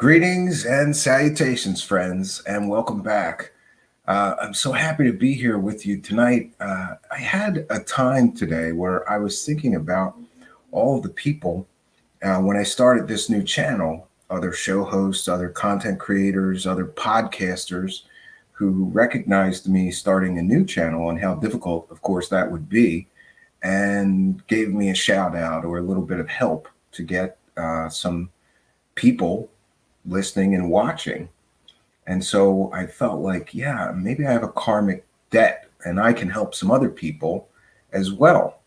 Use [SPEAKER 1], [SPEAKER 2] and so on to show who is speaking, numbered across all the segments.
[SPEAKER 1] Greetings and salutations, friends, and welcome back. I'm so happy to be here with you tonight. I had a time today where I was thinking about all of the people when I started this new channel, other show hosts, other content creators, other podcasters who recognized me starting a new channel and how difficult, of course, that would be, and gave me a shout out or a little bit of help to get some people listening and watching. And so I felt like, yeah, maybe I have a karmic debt and I can help some other people as well.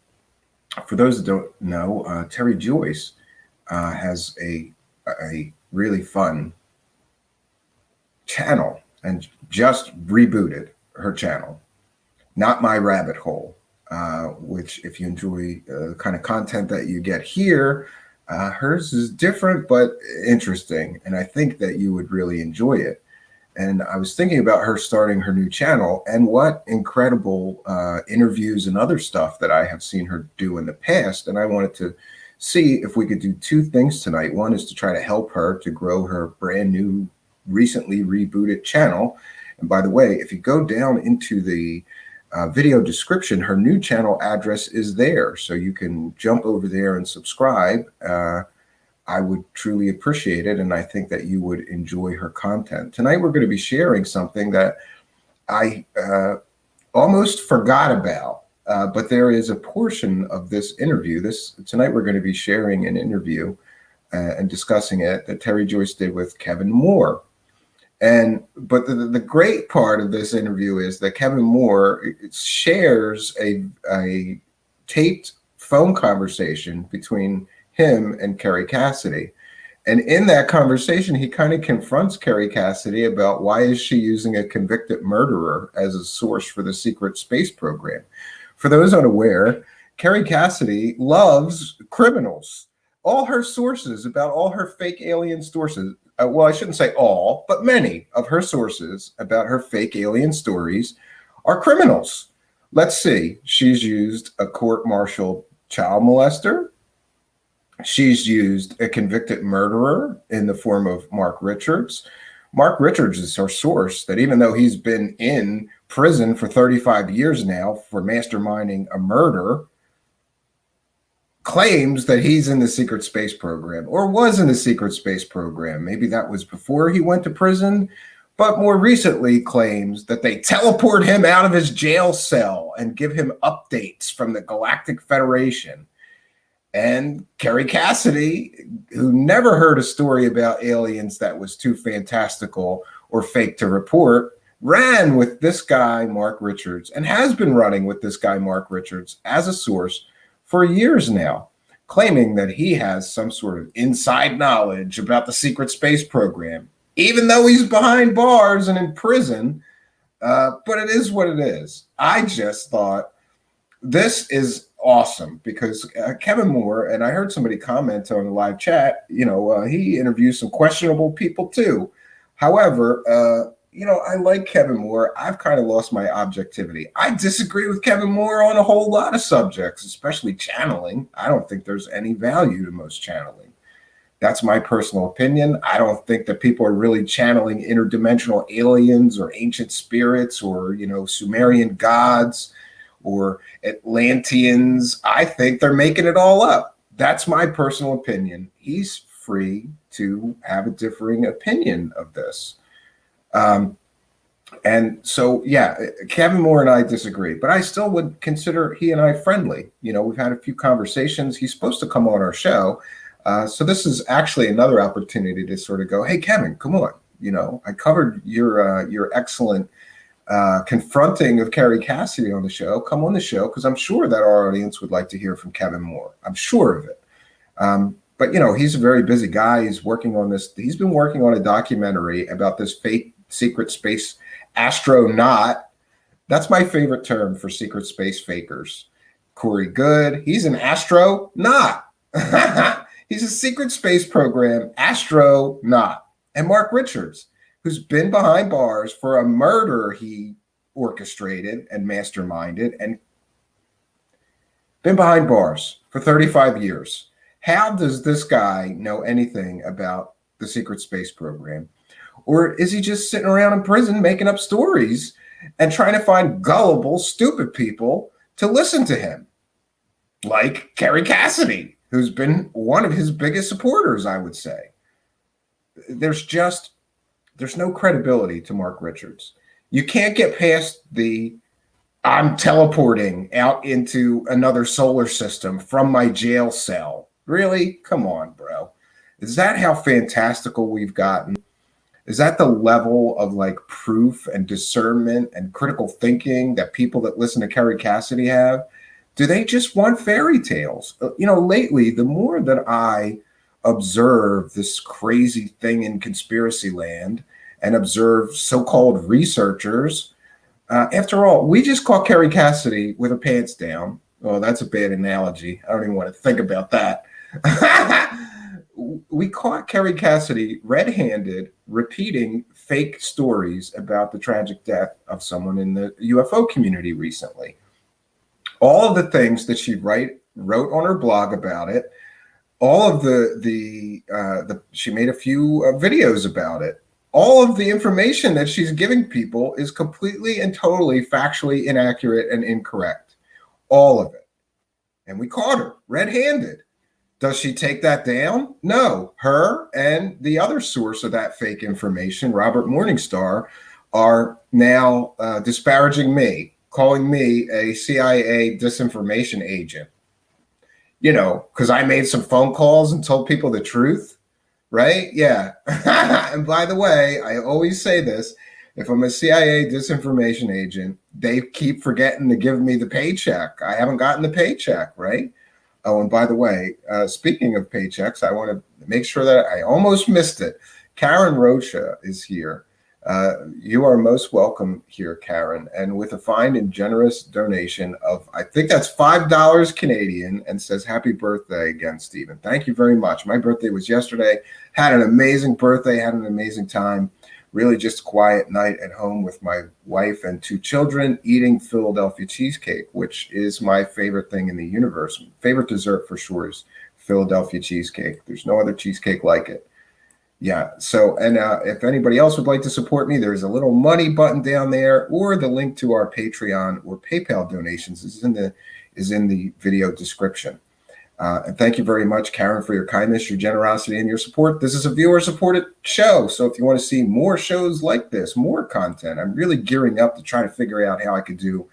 [SPEAKER 1] For those that don't know, Tere Joyce has a really fun channel and just rebooted her channel, Not My Rabbit Hole, which if you enjoy the kind of content that you get here, hers is different but interesting, and I think that you would really enjoy it. And I was thinking about her starting her new channel and what incredible interviews and other stuff that I have seen her do in the past. And I wanted to see if we could do two things tonight. One is to try to help her to grow her brand new, recently rebooted channel. And by the way, if you go down into the video description, her new channel address is there, so you can jump over there and subscribe. I would truly appreciate it, and I think that you would enjoy her content. Tonight we're going to be sharing something that I almost forgot about, but there is a portion of this interview. Tonight we're going to be sharing an interview and discussing it that Tere Joyce did with Kevin Moore. But the great part of this interview is that Kevin Moore shares a taped phone conversation between him and Kerry Cassidy. And in that conversation, he kind of confronts Kerry Cassidy about why is she using a convicted murderer as a source for the secret space program. For those unaware, Kerry Cassidy loves criminals. All her sources about all her fake alien sources, well, I shouldn't say all, but many of her sources about her fake alien stories are criminals. Let's see. She's used a court-martialed child molester. She's used a convicted murderer in the form of Mark Richards. Mark Richards is her source that even though he's been in prison for 35 years now for masterminding a murder, claims that he's in the secret space program or was in the secret space program. Maybe that was before he went to prison, but more recently claims that they teleport him out of his jail cell and give him updates from the Galactic Federation. And Kerry Cassidy, who never heard a story about aliens that was too fantastical or fake to report, ran with this guy, Mark Richards, and has been running with this guy, Mark Richards, as a source for years now, claiming that he has some sort of inside knowledge about the secret space program, even though he's behind bars and in prison. But it is what it is. I just thought this is awesome because Kevin Moore, and I heard somebody comment on the live chat, he interviews some questionable people too. However, I like Kevin Moore. I've kind of lost my objectivity. I disagree with Kevin Moore on a whole lot of subjects, especially channeling. I don't think there's any value to most channeling. That's my personal opinion. I don't think that people are really channeling interdimensional aliens or ancient spirits or, Sumerian gods or Atlanteans. I think they're making it all up. That's my personal opinion. He's free to have a differing opinion of this. And so, yeah, Kevin Moore and I disagree, but I still would consider he and I friendly. We've had a few conversations. He's supposed to come on our show. So this is actually another opportunity to sort of go, hey, Kevin, come on. I covered your excellent confronting of Kerry Cassidy on the show. Come on the show, because I'm sure that our audience would like to hear from Kevin Moore. I'm sure of it. But, he's a very busy guy. He's working on this. He's been working on a documentary about this fake secret space astronaut. That's my favorite term for secret space fakers. Corey Good, he's an astronaut. He's a secret space program astronaut. And Mark Richards, who's been behind bars for a murder he orchestrated and masterminded and been behind bars for 35 years. How does this guy know anything about the secret space program? Or is he just sitting around in prison making up stories and trying to find gullible, stupid people to listen to him? Like Kerry Cassidy, who's been one of his biggest supporters, I would say. There's no credibility to Mark Richards. You can't get past the I'm teleporting out into another solar system from my jail cell. Really? Come on, bro. Is that how fantastical we've gotten? Is that the level of like proof and discernment and critical thinking that people that listen to Kerry Cassidy have? Do they just want fairy tales? Lately, the more that I observe this crazy thing in conspiracy land and observe so-called researchers, after all, we just caught Kerry Cassidy with her pants down. Oh, that's a bad analogy. I don't even want to think about that. We caught Kerry Cassidy red-handed repeating fake stories about the tragic death of someone in the UFO community recently. All of the things that she wrote on her blog about it, all of she made a few videos about it. All of the information that she's giving people is completely and totally factually inaccurate and incorrect. All of it. And we caught her red-handed. Does she take that down? No. Her and the other source of that fake information, Robert Morningstar, are now disparaging me, calling me a CIA disinformation agent. Because I made some phone calls and told people the truth, right? Yeah. And by the way, I always say this, if I'm a CIA disinformation agent, they keep forgetting to give me the paycheck. I haven't gotten the paycheck, right? Oh, and by the way, speaking of paychecks, I want to make sure that I almost missed it. Karen Rocha is here. You are most welcome here, Karen. And with a fine and generous donation of, I think that's $5 Canadian, and says, happy birthday again, Stephen. Thank you very much. My birthday was yesterday. Had an amazing birthday, had an amazing time. Really just a quiet night at home with my wife and 2 children eating Philadelphia cheesecake, which is my favorite thing in the universe. Favorite dessert for sure is Philadelphia cheesecake. There's no other cheesecake like it. Yeah. So, and if anybody else would like to support me, there's a little money button down there, or the link to our Patreon or PayPal donations is in the video description. And thank you very much, Karen, for your kindness, your generosity, and your support. This is a viewer-supported show. So if you want to see more shows like this, more content, I'm really gearing up to try to figure out how I could do,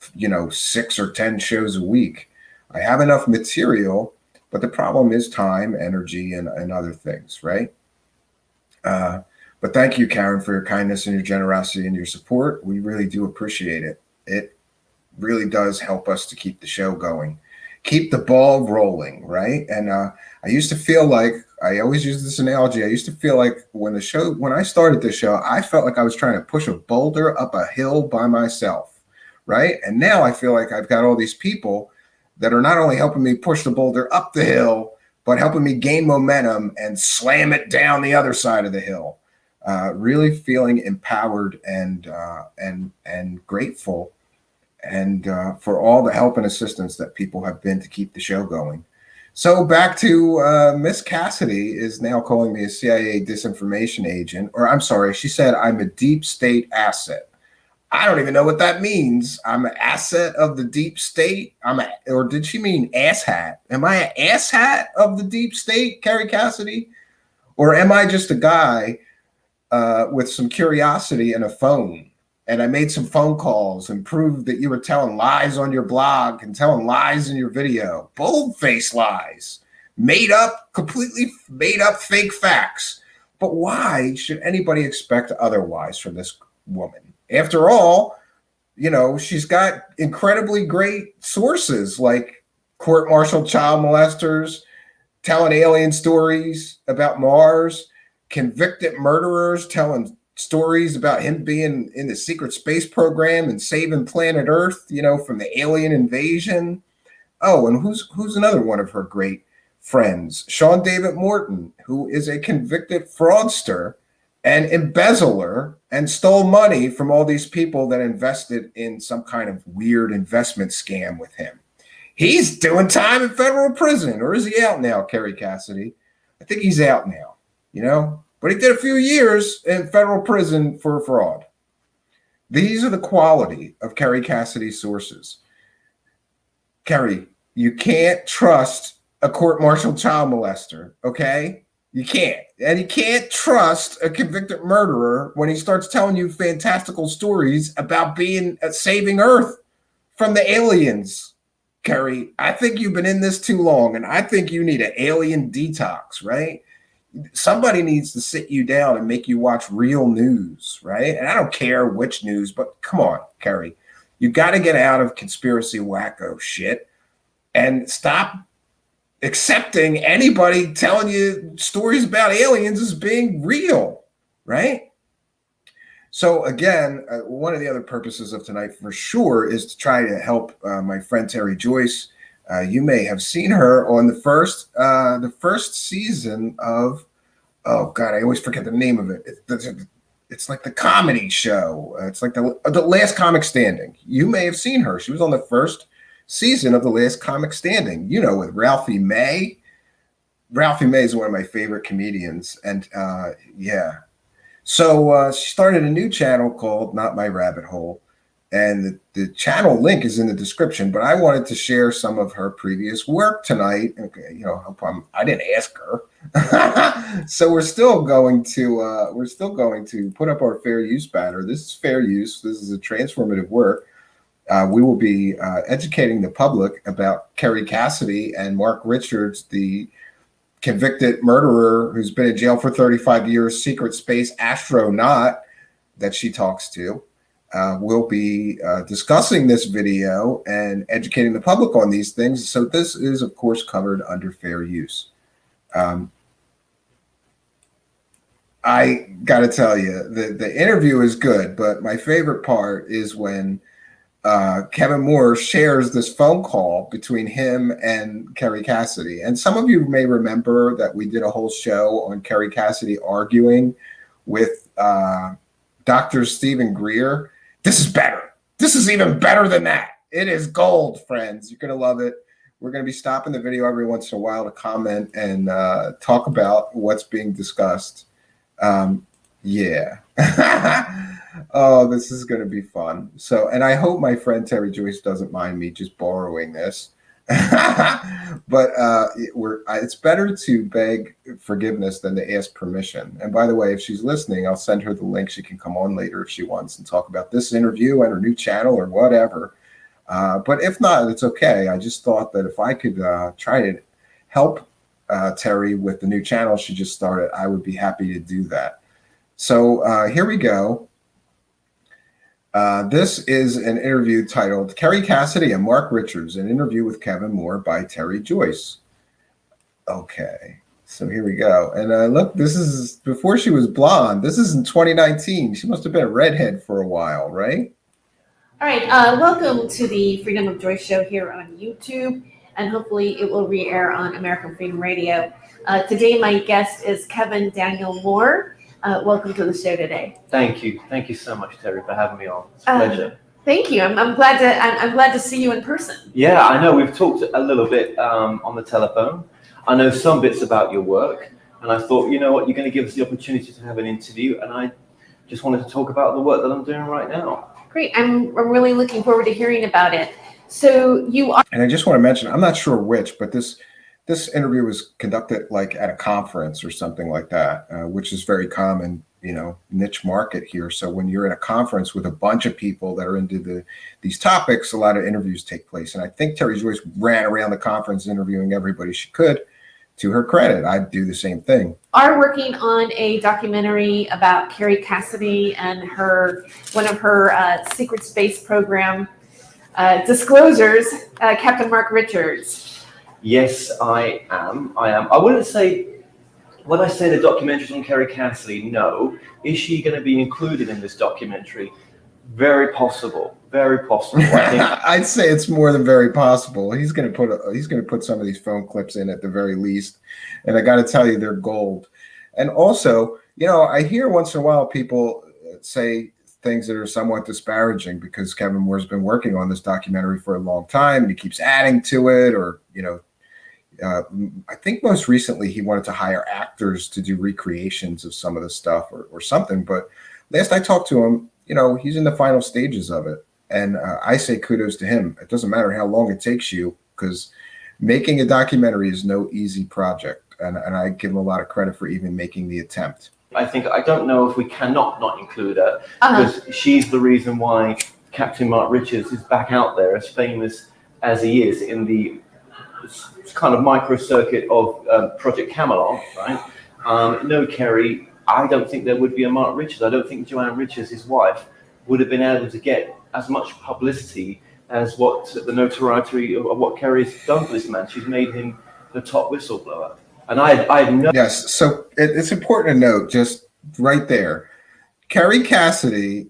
[SPEAKER 1] 6 or 10 shows a week. I have enough material, but the problem is time, energy, and other things, right? But thank you, Karen, for your kindness and your generosity and your support. We really do appreciate it. It really does help us to keep the show going. Keep the ball rolling, right? And I used to feel like, I always use this analogy, I used to feel like when I started the show, I felt like I was trying to push a boulder up a hill by myself, right? And now I feel like I've got all these people that are not only helping me push the boulder up the hill, but helping me gain momentum and slam it down the other side of the hill. Really feeling empowered and grateful, and for all the help and assistance that people have been to keep the show going. So back to Miss Cassidy is now calling me a CIA disinformation agent, or I'm sorry, she said I'm a deep state asset. I don't even know what that means. I'm an asset of the deep state. Or did she mean asshat? Am I an asshat of the deep state, Kerry Cassidy? Or am I just a guy with some curiosity and a phone? And I made some phone calls and proved that you were telling lies on your blog and telling lies in your video. Bold-faced lies. Completely made up fake facts. But why should anybody expect otherwise from this woman? After all, she's got incredibly great sources like court-martialed child molesters, telling alien stories about Mars, convicted murderers telling stories about him being in the secret space program and saving planet Earth, from the alien invasion. Oh, and who's another one of her great friends? Sean David Morton, who is a convicted fraudster and embezzler and stole money from all these people that invested in some kind of weird investment scam with him. He's doing time in federal prison, or is he out now, Kerry Cassidy? I think he's out now. but he did a few years in federal prison for fraud. These are the quality of Kerry Cassidy's sources. Kerry, you can't trust a court-martialed child molester, okay? You can't. And you can't trust a convicted murderer when he starts telling you fantastical stories about saving Earth from the aliens. Kerry, I think you've been in this too long, and I think you need an alien detox, right? Somebody needs to sit you down and make you watch real news, right? And I don't care which news, but come on, Kerry. You got to get out of conspiracy wacko shit and stop accepting anybody telling you stories about aliens as being real, right? So again, one of the other purposes of tonight for sure is to try to help my friend Tere Joyce. You may have seen her on the first season of, oh God, I always forget the name of it. It's like the comedy show. It's like the Last Comic Standing. You may have seen her. She was on the first season of The Last Comic Standing, with Ralphie May. Ralphie May is one of my favorite comedians. And yeah. So she started a new channel called Not My Rabbit Hole. And the channel link is in the description, but I wanted to share some of her previous work tonight. Okay, I didn't ask her. So we're still going to put up our fair use banner. This is fair use. This is a transformative work. We will be educating the public about Kerry Cassidy and Mark Richards, the convicted murderer who's been in jail for 35 years, secret space astronaut that she talks to. We'll be discussing this video and educating the public on these things. So this is, of course, covered under fair use. I got to tell you, the interview is good, but my favorite part is when Kevin Moore shares this phone call between him and Kerry Cassidy. And some of you may remember that we did a whole show on Kerry Cassidy arguing with Dr. Stephen Greer. This is better. This is even better than that. It is gold, friends. You're going to love it. We're going to be stopping the video every once in a while to comment and talk about what's being discussed. Yeah. Oh, this is going to be fun. So, and I hope my friend Tere Joyce doesn't mind me just borrowing this. But it's better to beg forgiveness than to ask permission. And by the way, if she's listening, I'll send her the link. She can come on later if she wants and talk about this interview and her new channel or whatever. But if not, it's okay. I just thought that if I could try to help Tere with the new channel she just started, I would be happy to do that. So here we go. This is an interview titled Kerry Cassidy and Mark Richards, an interview with Kevin Moore by Tere Joyce. Okay, so here we go. And look, this is before she was blonde. This is in 2019. She must have been a redhead for a while, right?
[SPEAKER 2] All right, welcome to the Freedom of Joyce show here on YouTube, and hopefully it will re-air on American Freedom Radio. Today my guest is Kevin Daniel Moore. Welcome to the show today.
[SPEAKER 3] Thank you so much, Terry, for having me on. It's a pleasure.
[SPEAKER 2] Thank you. I'm glad to see you in person.
[SPEAKER 3] Yeah, I know we've talked a little bit on the telephone. I know some bits about your work, and I thought, you know what, you're going to give us the opportunity to have an interview, and I just wanted to talk about the work that I'm doing right now.
[SPEAKER 2] Great. I'm really looking forward to hearing about it. So you are.
[SPEAKER 1] And I just want to mention, I'm not sure which, but this interview was conducted like at a conference or something like that, which is very common, niche market here. So when you're at a conference with a bunch of people that are into these topics, a lot of interviews take place. And I think Tere Joyce ran around the conference interviewing everybody she could. To her credit, I'd do the same thing.
[SPEAKER 2] Are working on a documentary about Kerry Cassidy and one of her secret space program disclosures, Captain Mark Richards.
[SPEAKER 3] Yes, I am. I wouldn't say, when I say the documentary on Kerry Cassidy, no. Is she going to be included in this documentary? Very possible. Very possible. I think.
[SPEAKER 1] I'd say it's more than very possible. He's going to put some of these phone clips in at the very least, and I got to tell you, they're gold. And also, I hear once in a while people say things that are somewhat disparaging because Kevin Moore's been working on this documentary for a long time and he keeps adding to it, or I think most recently he wanted to hire actors to do recreations of some of the stuff or something. But last I talked to him, he's in the final stages of it. And I say kudos to him. It doesn't matter how long it takes you, because making a documentary is no easy project. And I give him a lot of credit for even making the attempt.
[SPEAKER 3] I don't know if we cannot not include her, because she's the reason why Captain Mark Richards is back out there as famous as he is in the kind of micro circuit of Project Camelot, right? No Kerry, I don't think there would be a Mark Richards. I don't think Joanne Richards, his wife, would have been able to get as much publicity as what the notoriety of what Kerry's done for this man. She's made him the top whistleblower. And I know.
[SPEAKER 1] Yes, so it's important to note, just right there, Kerry Cassidy,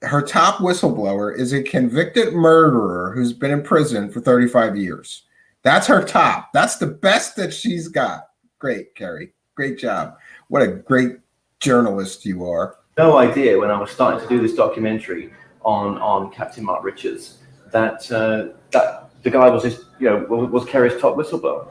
[SPEAKER 1] her top whistleblower, is a convicted murderer who's been in prison for 35 years. That's her top. That's the best that she's got. Great, Kerry. Great job. What a great journalist you are.
[SPEAKER 3] No idea when I was starting to do this documentary on Captain Mark Richards that the guy was was Kerry's top whistleblower.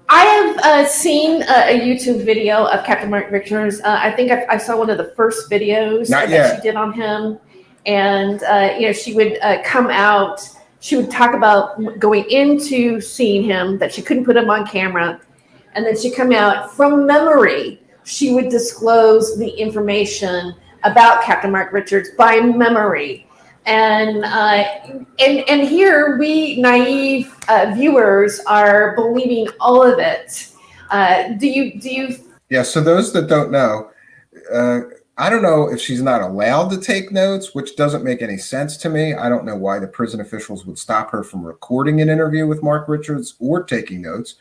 [SPEAKER 2] I have seen a YouTube video of Captain Mark Richards. I think I saw one of the first videos that she did on him. And, she would come out. She would talk about going into seeing him, that she couldn't put him on camera. And then she'd come out from memory. She would disclose the information about Captain Mark Richards by memory. And here we naive viewers are believing all of it. Do you?
[SPEAKER 1] Yeah. So those that don't know, I don't know if she's not allowed to take notes, which doesn't make any sense to me. I don't know why the prison officials would stop her from recording an interview with Mark Richards or taking notes.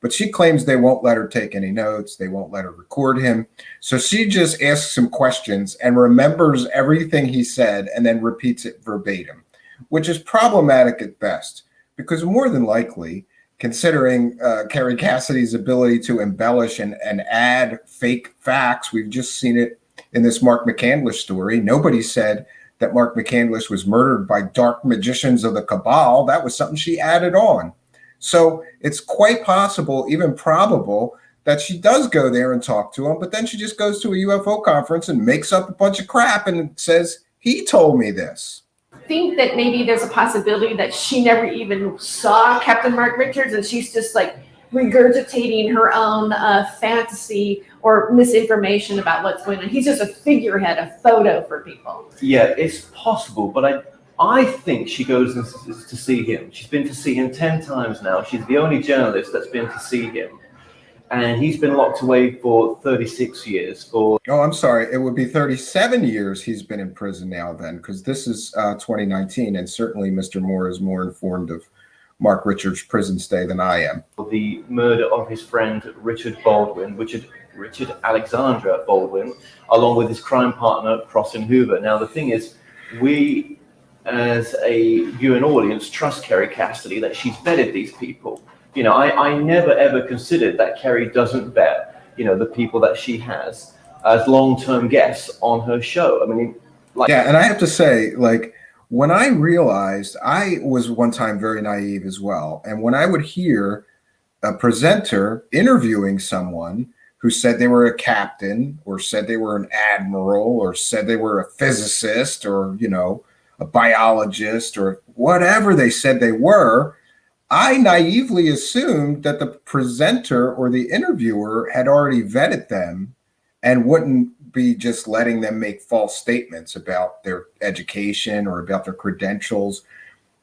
[SPEAKER 1] But she claims they won't let her take any notes. They won't let her record him. So she just asks him questions and remembers everything he said and then repeats it verbatim, which is problematic at best, because more than likely, considering Kerry Cassidy's ability to embellish and add fake facts, we've just seen it in this Mark McCandlish story. Nobody said that Mark McCandlish was murdered by dark magicians of the cabal. That was something she added on. So it's quite possible, even probable, that she does go there and talk to him, but then she just goes to a UFO conference and makes up a bunch of crap and says, he told me this.
[SPEAKER 2] I think that maybe there's a possibility that she never even saw Captain Mark Richards, and she's just like regurgitating her own fantasy or misinformation about what's going on. He's just a figurehead, a photo for people.
[SPEAKER 3] Yeah, it's possible, but I think she goes to see him. She's been to see him 10 times now. She's the only journalist that's been to see him. And he's been locked away for 36 years. Oh,
[SPEAKER 1] I'm sorry. It would be 37 years he's been in prison now then, because this is 2019. And certainly Mr. Moore is more informed of Mark Richards' prison stay than I am.
[SPEAKER 3] The murder of his friend Richard Alexandra Baldwin, along with his crime partner Crossan Hoover. Now, the thing is, we as a viewing audience trust Kerry Cassidy that she's vetted these people. I never ever considered that Kerry doesn't vet, the people that she has as long-term guests on her show. I mean,
[SPEAKER 1] yeah, and I have to say, when I realized, I was one time very naive as well, and when I would hear a presenter interviewing someone who said they were a captain, or said they were an admiral, or said they were a physicist, or a biologist, or whatever they said they were, I naively assumed that the presenter or the interviewer had already vetted them and wouldn't be just letting them make false statements about their education or about their credentials.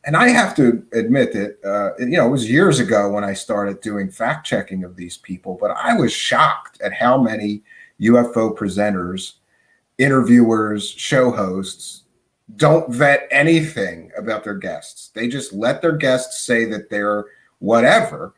[SPEAKER 1] And I have to admit that, it was years ago when I started doing fact checking of these people, but I was shocked at how many UFO presenters, interviewers, show hosts don't vet anything about their guests. They just let their guests say that they're whatever.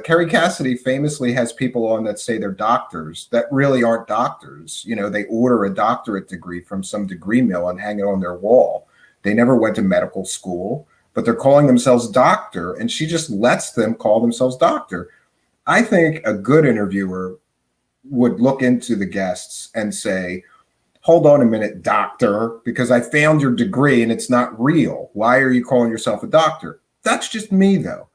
[SPEAKER 1] Kerry Cassidy famously has people on that say they're doctors that really aren't doctors. They order a doctorate degree from some degree mill and hang it on their wall. They never went to medical school, but they're calling themselves doctor, and she just lets them call themselves doctor. I think a good interviewer would look into the guests and say, hold on a minute, doctor, because I found your degree and it's not real. Why are you calling yourself a doctor? That's just me, though.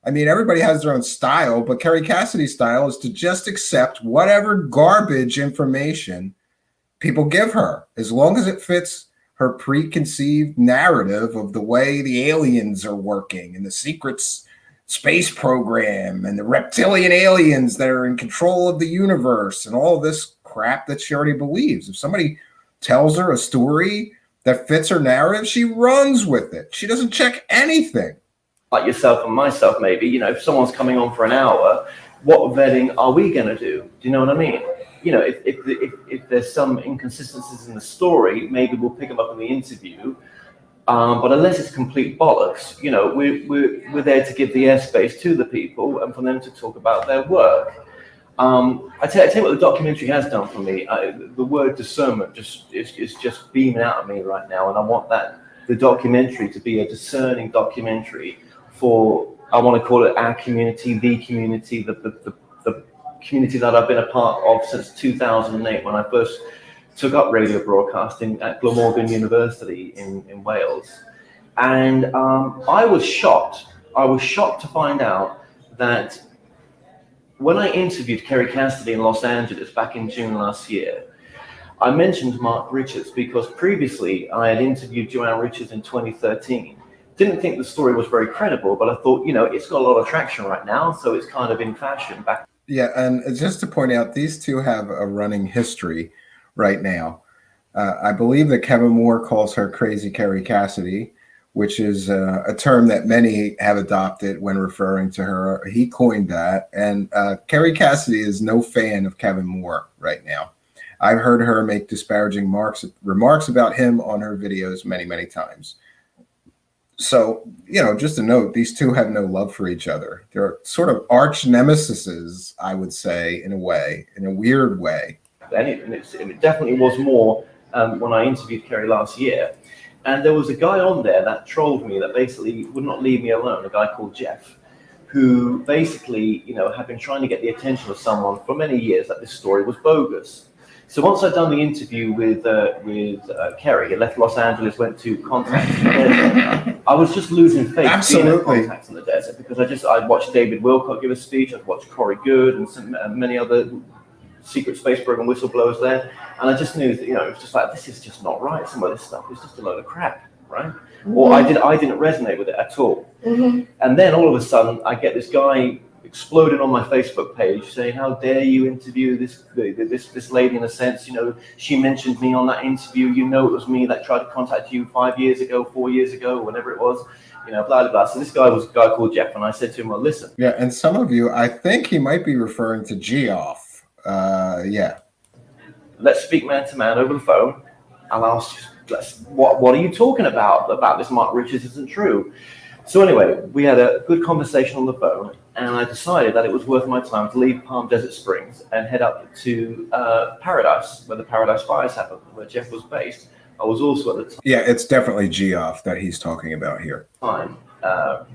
[SPEAKER 1] I mean, everybody has their own style, but Kerry Cassidy's style is to just accept whatever garbage information people give her, as long as it fits her preconceived narrative of the way the aliens are working and the secrets space program and the reptilian aliens that are in control of the universe and all this crap that she already believes. If somebody tells her a story that fits her narrative, she runs with it. She doesn't check anything.
[SPEAKER 3] Like yourself and myself, maybe, you know, if someone's coming on for an hour, what vetting are we going to do? Do you know what I mean? You know, if there's some inconsistencies in the story, maybe we'll pick them up in the interview. But unless it's complete bollocks, you know, we're there to give the airspace to the people and for them to talk about their work. I tell you what the documentary has done for me. The word discernment is just beaming out of me right now, and I want the documentary to be a discerning documentary for, I want to call it our community, the community, the community that I've been a part of since 2008 when I first took up radio broadcasting at Glamorgan University in Wales. And I was shocked. I was shocked to find out that when I interviewed Kerry Cassidy in Los Angeles back in June last year, I mentioned Mark Richards because previously I had interviewed Joanne Richards in 2013. Didn't think the story was very credible, but I thought, you know, it's got a lot of traction right now, so it's kind of in fashion back.
[SPEAKER 1] Yeah, and just to point out, these two have a running history right now. I believe that Kevin Moore calls her Crazy Kerry Cassidy, which is a term that many have adopted when referring to her. He coined that. And Kerry Cassidy is no fan of Kevin Moore right now. I've heard her make disparaging remarks about him on her videos many, many times. So, you know, just a note, these two have no love for each other. They're sort of arch nemesises, I would say, in a way, in a weird way.
[SPEAKER 3] And it definitely was more when I interviewed Kerry last year. And there was a guy on there that trolled me that basically would not leave me alone, a guy called Jeff, who basically, you know, had been trying to get the attention of someone for many years that this story was bogus. So once I'd done the interview with Kerry, I left Los Angeles, went to Contacts in the Desert. I was just losing faith being at Contacts in the Desert because I watched David Wilcott give a speech, I'd watched Corey Good and many other secret space program whistleblowers there, and I just knew that, you know, it was just like, this is just not right. Some of this stuff is just a load of crap, right? Mm-hmm. Or I didn't resonate with it at all. Mm-hmm. And then all of a sudden, I get this guy exploded on my Facebook page saying, "How dare you interview this lady? In a sense, you know, she mentioned me on that interview. You know, it was me that tried to contact you 5 years ago, 4 years ago, whenever it was." You know, blah, blah, blah. So this guy was a guy called Jeff, and I said to him, "Well, listen."
[SPEAKER 1] Yeah, and some of you, I think he might be referring to Geoff. Yeah.
[SPEAKER 3] Let's speak man to man over the phone, and what are you talking about? About this Mark Richards isn't true. So anyway, we had a good conversation on the phone, and I decided that it was worth my time to leave Palm Desert Springs and head up to Paradise, where the Paradise Fires happened, where Jeff was based. I was also at the time.
[SPEAKER 1] Yeah, it's definitely Geoff that he's talking about here.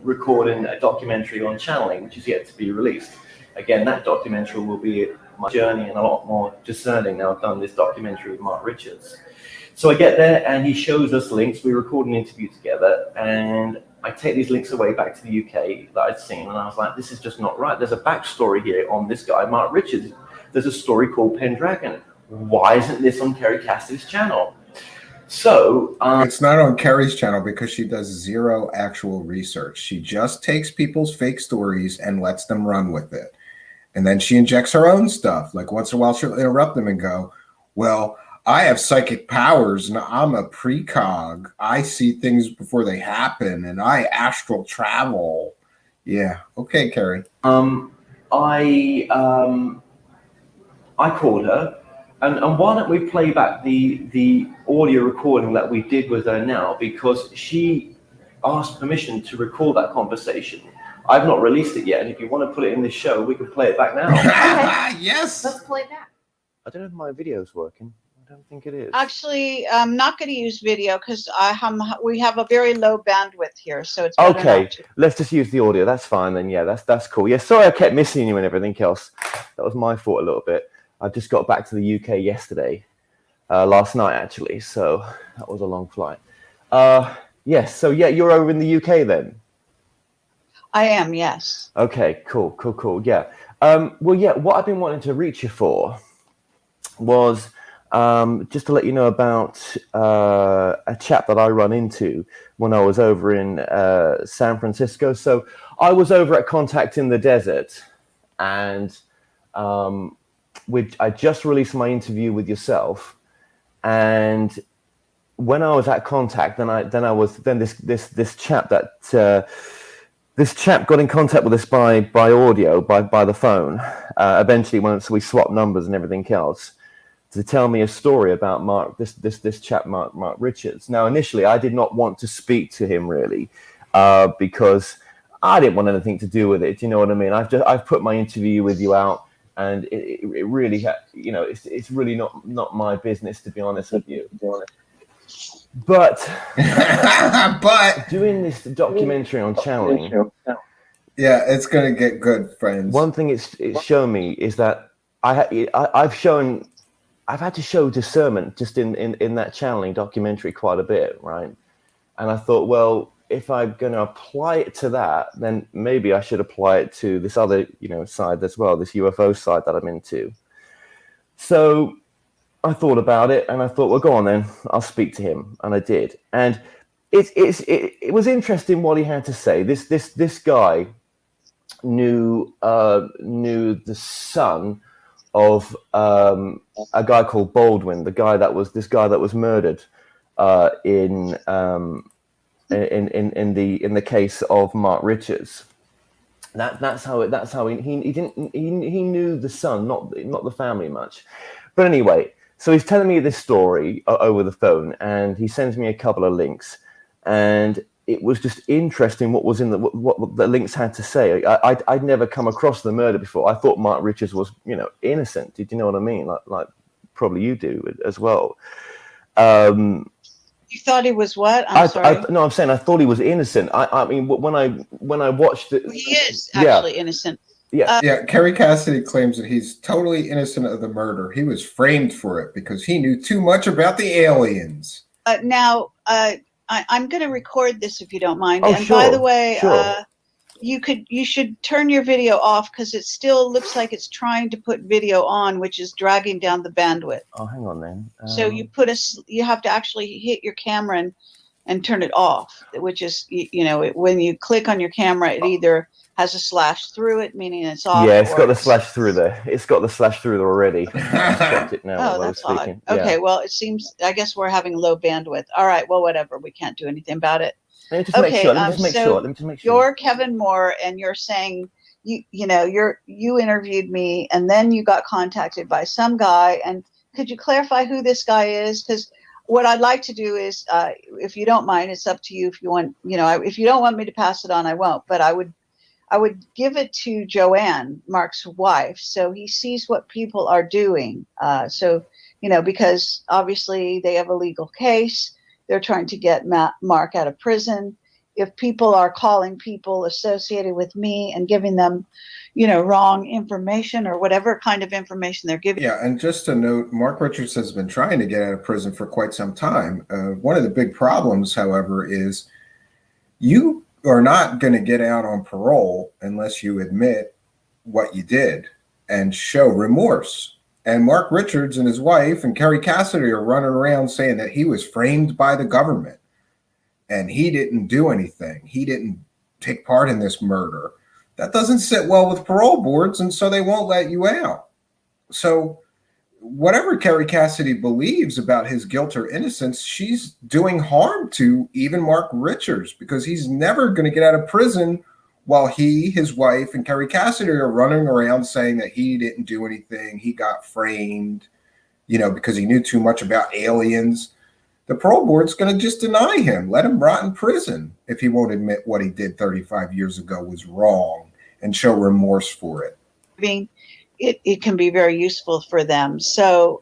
[SPEAKER 3] Recording a documentary on channeling, which is yet to be released. Again, that documentary will be my journey and a lot more discerning now I've done this documentary with Mark Richards. So I get there and he shows us links. We record an interview together and I take these links away back to the UK that I'd seen, and I was like, this is just not right. There's a backstory here on this guy, Mark Richards. There's a story called Pendragon. Why isn't this on Kerry Cassidy's channel? So
[SPEAKER 1] it's not on Kerry's channel because she does zero actual research. She just takes people's fake stories and lets them run with it. And then she injects her own stuff. Like once in a while, she'll interrupt them and go, "Well, I have psychic powers and I'm a precog. I see things before they happen and I astral travel." Yeah. Okay, Kerry.
[SPEAKER 3] I called her. And why don't we play back the audio recording that we did with her now? Because she asked permission to record that conversation. I've not released it yet, and if you want to put it in this show, we can play it back now.
[SPEAKER 2] Okay.
[SPEAKER 1] Yes.
[SPEAKER 2] Let's play that.
[SPEAKER 3] I don't know if my video's working. I don't think it is.
[SPEAKER 4] Actually, I'm not going to use video because we have a very low bandwidth here, so it's
[SPEAKER 3] okay.
[SPEAKER 4] better not to.
[SPEAKER 3] Let's just use the audio. That's fine then. Yeah, that's cool. Yeah, sorry I kept missing you and everything else. That was my fault a little bit. I just got back to the UK yesterday, last night actually. So that was a long flight. Yes. So yeah, you're over in the UK then.
[SPEAKER 4] I am, yes.
[SPEAKER 3] Okay, cool. Yeah. Well, yeah, what I've been wanting to reach you for was just to let you know about a chap that I run into when I was over in San Francisco. So I was over at Contact in the Desert, and I just released my interview with yourself, and when I was at Contact, then this chap that this chap got in contact with us by audio, by the phone. Eventually, once we swapped numbers and everything else, to tell me a story about this chap Mark Richards. Now, initially, I did not want to speak to him really, because I didn't want anything to do with it. Do you know what I mean? I've put my interview with you out, and it really, it's really not my business, to be honest with you. But doing this documentary on channeling,
[SPEAKER 1] yeah, it's gonna get good, friends.
[SPEAKER 3] one thing it's shown me is that I've had to show discernment just in that channeling documentary quite a bit, right? And I thought, well, if I'm going to apply it to that, then maybe I should apply it to this other, side as well, this UFO side that I'm into. So I thought about it, and I thought, well, go on then, I'll speak to him, and I did. And it was interesting what he had to say. This guy knew the son of a guy called Baldwin, this guy that was murdered in the case of Mark Richards. That's how he knew the son, not the family much. But anyway, so he's telling me this story over the phone, and he sends me a couple of links, and it was just interesting what was in what the links had to say. I'd never come across the murder before. I thought Mark Richards was, innocent. Did you know what I mean? Like probably you do as well.
[SPEAKER 4] You thought he was what? I'm sorry.
[SPEAKER 3] No, I'm saying I thought he was innocent. I mean, when I watched it,
[SPEAKER 4] He is actually innocent.
[SPEAKER 1] Yeah, Kerry Cassidy claims that he's totally innocent of the murder. He was framed for it because he knew too much about the aliens.
[SPEAKER 4] Now, I'm going to record this if you don't mind.
[SPEAKER 3] Oh,
[SPEAKER 4] and
[SPEAKER 3] sure,
[SPEAKER 4] by the way,
[SPEAKER 3] sure.
[SPEAKER 4] You should turn your video off because it still looks like it's trying to put video on, which is dragging down the bandwidth.
[SPEAKER 3] Oh, hang on then.
[SPEAKER 4] So you have to actually hit your camera and turn it off, which is, when you click on your camera, it either has a slash through it, meaning it's off.
[SPEAKER 3] Yeah, it's got the slash through there. It's got the slash through there already. I just checked it now.
[SPEAKER 4] Oh, that's odd. Okay, well, it seems, I guess we're having low bandwidth. All right, well, whatever. We can't do anything about it.
[SPEAKER 3] Let me just make sure. Let me just make sure.
[SPEAKER 4] You're Kevin Moore, and you're saying you interviewed me, and then you got contacted by some guy. And could you clarify who this guy is? Because what I'd like to do is, if you don't mind, it's up to you. If you want, if you don't want me to pass it on, I won't. But I would give it to Joanne, Mark's wife, so he sees what people are doing. Because obviously they have a legal case. They're trying to get Mark out of prison. If people are calling people associated with me and giving them, wrong information or whatever kind of information they're giving.
[SPEAKER 1] Yeah, and just to note, Mark Richards has been trying to get out of prison for quite some time. One of the big problems, however, is you are not going to get out on parole unless you admit what you did and show remorse. And Mark Richards and his wife and Kerry Cassidy are running around saying that he was framed by the government and he didn't do anything. He didn't take part in this murder. That doesn't sit well with parole boards, and so they won't let you out. So whatever Kerry Cassidy believes about his guilt or innocence, she's doing harm to even Mark Richards, because he's never going to get out of prison while he, his wife, and Kerry Cassidy are running around saying that he didn't do anything. He got framed, because he knew too much about aliens. The parole board's going to just deny him, let him rot in prison if he won't admit what he did 35 years ago was wrong and show remorse for it.
[SPEAKER 4] It can be very useful for them. So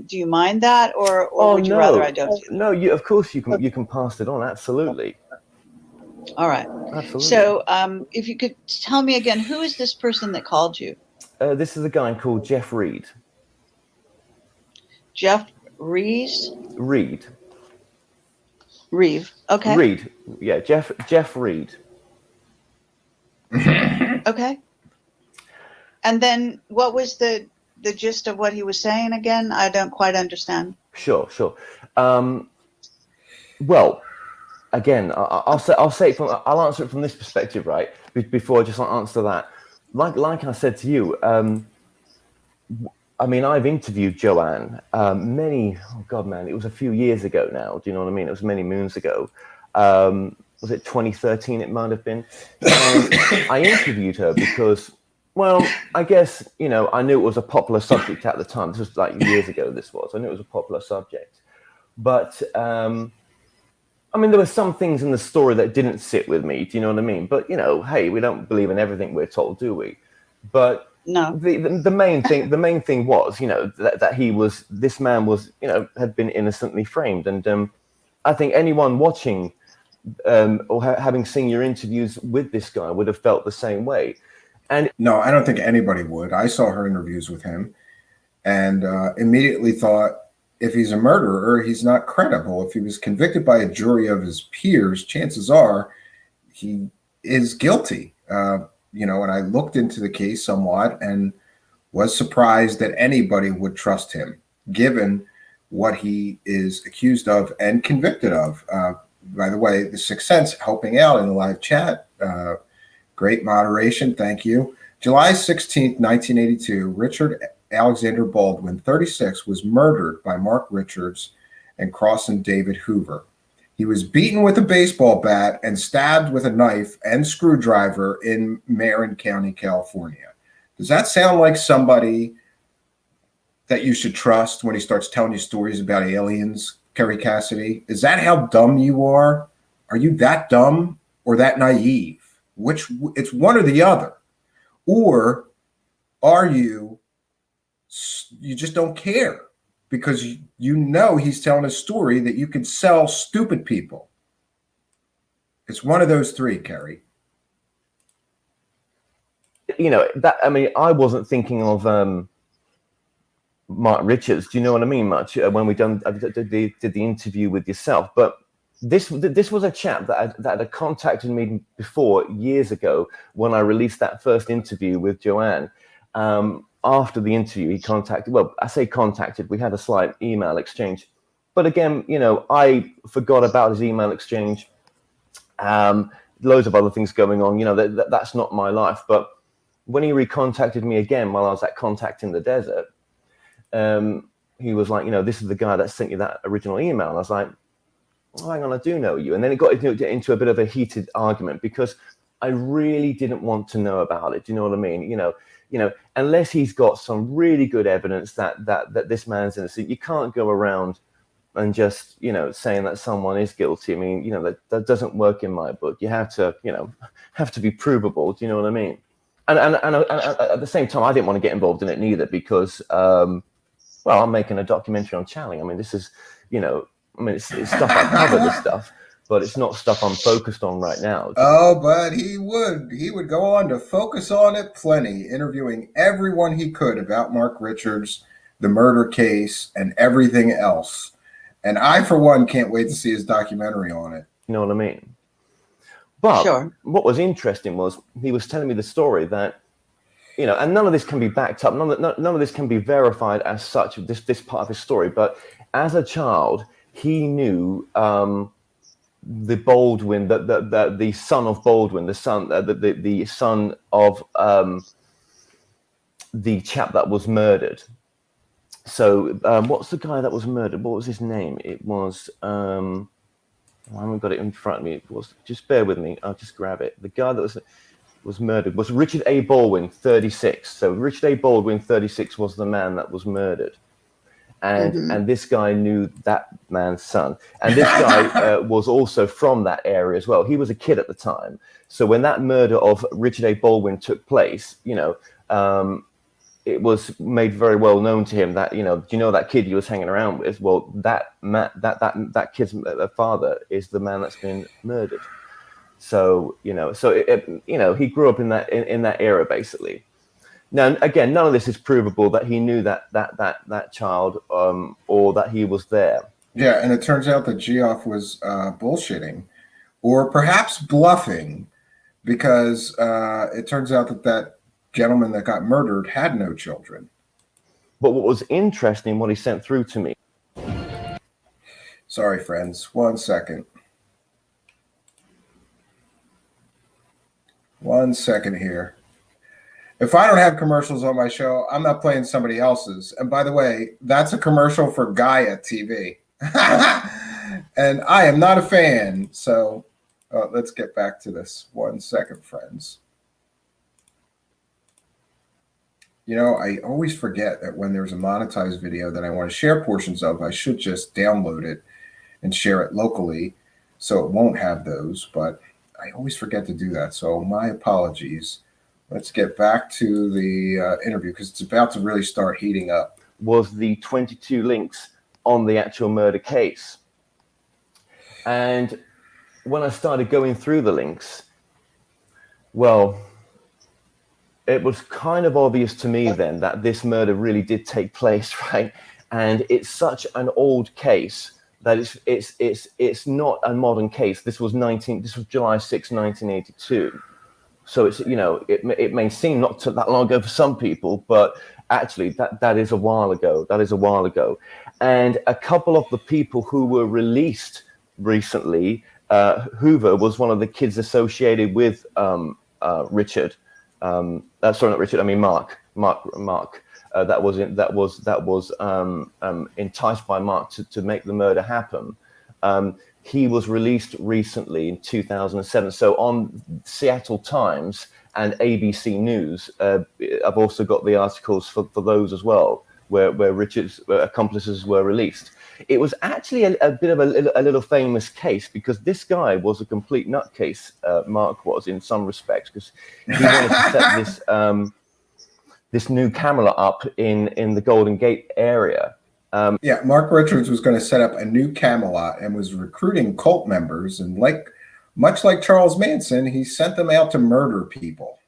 [SPEAKER 4] do you mind that, or would you rather I don't?
[SPEAKER 3] No, of course you can pass it on. Absolutely.
[SPEAKER 4] All right.
[SPEAKER 3] Absolutely.
[SPEAKER 4] So if you could tell me again, who is this person that called you?
[SPEAKER 3] This is a guy called Jeff Reed.
[SPEAKER 4] Jeff Rees?
[SPEAKER 3] Reed.
[SPEAKER 4] Reeve. Okay.
[SPEAKER 3] Reed. Yeah, Jeff Reed.
[SPEAKER 4] Okay. And then what was the gist of what he was saying again? I don't quite understand.
[SPEAKER 3] Sure. Well, again, I'll answer it from this perspective, right? Before I just answer that, like I said to you, I mean, I've interviewed Joanne it was a few years ago now. Do you know what I mean? It was many moons ago. Was it 2013? It might have been. And I interviewed her because, well, I guess, I knew it was a popular subject at the time. This was like years ago. I knew it was a popular subject. But, I mean, there were some things in the story that didn't sit with me. Do you know what I mean? But, hey, we don't believe in everything we're told, do we? But
[SPEAKER 4] No.
[SPEAKER 3] the main thing was, that this man was, had been innocently framed. And I think anyone watching or having seen your interviews with this guy would have felt the same way. And
[SPEAKER 1] no, I don't think anybody would. I saw her interviews with him and immediately thought, if he's a murderer, he's not credible. If he was convicted by a jury of his peers, chances are he is guilty. And I looked into the case somewhat and was surprised that anybody would trust him, given what he is accused of and convicted of. By the way, the Sixth Sense helping out in the live chat. Great moderation. Thank you. July 16th, 1982, Richard Alexander Baldwin, 36, was murdered by Mark Richards and Crossan David Hoover. He was beaten with a baseball bat and stabbed with a knife and screwdriver in Marin County, California. Does that sound like somebody that you should trust when he starts telling you stories about aliens, Kerry Cassidy? Is that how dumb you are? Are you that dumb or that naive? It's one or the other. Or are you just don't care because he's telling a story that you can sell stupid people. It's one of those three, Kerry.
[SPEAKER 3] I wasn't thinking of Mark Richards. Do you know what I mean? Much when we did the interview with yourself, but this was a chap that had contacted me before years ago when I released that first interview with Joanne. After the interview, he contacted. Well, I say contacted. We had a slight email exchange, but again, I forgot about his email exchange. Loads of other things going on. That's not my life. But when he recontacted me again while I was at Contact in the Desert, he was like, this is the guy that sent you that original email. And I was like, oh, hang on, I do know you. And then it got into a bit of a heated argument because I really didn't want to know about it. Do you know what I mean? Unless he's got some really good evidence that this man's innocent, you can't go around and just, saying that someone is guilty. I mean, that doesn't work in my book. You have to be provable. Do you know what I mean? And at the same time, I didn't want to get involved in it neither because, I'm making a documentary on channeling. I mean, this is, it's stuff I cover this stuff, but it's not stuff I'm focused on right now.
[SPEAKER 1] Oh, but he would go on to focus on it plenty, interviewing everyone he could about Mark Richards, the murder case, and everything else. And I, for one, can't wait to see his documentary on it.
[SPEAKER 3] You know what I mean? But
[SPEAKER 4] sure.
[SPEAKER 3] What was interesting was he was telling me the story that, and none of this can be backed up. None of this can be verified as such, this part of his story. But as a child, he knew the Baldwin, the son of Baldwin, the son of the chap that was murdered. So what's the guy that was murdered? What was his name? It was I haven't got it in front of me. It was, just bear with me. I'll just grab it. The guy that was murdered was Richard A. Baldwin, 36. So Richard A. Baldwin, 36, was the man that was murdered. And this guy knew that man's son. And this guy was also from that area as well. He was a kid at the time. So when that murder of Richard A. Baldwin took place, it was made very well known to him that, do you know that kid you was hanging around with? Well, that kid's father is the man that's been murdered. So, he grew up in that era, basically. Now, again, none of this is provable that he knew that child or that he was there.
[SPEAKER 1] Yeah, and it turns out that Geoff was bullshitting or perhaps bluffing because it turns out that gentleman that got murdered had no children.
[SPEAKER 3] But what was interesting, what he sent through to me.
[SPEAKER 1] Sorry, friends. 1 second. 1 second here. If I don't have commercials on my show, I'm not playing somebody else's. And by the way, that's a commercial for Gaia TV. And I am not a fan. So let's get back to this. 1 second, friends. You know, I always forget that when there's a monetized video that I want to share portions of, I should just download it and share it locally so it won't have those. But I always forget to do that. So my apologies. Let's get back to the interview because it's about to really start heating up.
[SPEAKER 3] Was the 22 links on the actual murder case. And when I started going through the links, well, it was kind of obvious to me then that this murder really did take place, right? And it's such an old case that it's not a modern case. This was July 6, 1982. So it's, you know, it may seem not that long ago for some people, but actually that is a while ago. That is a while ago. And a couple of the people who were released recently, Hoover was one of the kids associated with Richard. Sorry, not Richard. I mean Mark. That was enticed by Mark to make the murder happen. He was released recently in 2007. So on Seattle Times and ABC News, I've also got the articles for those as well, where Richard's accomplices were released. It was actually a bit of a little famous case because this guy was a complete nutcase. Mark was in some respects because he wanted to set this new Camelot up in the Golden Gate area.
[SPEAKER 1] Yeah, Mark Richards was going to set up a new Camelot and was recruiting cult members. And much like Charles Manson, he sent them out to murder people.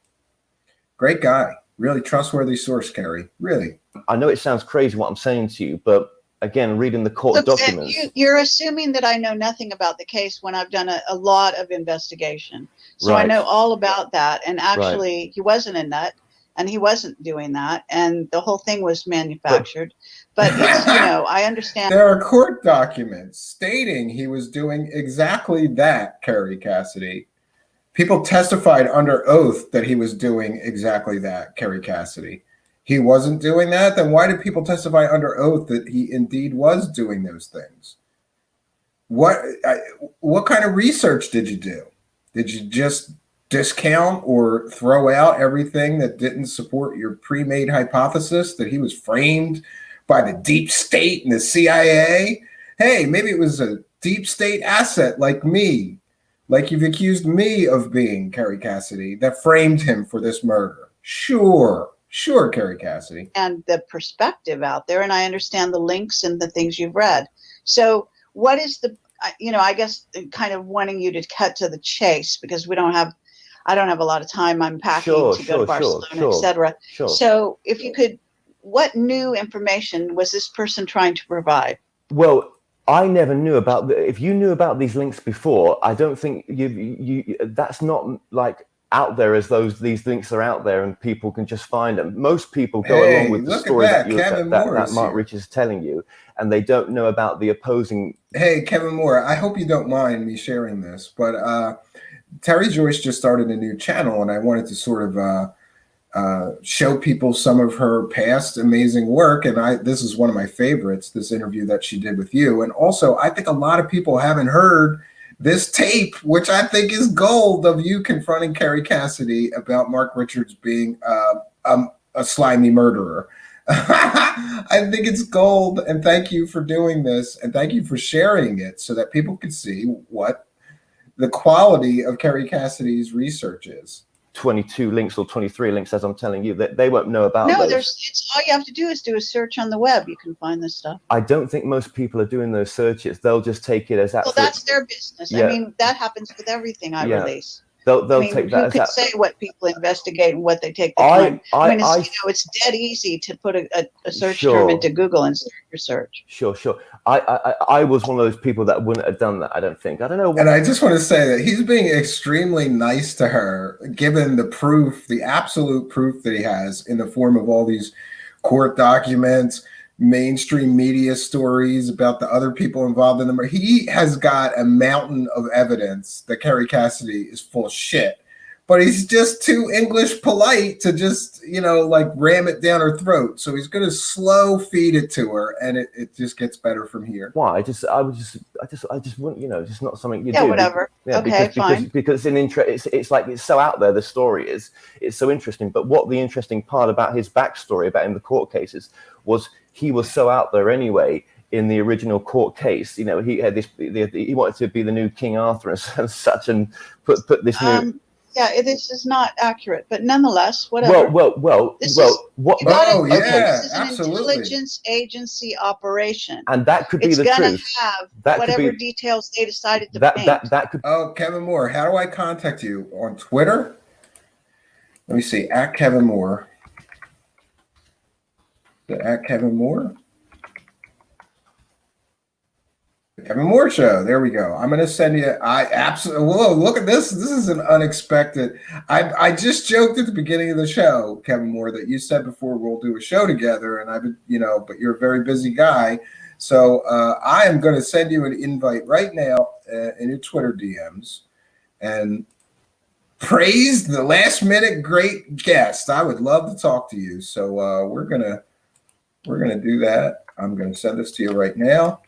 [SPEAKER 1] Great guy. Really trustworthy source, Kerry. Really.
[SPEAKER 3] I know it sounds crazy what I'm saying to you, but again, reading the court documents.
[SPEAKER 4] You're assuming that I know nothing about the case when I've done a lot of investigation. So
[SPEAKER 3] Right.
[SPEAKER 4] I know all about that. And actually,
[SPEAKER 3] Right.
[SPEAKER 4] he wasn't a nut and he wasn't doing that. And the whole thing was manufactured. But it's, you know, I understand.
[SPEAKER 1] There are court documents stating he was doing exactly that, Kerry Cassidy. People testified under oath that he was doing exactly that, Kerry Cassidy. He wasn't doing that? Then why did people testify under oath that he indeed was doing those things? What kind of research did you do? Did you just discount or throw out everything that didn't support your pre-made hypothesis that he was framed by the deep state and the CIA? Hey, maybe it was a deep state asset like me, like you've accused me of being, Kerry Cassidy, that framed him for this murder. Sure, Kerry Cassidy.
[SPEAKER 4] And the perspective out there, and I understand the links and the things you've read. So what is I guess kind of wanting you to cut to the chase because I don't have a lot of time. I'm packing to go to Barcelona, etc.
[SPEAKER 3] Sure.
[SPEAKER 4] So if you could, what new information was this person trying to provide?
[SPEAKER 3] Well, I never knew about if you knew about these links before, I don't think you that's not like out there as these links are out there and people can just find them. Most people go along with the story that Mark Richards is telling you, and they don't know about the opposing.
[SPEAKER 1] Hey, Kevin Moore, I hope you don't mind me sharing this, but Tere Joyce just started a new channel, and I wanted to sort of show people some of her past amazing work. And this is one of my favorites, this interview that she did with you. And also, I think a lot of people haven't heard this tape, which I think is gold, of you confronting Kerry Cassidy about Mark Richards being a slimy murderer. I think it's gold, and thank you for doing this, and thank you for sharing it so that people can see what the quality of Kerry Cassidy's research is.
[SPEAKER 3] 22 links or 23 links, as I'm telling you, that they won't know about.
[SPEAKER 4] No, all you have to do is do a search on the web. You can find this stuff.
[SPEAKER 3] I don't think most people are doing those searches. They'll just take it as that.
[SPEAKER 4] Well, that's their business. Yeah. I mean, that happens with everything I release.
[SPEAKER 3] they'll
[SPEAKER 4] I mean,
[SPEAKER 3] take
[SPEAKER 4] who
[SPEAKER 3] that as
[SPEAKER 4] could
[SPEAKER 3] that.
[SPEAKER 4] say what people investigate and what they take the time? I mean, it's dead easy to put a search term into Google and start your search.
[SPEAKER 3] Sure. I was one of those people that wouldn't have done that. I don't think. I don't know.
[SPEAKER 1] And I just want to say that he's being extremely nice to her, given the proof, the absolute proof that he has in the form of all these court documents, mainstream media stories about the other people involved in them. He has got a mountain of evidence that Kerry Cassidy is full of shit, but he's just too English polite to just, like ram it down her throat. So he's going to slow feed it to her, and it just gets better from here.
[SPEAKER 3] Why? I just wouldn't, just not something you do.
[SPEAKER 4] Yeah, whatever. Okay, fine.
[SPEAKER 3] Because it's like, it's so out there. The story it's so interesting. But what the interesting part about his backstory about in the court cases was he was so out there anyway. In the original court case, he had this. He wanted to be the new King Arthur and such, and put this new.
[SPEAKER 4] Yeah, this is not accurate, but nonetheless, whatever.
[SPEAKER 3] Well.
[SPEAKER 4] This
[SPEAKER 3] is
[SPEAKER 4] an
[SPEAKER 1] absolutely.
[SPEAKER 4] intelligence agency operation,
[SPEAKER 3] and that could be
[SPEAKER 4] it's
[SPEAKER 3] the
[SPEAKER 4] gonna
[SPEAKER 3] truth.
[SPEAKER 4] have
[SPEAKER 3] That
[SPEAKER 4] whatever
[SPEAKER 3] could be,
[SPEAKER 4] details they decided to paint.
[SPEAKER 3] That could.
[SPEAKER 1] Oh, Kevin Moore, how do I contact you on Twitter? Let me see. At Kevin Moore. At Kevin Moore. Kevin Moore Show. There we go. I'm going to send you. I absolutely. Whoa! Look at this. This is an unexpected. I just joked at the beginning of the show, Kevin Moore, that you said before we'll do a show together, and I've been, but you're a very busy guy, so I am going to send you an invite right now in your Twitter DMs, and praise the last minute great guest. I would love to talk to you. So we're gonna do that. I'm going to send this to you right now.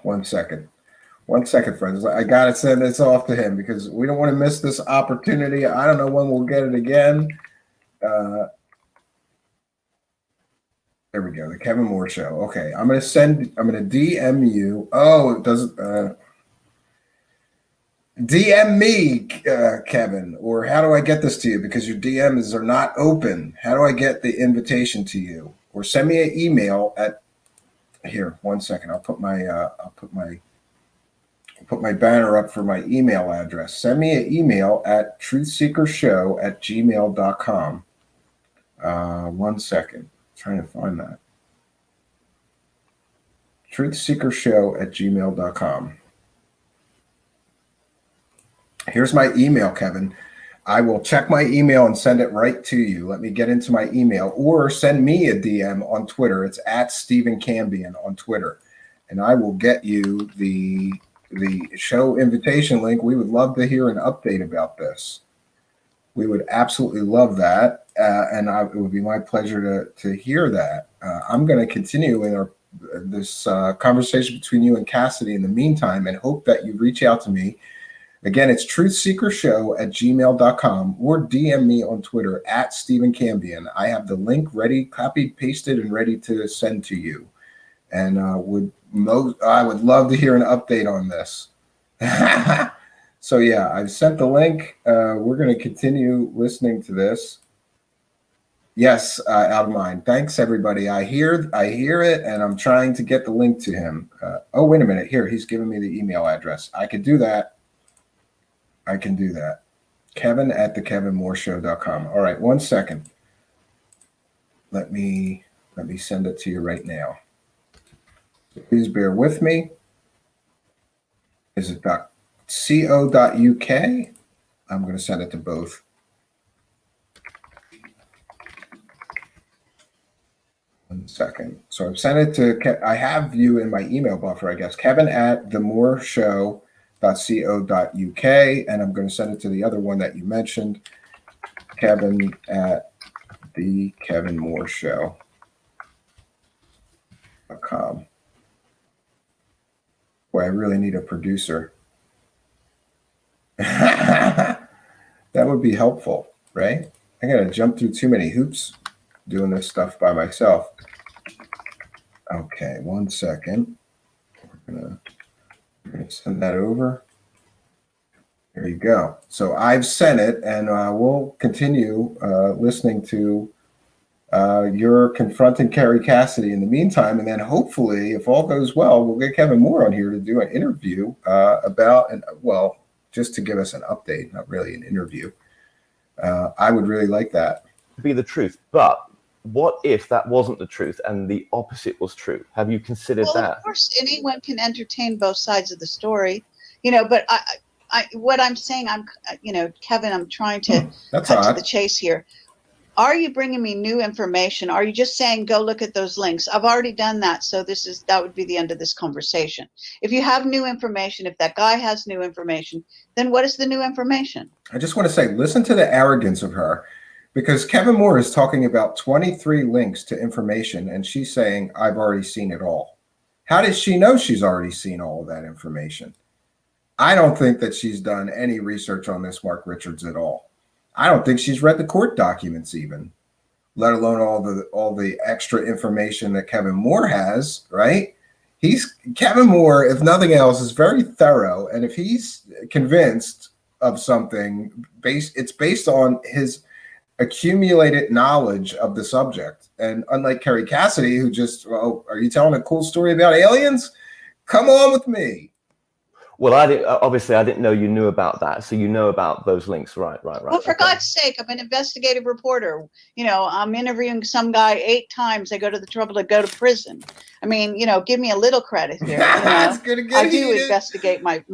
[SPEAKER 1] 1 second. 1 second, friends. I got to send this off to him because we don't want to miss this opportunity. I don't know when we'll get it again. There we go. The Kevin Moore Show. Okay. I'm going to DM you. Oh, it doesn't. DM me, Kevin, or how do I get this to you? Because your DMs are not open. How do I get the invitation to you? Or send me an email at. Here, 1 second. I'll put my banner up for my email address. Send me an email at truthseekershow@gmail.com. 1 second. I'm trying to find that. Truthseekershow@gmail.com. Here's my email, Kevin. I will check my email and send it right to you. Let me get into my email, or send me a DM on Twitter. It's at Stephen Cambion on Twitter, and I will get you the show invitation link. We would love to hear an update about this. We would absolutely love that, and it would be my pleasure to hear that. I'm going to continue in this conversation between you and Cassidy in the meantime, and hope that you reach out to me. Again, it's truthseekershow@gmail.com, or DM me on Twitter at Stephen Cambion. I have the link ready, copied, pasted, and ready to send to you. And I would love to hear an update on this. So yeah, I've sent the link. We're going to continue listening to this. Yes, out of mind. Thanks, everybody. I hear it, and I'm trying to get the link to him. Oh, wait a minute. Here, he's giving me the email address. I can do that. Kevin@thekevinmooreshow.com. All right, 1 second. Let me send it to you right now. Please bear with me. Is it .co.uk? I'm going to send it to both. One second. So I've sent it to. I have you in my email buffer, I guess. Kevin@themooreshow.co.uk, and I'm going to send it to the other one that you mentioned, Kevin@thekevinmooreshow.com. Boy, I really need a producer. That would be helpful, right? I got to jump through too many hoops doing this stuff by myself. Okay, 1 second. We're gonna send that over. There you go. So I've sent it, and we'll continue listening to you're confronting Kerry Cassidy in the meantime, and then hopefully, if all goes well, we'll get Kevin Moore on here to do an interview just to give us an update, not really an interview. I would really like that.
[SPEAKER 3] Be the truth, but what if that wasn't the truth and the opposite was true? Have you considered that?
[SPEAKER 4] Of course, anyone can entertain both sides of the story, but what I'm saying, Kevin, I'm trying to cut to the chase here. Are you bringing me new information? Are you just saying, go look at those links? I've already done that. So that would be the end of this conversation. If you have new information, if that guy has new information, then what is the new information?
[SPEAKER 1] I just want to say, listen to the arrogance of her, because Kevin Moore is talking about 23 links to information, and she's saying, I've already seen it all. How does she know she's already seen all of that information? I don't think that she's done any research on this Mark Richards at all. I don't think she's read the court documents even, let alone all the extra information that Kevin Moore has, right? Kevin Moore, if nothing else, is very thorough. And if he's convinced of something, it's based on his accumulated knowledge of the subject. And unlike Kerry Cassidy, who just, are you telling a cool story about aliens? Come on with me.
[SPEAKER 3] Well, obviously I didn't know you knew about that. So you know about those links, right?
[SPEAKER 4] Well, for God's sake, I'm an investigative reporter. I'm interviewing some guy 8 times. I go to the trouble to go to prison. I mean, give me a little credit here. I do investigate my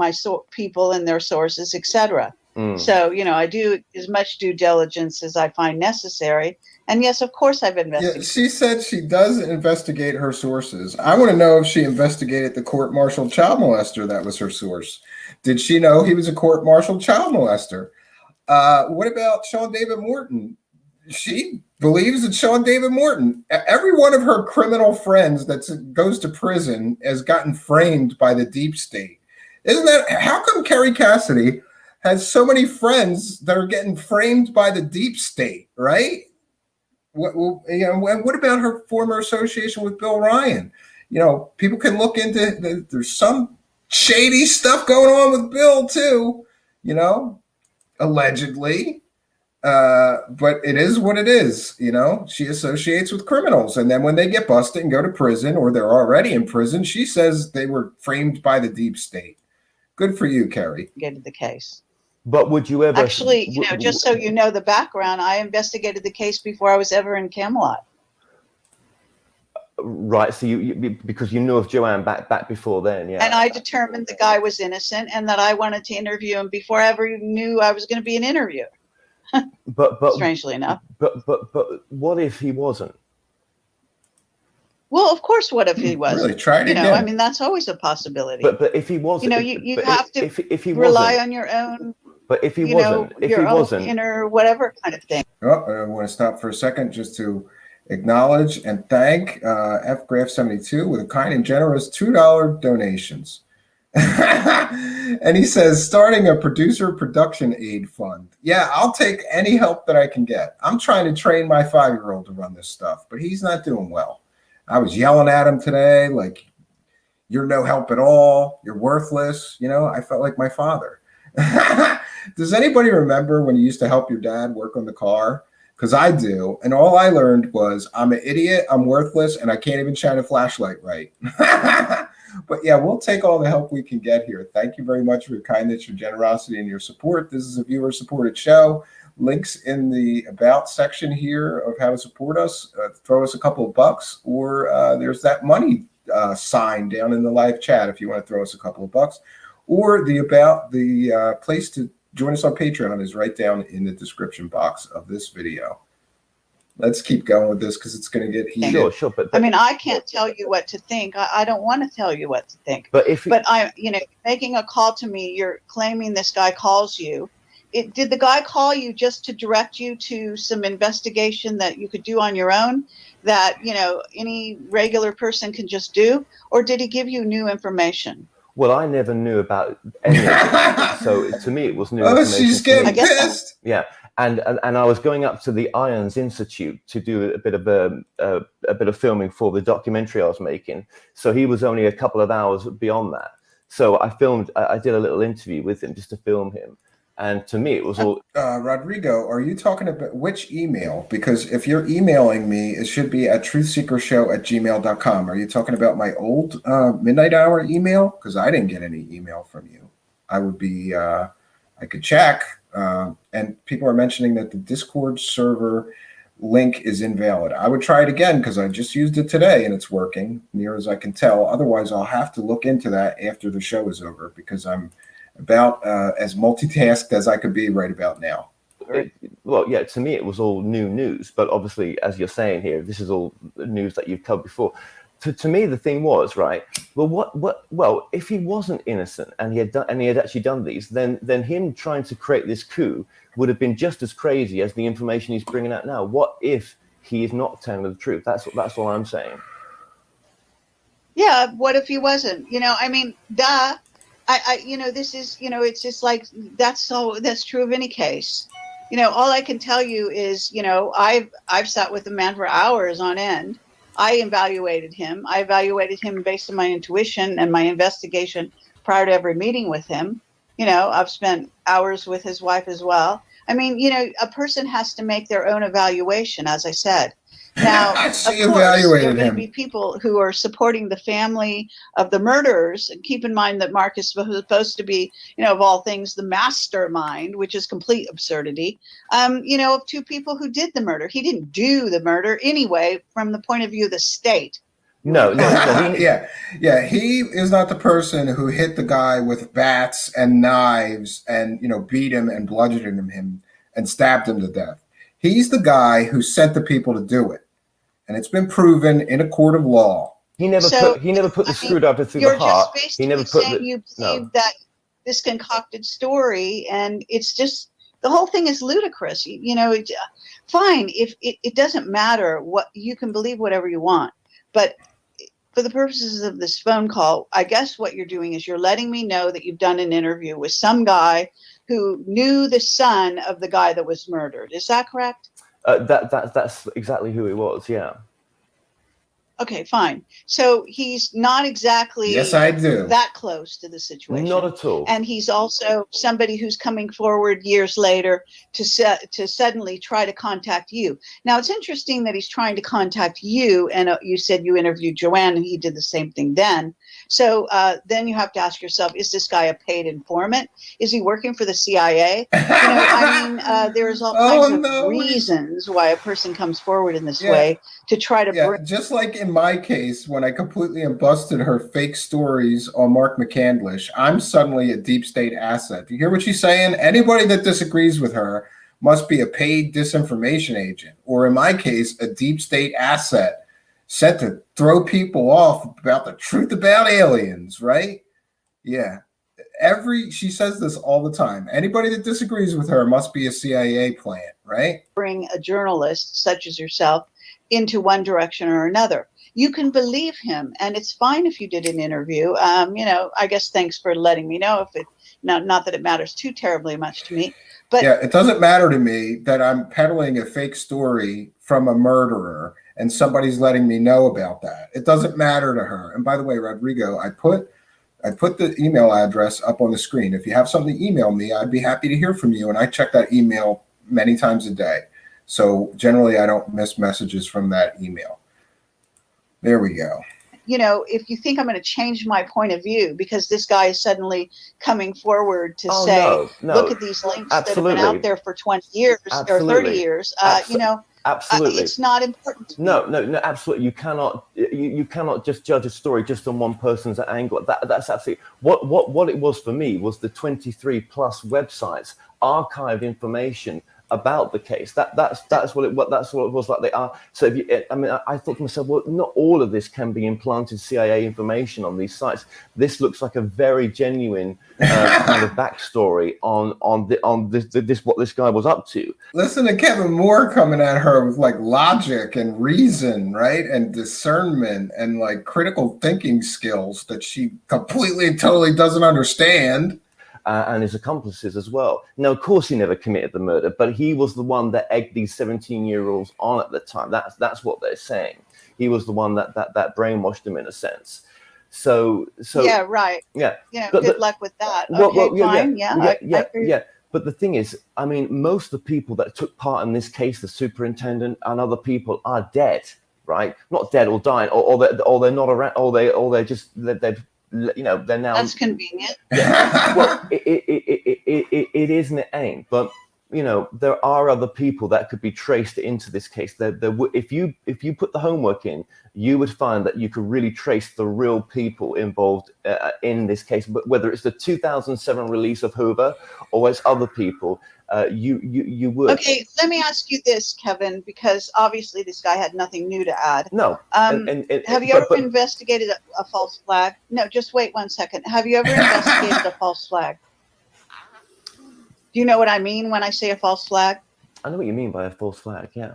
[SPEAKER 4] people and their sources, etc. So, I do as much due diligence as I find necessary. And yes, of course, I've investigated.
[SPEAKER 1] Yeah, she said she does investigate her sources. I want to know if she investigated the court-martialed child molester that was her source. Did she know he was a court-martialed child molester? What about Sean David Morton? She believes that Sean David Morton, every one of her criminal friends that goes to prison, has gotten framed by the deep state. How come Kerry Cassidy has so many friends that are getting framed by the deep state, right? What about her former association with Bill Ryan? People can look into there's some shady stuff going on with Bill too, allegedly. But it is what it is. She associates with criminals, and then when they get busted and go to prison, or they're already in prison, she says they were framed by the deep state. Good for you, Kerry.
[SPEAKER 4] Get to the case.
[SPEAKER 3] But would you ever
[SPEAKER 4] actually, just so you know the background, I investigated the case before I was ever in Camelot.
[SPEAKER 3] Right. So you because you knew of Joanne back before then, yeah.
[SPEAKER 4] And I determined the guy was innocent, and that I wanted to interview him before I ever knew I was going to be an interviewer.
[SPEAKER 3] But
[SPEAKER 4] strangely enough.
[SPEAKER 3] But what if he wasn't?
[SPEAKER 4] Well, of course, what if he wasn't?
[SPEAKER 1] Really, try it again.
[SPEAKER 4] I mean, that's always a possibility.
[SPEAKER 3] But if he wasn't,
[SPEAKER 4] you have to if he rely on your own.
[SPEAKER 3] But if he wasn't,
[SPEAKER 4] inner whatever kind of thing.
[SPEAKER 1] I want to stop for a second just to acknowledge and thank FGraph72 with a kind and generous $2 donations. And he says, starting a producer production aid fund. Yeah, I'll take any help that I can get. I'm trying to train my 5-year-old to run this stuff, but he's not doing well. I was yelling at him today, like, you're no help at all. You're worthless. I felt like my father. Does anybody remember when you used to help your dad work on the car? Because I do. And all I learned was I'm an idiot, I'm worthless, and I can't even shine a flashlight right. But yeah, we'll take all the help we can get here. Thank you very much for your kindness, your generosity, and your support. This is a viewer-supported show. Links in the About section here of how to support us. Throw us a couple of bucks, or there's that money sign down in the live chat if you want to throw us a couple of bucks. Or the place to join us on Patreon is right down in the description box of this video. Let's keep going with this because it's going to get heated.
[SPEAKER 3] Sure. But
[SPEAKER 4] I mean, I can't tell you what to think. I don't want to tell you what to think.
[SPEAKER 3] But
[SPEAKER 4] I, making a call to me, you're claiming this guy calls you. Did the guy call you just to direct you to some investigation that you could do on your own that, any regular person can just do? Or did he give you new information?
[SPEAKER 3] Well, I never knew about any of it. So to me, it was new information.
[SPEAKER 1] She's getting pissed.
[SPEAKER 3] Yeah. And I was going up to the Irons Institute to do a bit of filming for the documentary I was making. So he was only a couple of hours beyond that. So I did a little interview with him just to film him. And to me, it was all.
[SPEAKER 1] Rodrigo, are you talking about which email? Because if you're emailing me, it should be at truthseekershow@gmail.com. Are you talking about my old midnight hour email? Because I didn't get any email from you. I would be, I could check. And people are mentioning that the Discord server link is invalid. I would try it again because I just used it today and it's working, near as I can tell. Otherwise, I'll have to look into that after the show is over because I'm about as multitasked as I could be right about now.
[SPEAKER 3] Well, yeah, to me, it was all new news. But obviously, as you're saying here, this is all news that you've covered before. To me, the thing was, right, well, if he wasn't innocent and he had actually done these, then him trying to create this coup would have been just as crazy as the information he's bringing out now. What if he is not telling the truth? That's all I'm saying.
[SPEAKER 4] Yeah, what if he wasn't? I mean, duh. This is, it's just like that's true of any case. All I can tell you is, I've sat with the man for hours on end. I evaluated him based on my intuition and my investigation prior to every meeting with him. I've spent hours with his wife as well. I mean, a person has to make their own evaluation, as I said. Now, of course, there are going to be people who are supporting the family of the murderers. And keep in mind that Mark is supposed to be, of all things, the mastermind, which is complete absurdity, of two people who did the murder. He didn't do the murder anyway, from the point of view of the state.
[SPEAKER 3] No.
[SPEAKER 1] Yeah. He is not the person who hit the guy with bats and knives and, beat him and bludgeoned him and stabbed him to death. He's the guy who sent the people to do it. And it's been proven in a court of law.
[SPEAKER 3] He never put the screwdriver through the heart. He never put the.
[SPEAKER 4] You believe that this concocted story, and it's just the whole thing is ludicrous. Fine if it doesn't matter what you can believe whatever you want, but for the purposes of this phone call, I guess what you're doing is you're letting me know that you've done an interview with some guy who knew the son of the guy that was murdered. Is that correct?
[SPEAKER 3] That's exactly who it was. Yeah.
[SPEAKER 4] Okay, fine. So he's not exactly
[SPEAKER 1] yes, I do.
[SPEAKER 4] that close to the situation.
[SPEAKER 3] Not at all.
[SPEAKER 4] And he's also somebody who's coming forward years later to suddenly try to contact you. Now, it's interesting that he's trying to contact you, and you said you interviewed Joanne, and he did the same thing then. So then you have to ask yourself, is this guy a paid informant? Is he working for the CIA? There's all kinds of reasons why a person comes forward in this way to try to bring.
[SPEAKER 1] Just like in my case, when I completely busted her fake stories on Mark McCandlish, I'm suddenly a deep state asset. Do you hear what she's saying? Anybody that disagrees with her must be a paid disinformation agent, or in my case, a deep state asset sent to throw people off about the truth about aliens, right? Yeah. She says this all the time. Anybody that disagrees with her must be a CIA plant, right?
[SPEAKER 4] Bring a journalist such as yourself into one direction or another. You can believe him, and it's fine if you did an interview. I guess thanks for letting me know. Not that it matters too terribly much to me, but
[SPEAKER 1] yeah, it doesn't matter to me that I'm peddling a fake story from a murderer and somebody's letting me know about that. It doesn't matter to her. And by the way, Rodrigo, I put the email address up on the screen. If you have something to email me, I'd be happy to hear from you. And I check that email many times a day. So generally, I don't miss messages from that email. There we go.
[SPEAKER 4] If you think I'm going to change my point of view because this guy is suddenly coming forward to say, look at these links that have been out there for 20 years or 30 years,
[SPEAKER 3] absolutely.
[SPEAKER 4] It's not important to me.
[SPEAKER 3] No, absolutely. You cannot just judge a story just on one person's angle. That's absolutely what it was for me was the 23 plus websites, archive information about the case. That's what it was like. They are. So I thought to myself, well, not all of this can be implanted CIA information on these sites. This looks like a very genuine kind of backstory on this what this guy was up to.
[SPEAKER 1] Listen to Kevin Moore coming at her with like logic and reason, right, and discernment and like critical thinking skills that she completely and totally doesn't understand.
[SPEAKER 3] And his accomplices as well. Now, of course, he never committed the murder, but he was the one that egged these 17-year-olds on at the time. That's what they're saying. He was the one that brainwashed them in a sense. So
[SPEAKER 4] yeah, right.
[SPEAKER 3] Yeah.
[SPEAKER 4] Good luck with that. Okay, fine. Yeah.
[SPEAKER 3] But the thing is, I mean, most of the people that took part in this case, the superintendent and other people, are dead, right? Not dead or dying, or they're not around, or they're just they've they're now.
[SPEAKER 4] That's convenient.
[SPEAKER 3] Yeah. Well, it is and it ain't, but there are other people that could be traced into this case. If you put the homework in, you would find that you could really trace the real people involved in this case. But whether it's the 2007 release of Hoover or it's other people, you would.
[SPEAKER 4] Okay, let me ask you this, Kevin, because obviously this guy had nothing new to add.
[SPEAKER 3] No.
[SPEAKER 4] Have you ever investigated a false flag? No, just wait 1 second. Have you ever investigated a false flag? Do you know what I mean when I say a false flag?
[SPEAKER 3] I know what you mean by a false flag, yeah.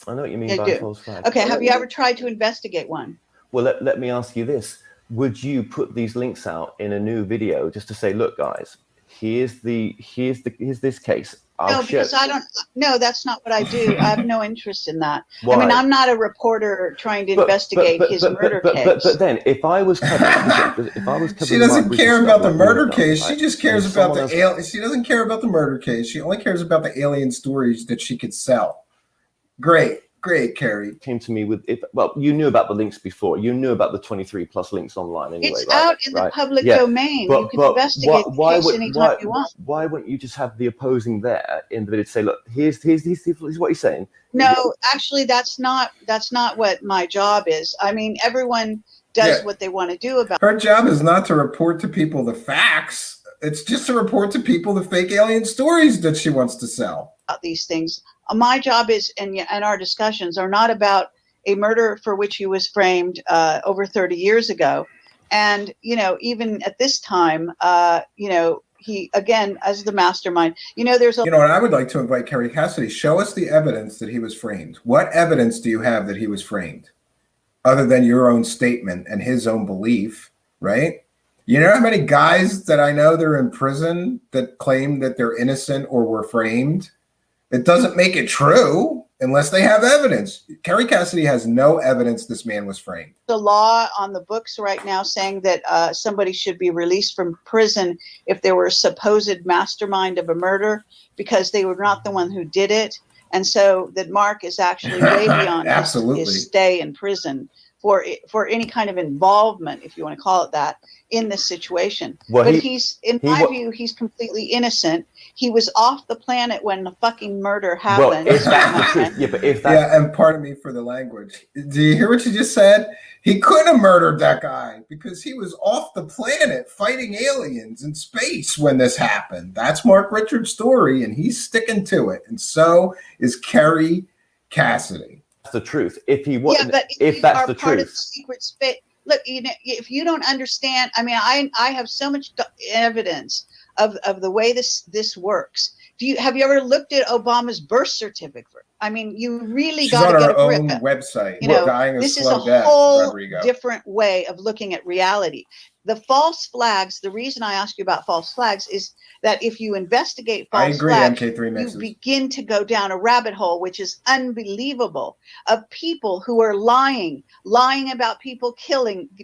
[SPEAKER 3] I know what you mean by a false flag.
[SPEAKER 4] Okay, have you ever tried to investigate one?
[SPEAKER 3] Well, let me ask you this. Would you put these links out in a new video just to say, look, guys, here's this case.
[SPEAKER 4] No, because I don't. No, that's not what I do. I have no interest in that.
[SPEAKER 3] Why?
[SPEAKER 4] I mean, I'm not a reporter trying to investigate his murder case.
[SPEAKER 3] But then, if I was covering,
[SPEAKER 1] she doesn't care about the murder case. She just cares about the alien. She doesn't care about the murder case. She only cares about the alien stories that she could sell. Great, Kerry.
[SPEAKER 3] Came to me with you knew about the links before. You knew about the 23+ links online anyway.
[SPEAKER 4] It's out in the public domain. You can investigate the case anytime you want.
[SPEAKER 3] Why wouldn't you just have the opposing there in the video to say, look, here's what he's saying?
[SPEAKER 4] No, actually, that's not what my job is. I mean, everyone does what they want to do about.
[SPEAKER 1] Her job is not to report to people the facts. It's just to report to people the fake alien stories that she wants to sell.
[SPEAKER 4] These things. My job is, and our discussions are not about a murder for which he was framed over 30 years ago. And, even at this time, he, again, as the mastermind, there's a...
[SPEAKER 1] and I would like to invite Kerry Cassidy, show us the evidence that he was framed. What evidence do you have that he was framed? Other than your own statement and his own belief, right? You know how many guys that I know that are in prison that claim that they're innocent or were framed? It doesn't make it true unless they have evidence. Kerry Cassidy has no evidence this man was framed.
[SPEAKER 4] The law on the books right now saying that somebody should be released from prison if they were a supposed mastermind of a murder because they were not the one who did it. And so that Mark is actually way beyond his stay in prison for any kind of involvement, if you want to call it that, in this situation. Well, but in my view, he's completely innocent. He was off the planet when the fucking murder happened.
[SPEAKER 3] Well, if that's the truth. Yeah, but if that's...
[SPEAKER 1] Yeah, and pardon me for the language. Do you hear what you just said? He couldn't have murdered that guy because he was off the planet fighting aliens in space when this happened. That's Mark Richards' story, and he's sticking to it. And so is Kerry Cassidy.
[SPEAKER 3] That's the truth. If he wasn't,
[SPEAKER 4] but
[SPEAKER 3] if that's the truth.
[SPEAKER 4] Of the secret space. Look, if you don't understand, I mean, I have so much evidence of the way this works. Have you ever looked at Obama's birth certificate? I mean, you really got to get a grip.
[SPEAKER 1] She's on her own website.
[SPEAKER 4] This is a whole different way of looking at reality. The false flags, the reason I ask you about false flags is that if you investigate false flags, you begin to go down a rabbit hole, which is unbelievable, of people who are lying about people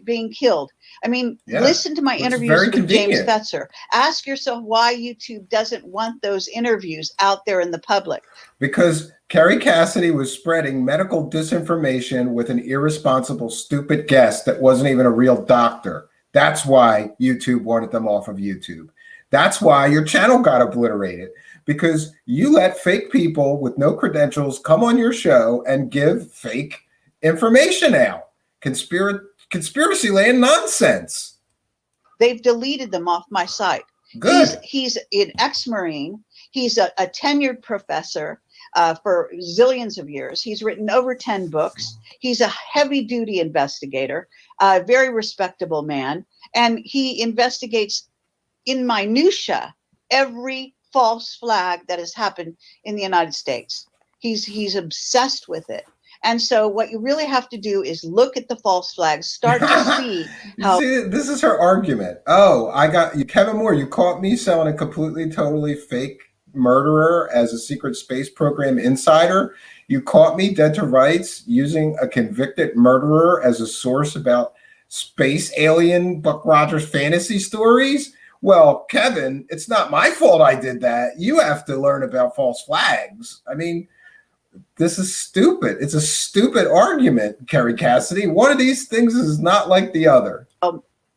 [SPEAKER 4] being killed. I mean, listen to my interviews with James Fetzer. Ask yourself why YouTube doesn't want those interviews out there in the public.
[SPEAKER 1] Because Kerry Cassidy was spreading medical disinformation with an irresponsible, stupid guest that wasn't even a real doctor. That's why YouTube wanted them off of YouTube. That's why your channel got obliterated, because you let fake people with no credentials come on your show and give fake information out. Conspiracy land nonsense.
[SPEAKER 4] They've deleted them off my site.
[SPEAKER 1] Good.
[SPEAKER 4] He's an ex-Marine. He's a tenured professor for zillions of years. He's written over 10 books. He's a heavy-duty investigator, a very respectable man, and he investigates in minutia every false flag that has happened in the United States. He's obsessed with it. And so what you really have to do is look at the false flags, start to see how...
[SPEAKER 1] See, this is her argument. Oh, I got you, Kevin Moore, you caught me selling a completely, totally fake murderer as a secret space program insider. You caught me dead to rights using a convicted murderer as a source about space alien Buck Rogers fantasy stories. well, Kevin, it's not my fault I did that. You have to learn about false flags. I mean, this is stupid. It's a stupid argument, Kerry Cassidy. One of these things is not like the other.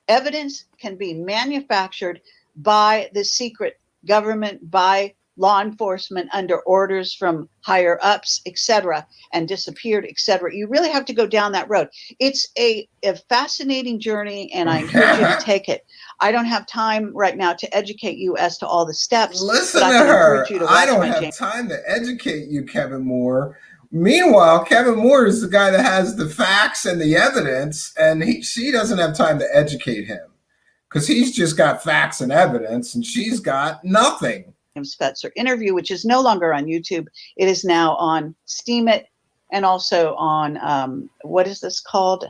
[SPEAKER 4] Evidence can be manufactured by the secret government, by law enforcement under orders from higher ups, etc., and disappeared, etc. You really have to go down that road. It's a fascinating journey, and I encourage you to take it. I don't have time right now to educate you as to all the steps.
[SPEAKER 1] Listen
[SPEAKER 4] but
[SPEAKER 1] to
[SPEAKER 4] I can
[SPEAKER 1] her.
[SPEAKER 4] encourage you to
[SPEAKER 1] I
[SPEAKER 4] watch
[SPEAKER 1] don't
[SPEAKER 4] my
[SPEAKER 1] have
[SPEAKER 4] James.
[SPEAKER 1] time to educate you, Kevin Moore. Meanwhile, Kevin Moore is the guy that has the facts and the evidence, and she doesn't have time to educate him because he's just got facts and evidence, and she's got nothing.
[SPEAKER 4] Fetzer interview, which is no longer on YouTube. It is now on Steemit and also on what is this called?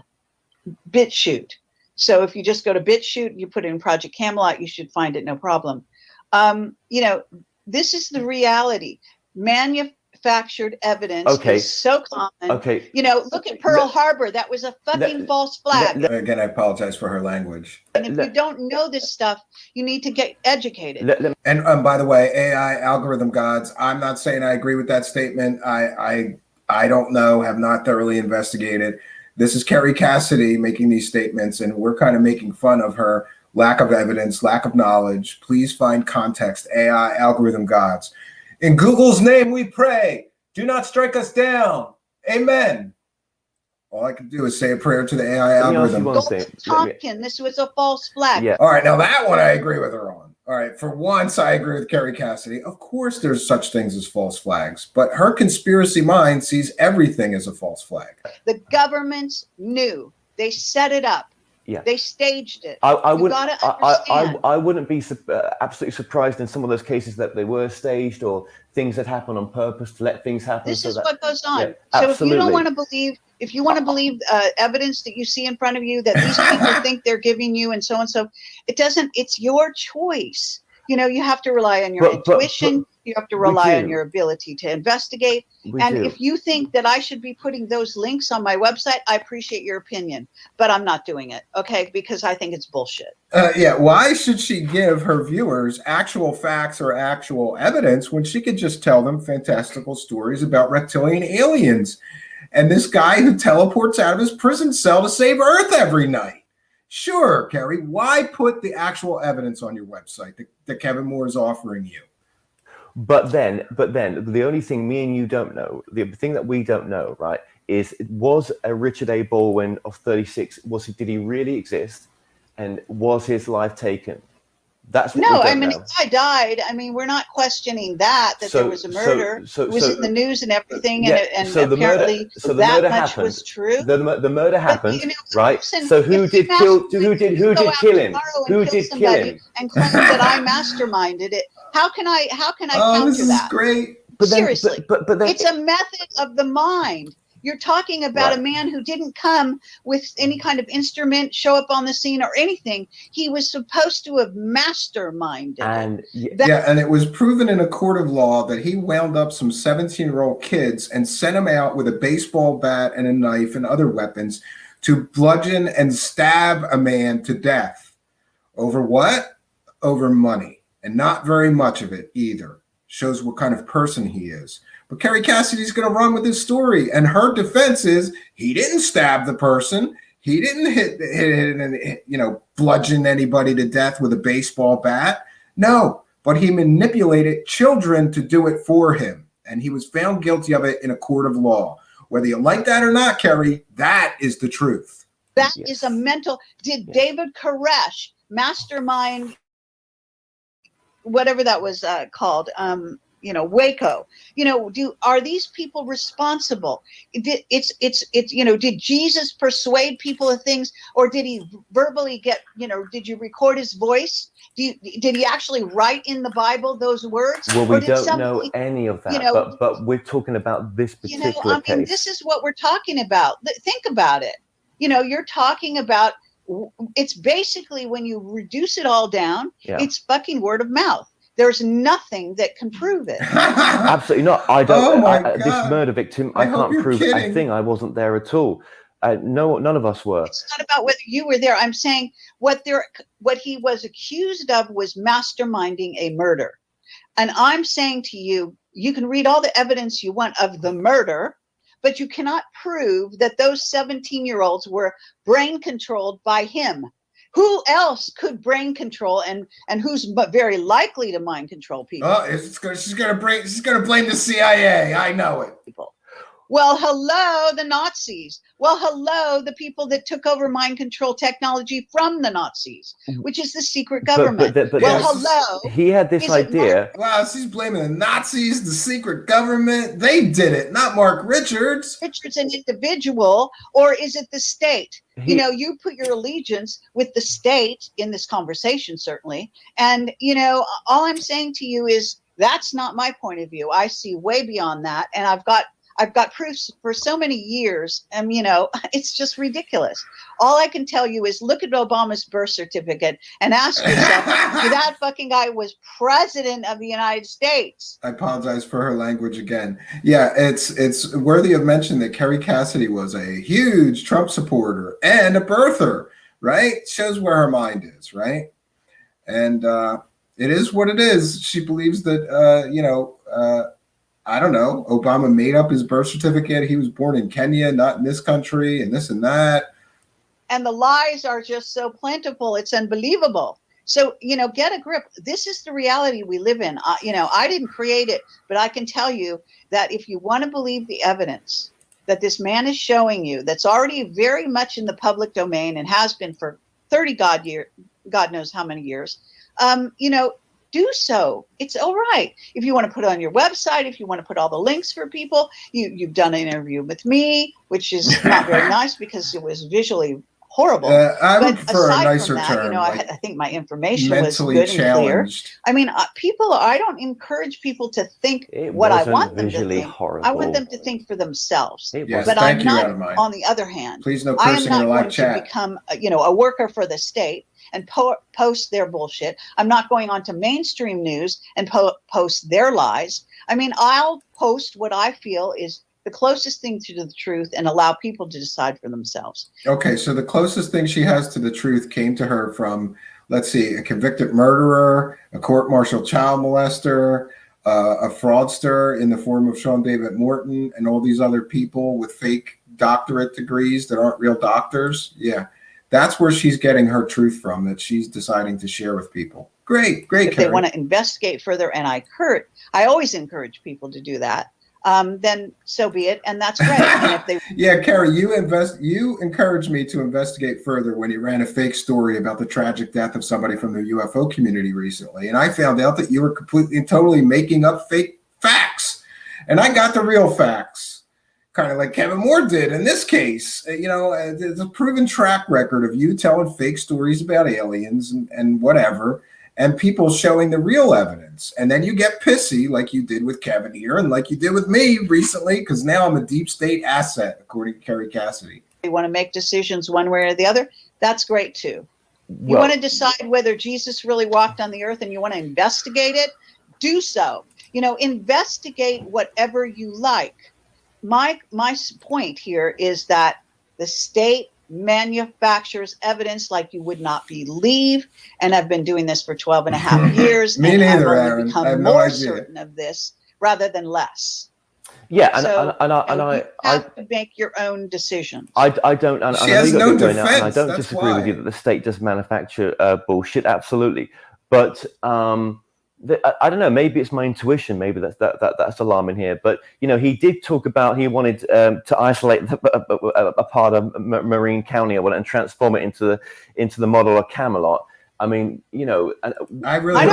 [SPEAKER 4] BitChute. So if you just go to BitChute, you put in Project Camelot, you should find it, no problem. You know, this is the reality. Manufactured evidence is so common.
[SPEAKER 3] Okay.
[SPEAKER 4] You know, look at Pearl Harbor. That was a fucking false flag.
[SPEAKER 1] Again, I apologize for her language.
[SPEAKER 4] And if you don't know this stuff, you need to get educated.
[SPEAKER 1] And by the way, AI algorithm gods, I'm not saying I agree with that statement. I don't know, have not thoroughly investigated. This is Kerry Cassidy making these statements, and we're kind of making fun of her lack of evidence, lack of knowledge. Please find context. AI algorithm gods. In Google's name we pray. Do not strike us down. Amen. All I can do is say a prayer to the AI algorithm.
[SPEAKER 4] Tompkins, this was a false flag.
[SPEAKER 3] Yeah.
[SPEAKER 1] All right, now that one I agree with her on. All right, for once I agree with Kerry Cassidy. Of course there's such things as false flags, but her conspiracy mind sees everything as a false flag.
[SPEAKER 4] The governments knew. They set it up.
[SPEAKER 3] Yeah.
[SPEAKER 4] They staged it.
[SPEAKER 3] I wouldn't be absolutely surprised in some of those cases that they were staged or things that happen on purpose to let things happen.
[SPEAKER 4] This is what goes on.
[SPEAKER 3] Yeah,
[SPEAKER 4] so if you don't want to believe, evidence that you see in front of you that these people think they're giving you and so, it's your choice. You know, you have to rely on your intuition. You have to rely on your ability to investigate. If you think that I should be putting those links on my website, I appreciate your opinion, but I'm not doing it, okay? Because I think it's bullshit.
[SPEAKER 1] Yeah, why should she give her viewers actual facts or actual evidence when she could just tell them fantastical stories about reptilian aliens and this guy who teleports out of his prison cell to save Earth every night? Sure, Kerry, why put the actual evidence on your website that Kevin Moore is offering you?
[SPEAKER 3] But then the only thing me and you don't know, the thing that we don't know, right, is was a Richard A. Baldwin of 36, did he really exist? And was his life taken? That's what
[SPEAKER 4] no,
[SPEAKER 3] we
[SPEAKER 4] I
[SPEAKER 3] don't
[SPEAKER 4] mean,
[SPEAKER 3] know.
[SPEAKER 4] if I died, I mean, we're not questioning that there was a murder. It was in the news and everything, and apparently that much was true.
[SPEAKER 3] The murder happened,
[SPEAKER 4] but, you know,
[SPEAKER 3] right?
[SPEAKER 4] listen,
[SPEAKER 3] So who did kill him? Who did kill him?
[SPEAKER 4] And claim that I masterminded it. How can I counter
[SPEAKER 1] this is
[SPEAKER 4] that?
[SPEAKER 1] Great.
[SPEAKER 4] Seriously,
[SPEAKER 3] but then,
[SPEAKER 4] it's a method of the mind. You're talking about a man who didn't come with any kind of instrument, show up on the scene or anything. He was supposed to have masterminded.
[SPEAKER 3] And
[SPEAKER 1] and it was proven in a court of law that he wound up some 17-year-old kids and sent them out with a baseball bat and a knife and other weapons to bludgeon and stab a man to death. Over what? Over money. And not very much of it either. Shows what kind of person he is. But Kerry Cassidy's going to run with his story, and her defense is he didn't stab the person, he didn't hit and bludgeon anybody to death with a baseball bat. No, but he manipulated children to do it for him, and he was found guilty of it in a court of law. Whether you like that or not, Kerry, that is the truth.
[SPEAKER 4] That is a mental. Did David Koresh mastermind whatever that was called? Waco. Are these people responsible? Did Jesus persuade people of things, or did he verbally did you record his voice? Did he actually write in the Bible those words?
[SPEAKER 3] Well, we don't know any of that, but we're talking about this particular case.
[SPEAKER 4] This is what we're talking about. Think about it. You're talking about, it's basically, when you reduce it all down, it's fucking word of mouth. There's nothing that can prove it.
[SPEAKER 3] Absolutely not. I don't.
[SPEAKER 1] Oh my God.
[SPEAKER 3] This murder victim, I can't prove a thing. I wasn't there at all. No, none of us were.
[SPEAKER 4] It's not about whether you were there. I'm saying what he was accused of was masterminding a murder. And I'm saying to you, you can read all the evidence you want of the murder, but you cannot prove that those 17-year-olds were brain controlled by him. Who else could brain control and who's very likely to mind control people?
[SPEAKER 1] Oh, she's gonna blame the CIA. I know it.
[SPEAKER 4] Well, hello, the Nazis. Well, hello, the people that took over mind control technology from the Nazis, which is the secret government.
[SPEAKER 3] But
[SPEAKER 4] well, hello.
[SPEAKER 3] He had this idea.
[SPEAKER 1] Wow, she's blaming the Nazis, the secret government. They did it, not Mark Richards.
[SPEAKER 4] Richards an individual, or is it the state? You put your allegiance with the state in this conversation, certainly. And, all I'm saying to you is that's not my point of view. I see way beyond that. And I've got proofs for so many years, and it's just ridiculous. All I can tell you is look at Obama's birth certificate and ask yourself if that fucking guy was president of the United States.
[SPEAKER 1] I apologize for her language again. Yeah, it's worthy of mention that Kerry Cassidy was a huge Trump supporter and a birther, right? Shows where her mind is, right? And it is what it is. She believes that, I don't know, Obama made up his birth certificate. He was born in Kenya, not in this country, and this and that.
[SPEAKER 4] And the lies are just so plentiful. It's unbelievable. So, get a grip. This is the reality we live in. I didn't create it, but I can tell you that if you want to believe the evidence that this man is showing you, that's already very much in the public domain and has been for 30 God knows how many years, do so. It's all right. If you want to put it on your website, if you want to put all the links for people, you've done an interview with me, which is not very nice because it was visually horrible.
[SPEAKER 1] I would prefer a nicer term.
[SPEAKER 4] I think my information was good and clear. I mean, I don't encourage people to think what I want them to think.
[SPEAKER 3] Horrible.
[SPEAKER 4] I want them to think for themselves.
[SPEAKER 1] Yes,
[SPEAKER 4] but
[SPEAKER 1] I'm
[SPEAKER 4] not, on the other hand,
[SPEAKER 1] please no cursing in the live chat.
[SPEAKER 4] I am not going to become, a worker for the state and post their bullshit. I'm not going on to mainstream news and post their lies. I mean, I'll post what I feel is the closest thing to the truth and allow people to decide for themselves.
[SPEAKER 1] Okay, so the closest thing she has to the truth came to her from, let's see, a convicted murderer, a court-martialed child molester, a fraudster in the form of Sean David Morton, and all these other people with fake doctorate degrees that aren't real doctors. Yeah. That's where she's getting her truth from, that she's deciding to share with people. Great,
[SPEAKER 4] if
[SPEAKER 1] Kerry.
[SPEAKER 4] They want to investigate further, and I always encourage people to do that. Then so be it, and that's great. And if they
[SPEAKER 1] yeah, Kerry, you encouraged me to investigate further when you ran a fake story about the tragic death of somebody from the UFO community recently, and I found out that you were completely and totally making up fake facts, and I got the real facts. Kind of like Kevin Moore did in this case. There's a proven track record of you telling fake stories about aliens and whatever, and people showing the real evidence. And then you get pissy like you did with Kevin here and like you did with me recently, because now I'm a deep state asset, according to Kerry Cassidy.
[SPEAKER 4] You want to make decisions one way or the other, that's great too. You want to decide whether Jesus really walked on the earth and you want to investigate it, do so. Investigate whatever you like. My point here is that the state manufactures evidence like you would not believe, and I've been doing this for 12 and a half years.
[SPEAKER 1] Me
[SPEAKER 4] and
[SPEAKER 1] neither,
[SPEAKER 4] I've only
[SPEAKER 1] Aaron.
[SPEAKER 4] become
[SPEAKER 1] I have no
[SPEAKER 4] more
[SPEAKER 1] idea.
[SPEAKER 4] certain of this rather than less.
[SPEAKER 3] Yeah,
[SPEAKER 4] You have to make your own decisions.
[SPEAKER 3] I don't. And
[SPEAKER 1] she
[SPEAKER 3] I
[SPEAKER 1] has no defense.
[SPEAKER 3] And I don't disagree with you that the state does manufacture bullshit. Absolutely, but I don't know. Maybe it's my intuition. Maybe that's alarming here. But he did talk about he wanted to isolate a part of Marine County or whatever and transform it into the model of Camelot. I mean,
[SPEAKER 1] I
[SPEAKER 4] don't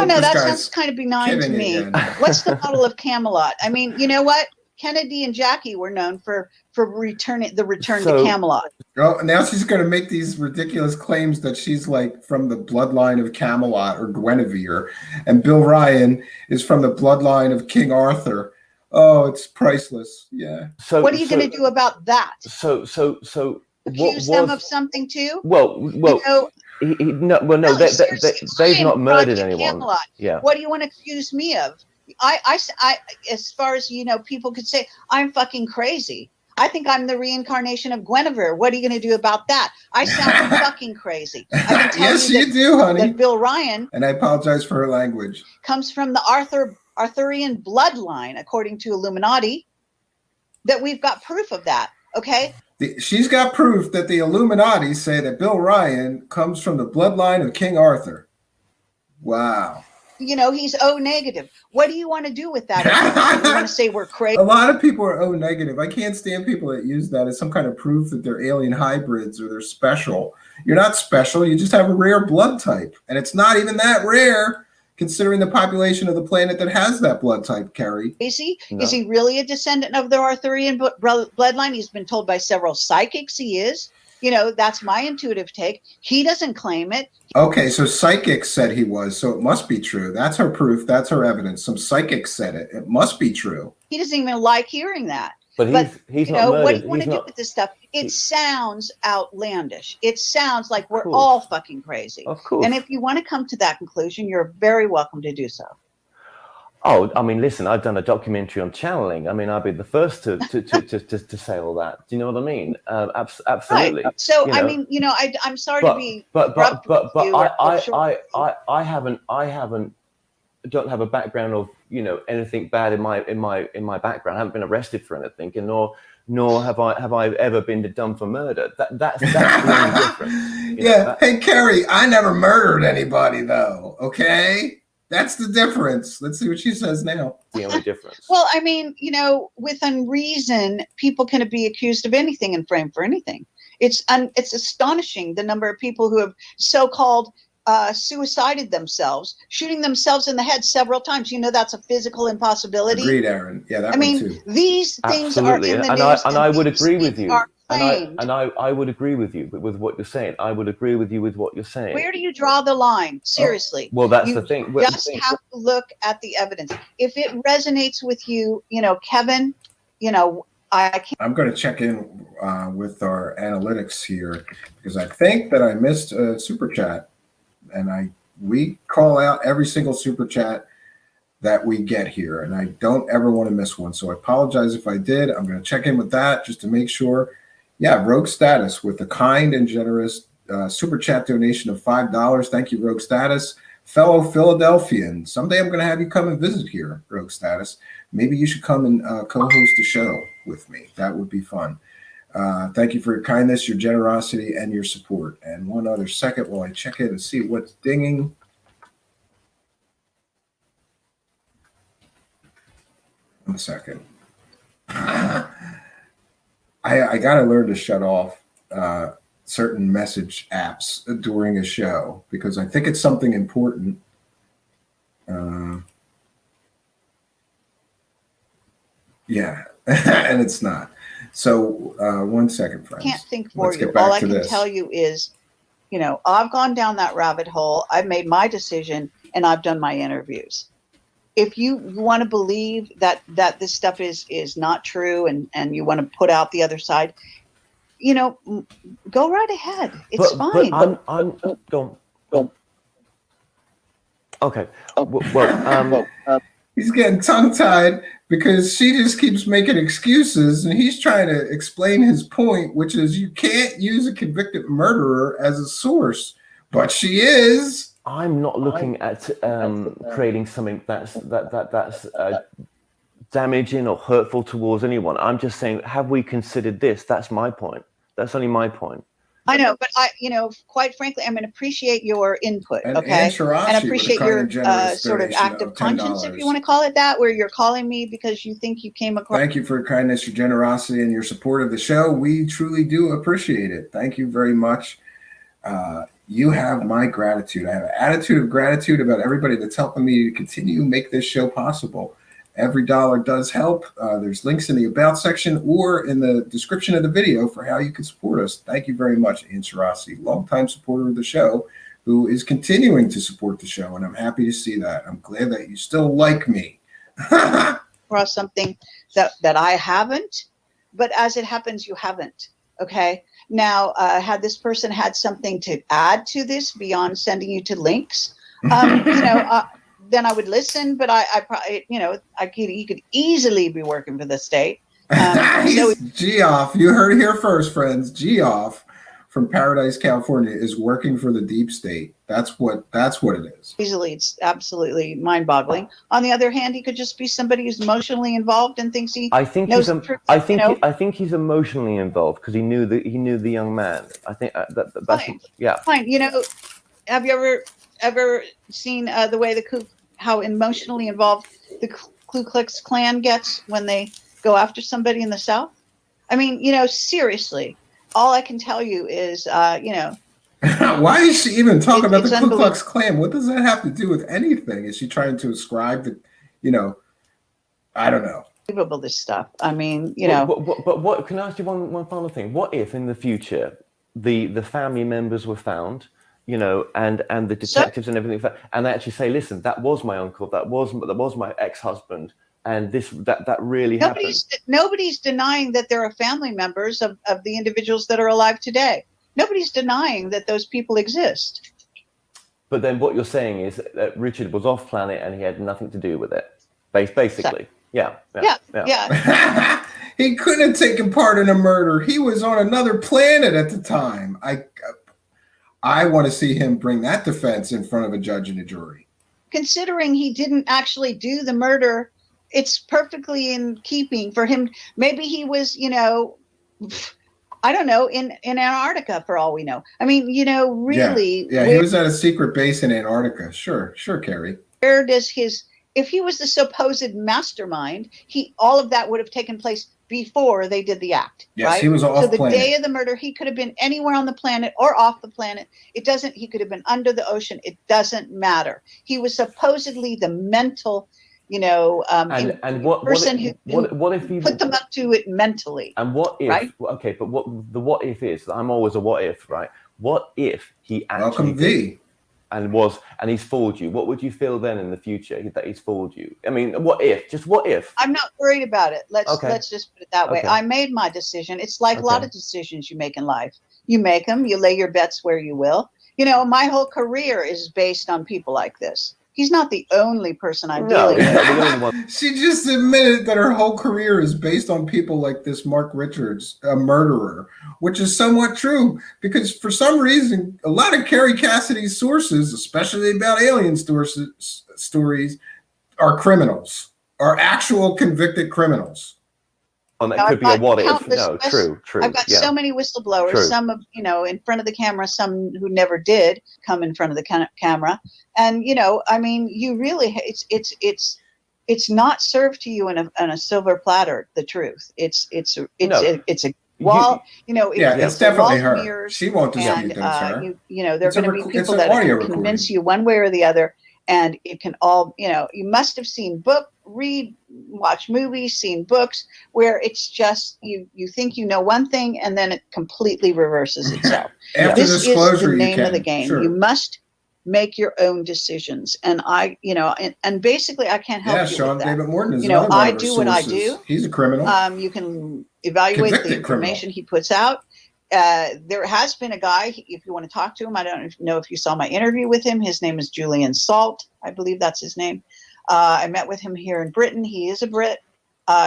[SPEAKER 4] know. That sounds kind of benign to me. What's the model of Camelot? I mean, you know what? Kennedy and Jackie were known for return to Camelot.
[SPEAKER 1] Oh, now she's going to make these ridiculous claims that she's like from the bloodline of Camelot or Guinevere, and Bill Ryan is from the bloodline of King Arthur. Oh, it's priceless. Yeah.
[SPEAKER 4] So what are you going to do about that?
[SPEAKER 3] So
[SPEAKER 4] accuse them of something too?
[SPEAKER 3] Well. They've not murdered anyone.
[SPEAKER 4] Camelot.
[SPEAKER 3] Yeah.
[SPEAKER 4] What do you want to accuse me of? I as far as people could say, I'm fucking crazy. I think I'm the reincarnation of Guinevere. What are you going to do about that? I sound fucking crazy. I can tell
[SPEAKER 1] Yes,
[SPEAKER 4] you,
[SPEAKER 1] you do, honey.
[SPEAKER 4] that Bill Ryan,
[SPEAKER 1] And I apologize for her language,
[SPEAKER 4] comes from the Arthurian bloodline, according to Illuminati, that we've got proof of that. Okay.
[SPEAKER 1] She's got proof that the Illuminati say that Bill Ryan comes from the bloodline of King Arthur. Wow.
[SPEAKER 4] You know, he's O negative. What do you want to do with that? You want to say we're crazy?
[SPEAKER 1] A lot of people are O negative. I can't stand people that use that as some kind of proof that they're alien hybrids or they're special. You're not special. You just have a rare blood type. And it's not even that rare considering the population of the planet that has that blood type, Kerry.
[SPEAKER 4] Is he?
[SPEAKER 3] No.
[SPEAKER 4] Is he really a descendant of the Arthurian bloodline? He's been told by several psychics he is. You know, that's my intuitive take. He doesn't claim it.
[SPEAKER 1] Okay, so psychics said he was, so it must be true. That's her proof. That's her evidence. Some psychics said it. It must be true.
[SPEAKER 4] He doesn't even like hearing that.
[SPEAKER 3] But he's
[SPEAKER 4] you
[SPEAKER 3] not
[SPEAKER 4] know,
[SPEAKER 3] murdered.
[SPEAKER 4] what do you want
[SPEAKER 3] He's
[SPEAKER 4] to do
[SPEAKER 3] not-
[SPEAKER 4] with this stuff? It sounds outlandish. It sounds like we're
[SPEAKER 3] course.
[SPEAKER 4] all fucking crazy.
[SPEAKER 3] Of course.
[SPEAKER 4] And if you want to come to that conclusion, you're very welcome to do so.
[SPEAKER 3] Oh, I mean, listen, I've done a documentary on channeling. I mean, I'll be the first to say all that. Do you know what I mean? Absolutely.
[SPEAKER 4] Right. So,
[SPEAKER 3] You
[SPEAKER 4] I
[SPEAKER 3] know,
[SPEAKER 4] mean, you know, I'm sorry to be
[SPEAKER 3] but
[SPEAKER 4] abrupt with you or short.
[SPEAKER 3] I don't have a background of, you know, anything bad in my background. I haven't been arrested for anything, and nor have I ever been done for murder. That's the only difference.
[SPEAKER 1] Yeah. Hey, Kerry, I never murdered anybody, though. Okay. That's the difference. Let's see what she says now.
[SPEAKER 3] The only difference.
[SPEAKER 4] Well, I mean, you know, with unreason, people can be accused of anything and framed for anything. It's astonishing the number of people who have so-called suicided themselves, shooting themselves in the head several times. You know, that's a physical impossibility.
[SPEAKER 1] Agreed, Aaron. Yeah, that
[SPEAKER 4] I
[SPEAKER 1] one
[SPEAKER 4] mean,
[SPEAKER 1] too.
[SPEAKER 4] these things
[SPEAKER 3] Absolutely.
[SPEAKER 4] are in the
[SPEAKER 3] And
[SPEAKER 4] news,
[SPEAKER 3] I would
[SPEAKER 4] these
[SPEAKER 3] agree with
[SPEAKER 4] things
[SPEAKER 3] you.
[SPEAKER 4] are claimed.
[SPEAKER 3] And I would agree with you with what you're saying. I would agree with you with what you're saying.
[SPEAKER 4] Where do you draw the line? Seriously.
[SPEAKER 3] Well, that's
[SPEAKER 4] You
[SPEAKER 3] the thing.
[SPEAKER 4] just have to look at the evidence. If it resonates with you, you know, Kevin, you know, I can't.
[SPEAKER 1] I'm going to check in with our analytics here because I think that I missed a super chat, and we call out every single super chat that we get here, and I don't ever want to miss one. So I apologize if I did. I'm going to check in with that just to make sure. Yeah, Rogue Status with a kind and generous super chat donation of $5. Thank you, Rogue Status. Fellow Philadelphian, someday I'm going to have you come and visit here, Rogue Status. Maybe you should come and co-host a show with me. That would be fun. Thank you for your kindness, your generosity, and your support. And one other second while I check it and see what's dinging. One second. I got to learn to shut off certain message apps during a show because I think it's something important. Yeah, and it's not. So 1 second, friends.
[SPEAKER 4] Can't think for
[SPEAKER 1] Let's
[SPEAKER 4] you.
[SPEAKER 1] get back
[SPEAKER 4] All I
[SPEAKER 1] to
[SPEAKER 4] can
[SPEAKER 1] this.
[SPEAKER 4] tell you is, you know, I've gone down that rabbit hole. I've made my decision and I've done my interviews. If you want to believe that this stuff is not true and you want to put out the other side, you know, go right ahead. It's fine.
[SPEAKER 3] But I'm go on. Okay. Well,
[SPEAKER 1] He's getting tongue-tied because she just keeps making excuses, and he's trying to explain his point, which is you can't use a convicted murderer as a source, but she is.
[SPEAKER 3] I'm not looking at creating something that's damaging or hurtful towards anyone. I'm just saying, have we considered this? That's my point. That's only my point.
[SPEAKER 4] I know, but you know, quite frankly, I'm going to appreciate your input,
[SPEAKER 1] And
[SPEAKER 4] okay?
[SPEAKER 1] Shirashi
[SPEAKER 4] And
[SPEAKER 1] with a
[SPEAKER 4] appreciate
[SPEAKER 1] kind
[SPEAKER 4] your
[SPEAKER 1] and generous
[SPEAKER 4] sort of
[SPEAKER 1] donation
[SPEAKER 4] active
[SPEAKER 1] of
[SPEAKER 4] conscience, if
[SPEAKER 1] $10.
[SPEAKER 4] you want to call it that, where you're calling me because you think you came across.
[SPEAKER 1] Thank you for your kindness, your generosity, and your support of the show. We truly do appreciate it. Thank you very much. You have my gratitude. I have an attitude of gratitude about everybody that's helping me to continue to make this show possible. Every dollar does help. There's links in the About section or in the description of the video for how you can support us. Thank you very much, Ian Shirasi, longtime supporter of the show, who is continuing to support the show, and I'm happy to see that. I'm glad that you still like me.
[SPEAKER 4] Across something that I haven't, but as it happens, you haven't. Okay. Now, had this person had something to add to this beyond sending you to links, you know, then I would listen. But I probably, you know, he could easily be working for the state So
[SPEAKER 1] Geoff, you heard it here first, friends. Geoff from Paradise, California, is working for the deep state. That's what it is.
[SPEAKER 4] easily, it's absolutely mind-boggling. On the other hand, he could just be somebody who's emotionally involved and thinks he
[SPEAKER 3] I think
[SPEAKER 4] knows
[SPEAKER 3] he's
[SPEAKER 4] the truth.
[SPEAKER 3] I think he's emotionally involved because he knew the young man. I think that's
[SPEAKER 4] Fine.
[SPEAKER 3] yeah.
[SPEAKER 4] Fine. Have you ever seen the way how emotionally involved the Ku Klux Klan gets when they go after somebody in the South? I mean, seriously, all I can tell you is,
[SPEAKER 1] Why is she even talking about the Ku
[SPEAKER 4] unbelievable.
[SPEAKER 1] Klux Klan? What does that have to do with anything? Is she trying to ascribe the, I don't know.
[SPEAKER 4] Unbelievable, this stuff. I mean,
[SPEAKER 3] But what? Can I ask you one final thing? What if in the future the family members were found, and the detectives and everything, and they actually say, listen, that was my uncle, that was my ex-husband, and that really happened.
[SPEAKER 4] Nobody's denying that there are family members of the individuals that are alive today. Nobody's denying that those people exist.
[SPEAKER 3] But then what you're saying is that Richard was off planet and he had nothing to do with it, basically. Yeah.
[SPEAKER 1] He couldn't have taken part in a murder. He was on another planet at the time. I want to see him bring that defense in front of a judge and a jury.
[SPEAKER 4] Considering he didn't actually do the murder, it's perfectly in keeping for him. Maybe he was, I don't know, in Antarctica for all we know. I mean, really.
[SPEAKER 1] Yeah, he was at a secret base in Antarctica. Sure, Carrie.
[SPEAKER 4] Where does if he was the supposed mastermind, all of that would have taken place before they did the act.
[SPEAKER 1] Yes,
[SPEAKER 4] right?
[SPEAKER 1] He was off
[SPEAKER 4] planet. So the
[SPEAKER 1] planet.
[SPEAKER 4] day of the murder, he could have been anywhere on the planet or off the planet. He could have been under the ocean. It doesn't matter. He was supposedly the mental, person who put them up to it mentally.
[SPEAKER 3] And what if? Right? Okay, but what if is? I'm always a what if, right? What if he actually
[SPEAKER 1] welcome V.
[SPEAKER 3] And he's fooled you? What would you feel then in the future that he's fooled you? I mean, what if? Just what if?
[SPEAKER 4] I'm not worried about it. Let's just put it that way.
[SPEAKER 3] Okay.
[SPEAKER 4] I made my decision. It's like a lot of decisions you make in life. You make them. You lay your bets where you will. My whole career is based on people like this. He's not the only person I'm dealing with.
[SPEAKER 1] She just admitted that her whole career is based on people like this Mark Richards, a murderer, which is somewhat true because for some reason, a lot of Kerry Cassidy's sources, especially about alien stories, are criminals, are actual convicted criminals.
[SPEAKER 3] Oh, that could be a what if. No, true.
[SPEAKER 4] I've got so many whistleblowers, some of, in front of the camera, some who never did come in front of the camera. And, I mean, you really, it's not served to you on a silver platter, the truth. It's a wall,
[SPEAKER 1] it's definitely her. She won't dispute that it's her.
[SPEAKER 4] There are going to be people that can convince you one way or the other. And it can all, you must have seen watch movies, seen books where it's just you think you know one thing and then it completely reverses itself.
[SPEAKER 1] After
[SPEAKER 4] this
[SPEAKER 1] disclosure,
[SPEAKER 4] is the name of the game.
[SPEAKER 1] Sure.
[SPEAKER 4] You must make your own decisions. And and basically I can't help you
[SPEAKER 1] Sean
[SPEAKER 4] with that.
[SPEAKER 1] David Morton is another one
[SPEAKER 4] I
[SPEAKER 1] of her
[SPEAKER 4] do what I
[SPEAKER 1] sources.
[SPEAKER 4] do.
[SPEAKER 1] He's a criminal.
[SPEAKER 4] You can evaluate the information he puts out. There has been a guy, if you want to talk to him, I don't know if you saw my interview with him. His name is Julian Salt. I believe that's his name. I met with him here in Britain. He is a Brit.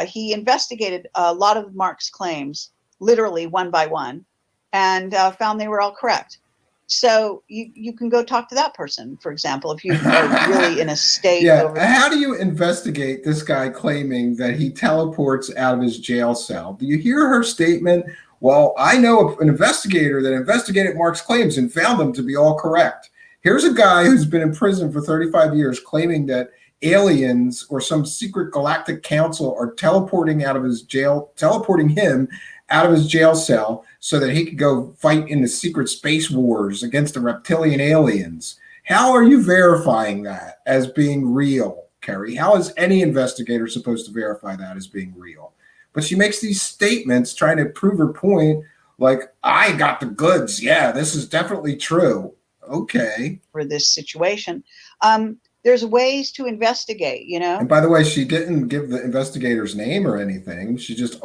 [SPEAKER 4] He investigated a lot of Mark's claims, literally one by one, and found they were all correct. So you can go talk to that person, for example, if you are really in a state.
[SPEAKER 1] How do you investigate this guy claiming that he teleports out of his jail cell? Do you hear her statement? Well, I know an investigator that investigated Mark's claims and found them to be all correct. Here's a guy who's been in prison for 35 years claiming that aliens or some secret galactic council are teleporting him out of his jail cell so that he could go fight in the secret space wars against the reptilian aliens. How are you verifying that as being real, Kerry? How is any investigator supposed to verify that as being real? But she makes these statements trying to prove her point, like, I got the goods. Yeah, this is definitely true. Okay.
[SPEAKER 4] For this situation. There's ways to investigate,
[SPEAKER 1] And by the way, she didn't give the investigator's name or anything. She just,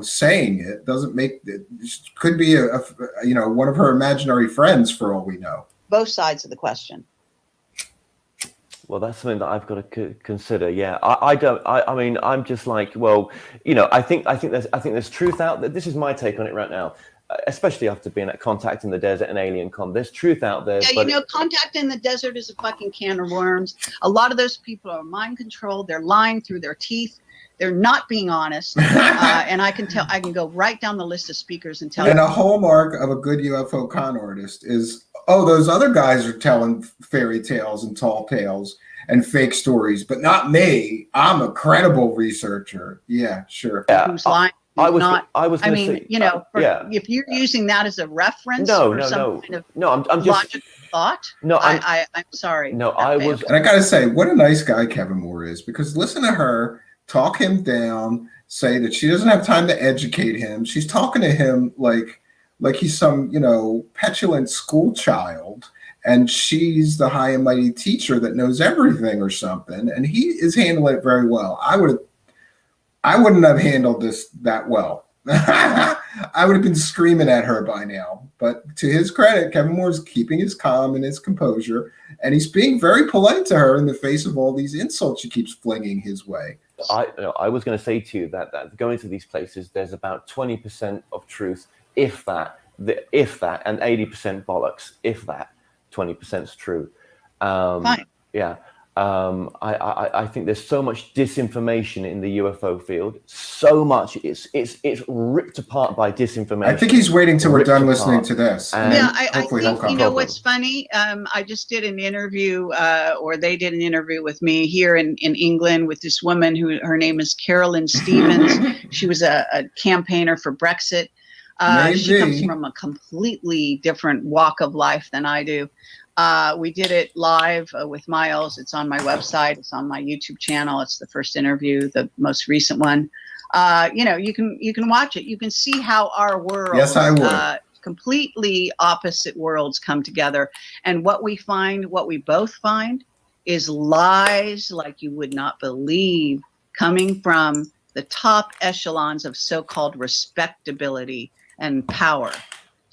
[SPEAKER 1] saying it doesn't make it. Could be one of her imaginary friends for all we know.
[SPEAKER 4] Both sides of the question.
[SPEAKER 3] Well, that's something that I've got to consider. Yeah, I don't. I mean, I'm just like, well, you know, I think there's truth out there. This is my take on it right now, especially after being at Contact in the Desert and Alien Con. There's truth out there.
[SPEAKER 4] Yeah,
[SPEAKER 3] but
[SPEAKER 4] you know, Contact in the Desert is a fucking can of worms. A lot of those people are mind controlled. They're lying through their teeth. They're not being honest. And I can go right down the list of speakers and tell you.
[SPEAKER 1] And a hallmark of a good UFO con artist is, oh, those other guys are telling fairy tales and tall tales and fake stories, but not me. I'm a credible researcher. Yeah, sure.
[SPEAKER 4] Who's lying?
[SPEAKER 3] I was going to say,
[SPEAKER 4] you know, if you're using that as a reference kind of
[SPEAKER 3] I'm just
[SPEAKER 4] logical thought.
[SPEAKER 3] No,
[SPEAKER 4] I'm sorry.
[SPEAKER 3] No, I was.
[SPEAKER 1] And I got to say, what a nice guy Kevin Moore is, because listen to her talk him down, say that she doesn't have time to educate him. She's talking to him like he's some, you know, petulant school child, and she's the high and mighty teacher that knows everything or something. And he is handling it very well. I wouldn't have handled this that well. I would have been screaming at her by now. But to his credit, Kevin Moore is keeping his calm and his composure, and he's being very polite to her in the face of all these insults she keeps flinging his way.
[SPEAKER 3] I was going to say to you that going to these places, there's about 20% of truth, if that, and 80% bollocks, if that. 20% is true.
[SPEAKER 4] Fine.
[SPEAKER 3] Yeah. I think there's so much disinformation in the UFO field. So much, it's ripped apart by disinformation.
[SPEAKER 1] I think he's waiting till we're done listening to this.
[SPEAKER 4] Yeah, I think, you know what's funny? I just did an interview, or they did an interview with me here in England with this woman who, her name is Carolyn Stevens. She was a campaigner for Brexit. She comes from a completely different walk of life than I do. We did it live with Miles. It's on my website. It's on my YouTube channel. It's the first interview, the most recent one. You know, you can watch it. You can see how our worlds,
[SPEAKER 1] yes, I would.
[SPEAKER 4] Completely opposite worlds come together. And what we both find is lies like you would not believe coming from the top echelons of so-called respectability and power.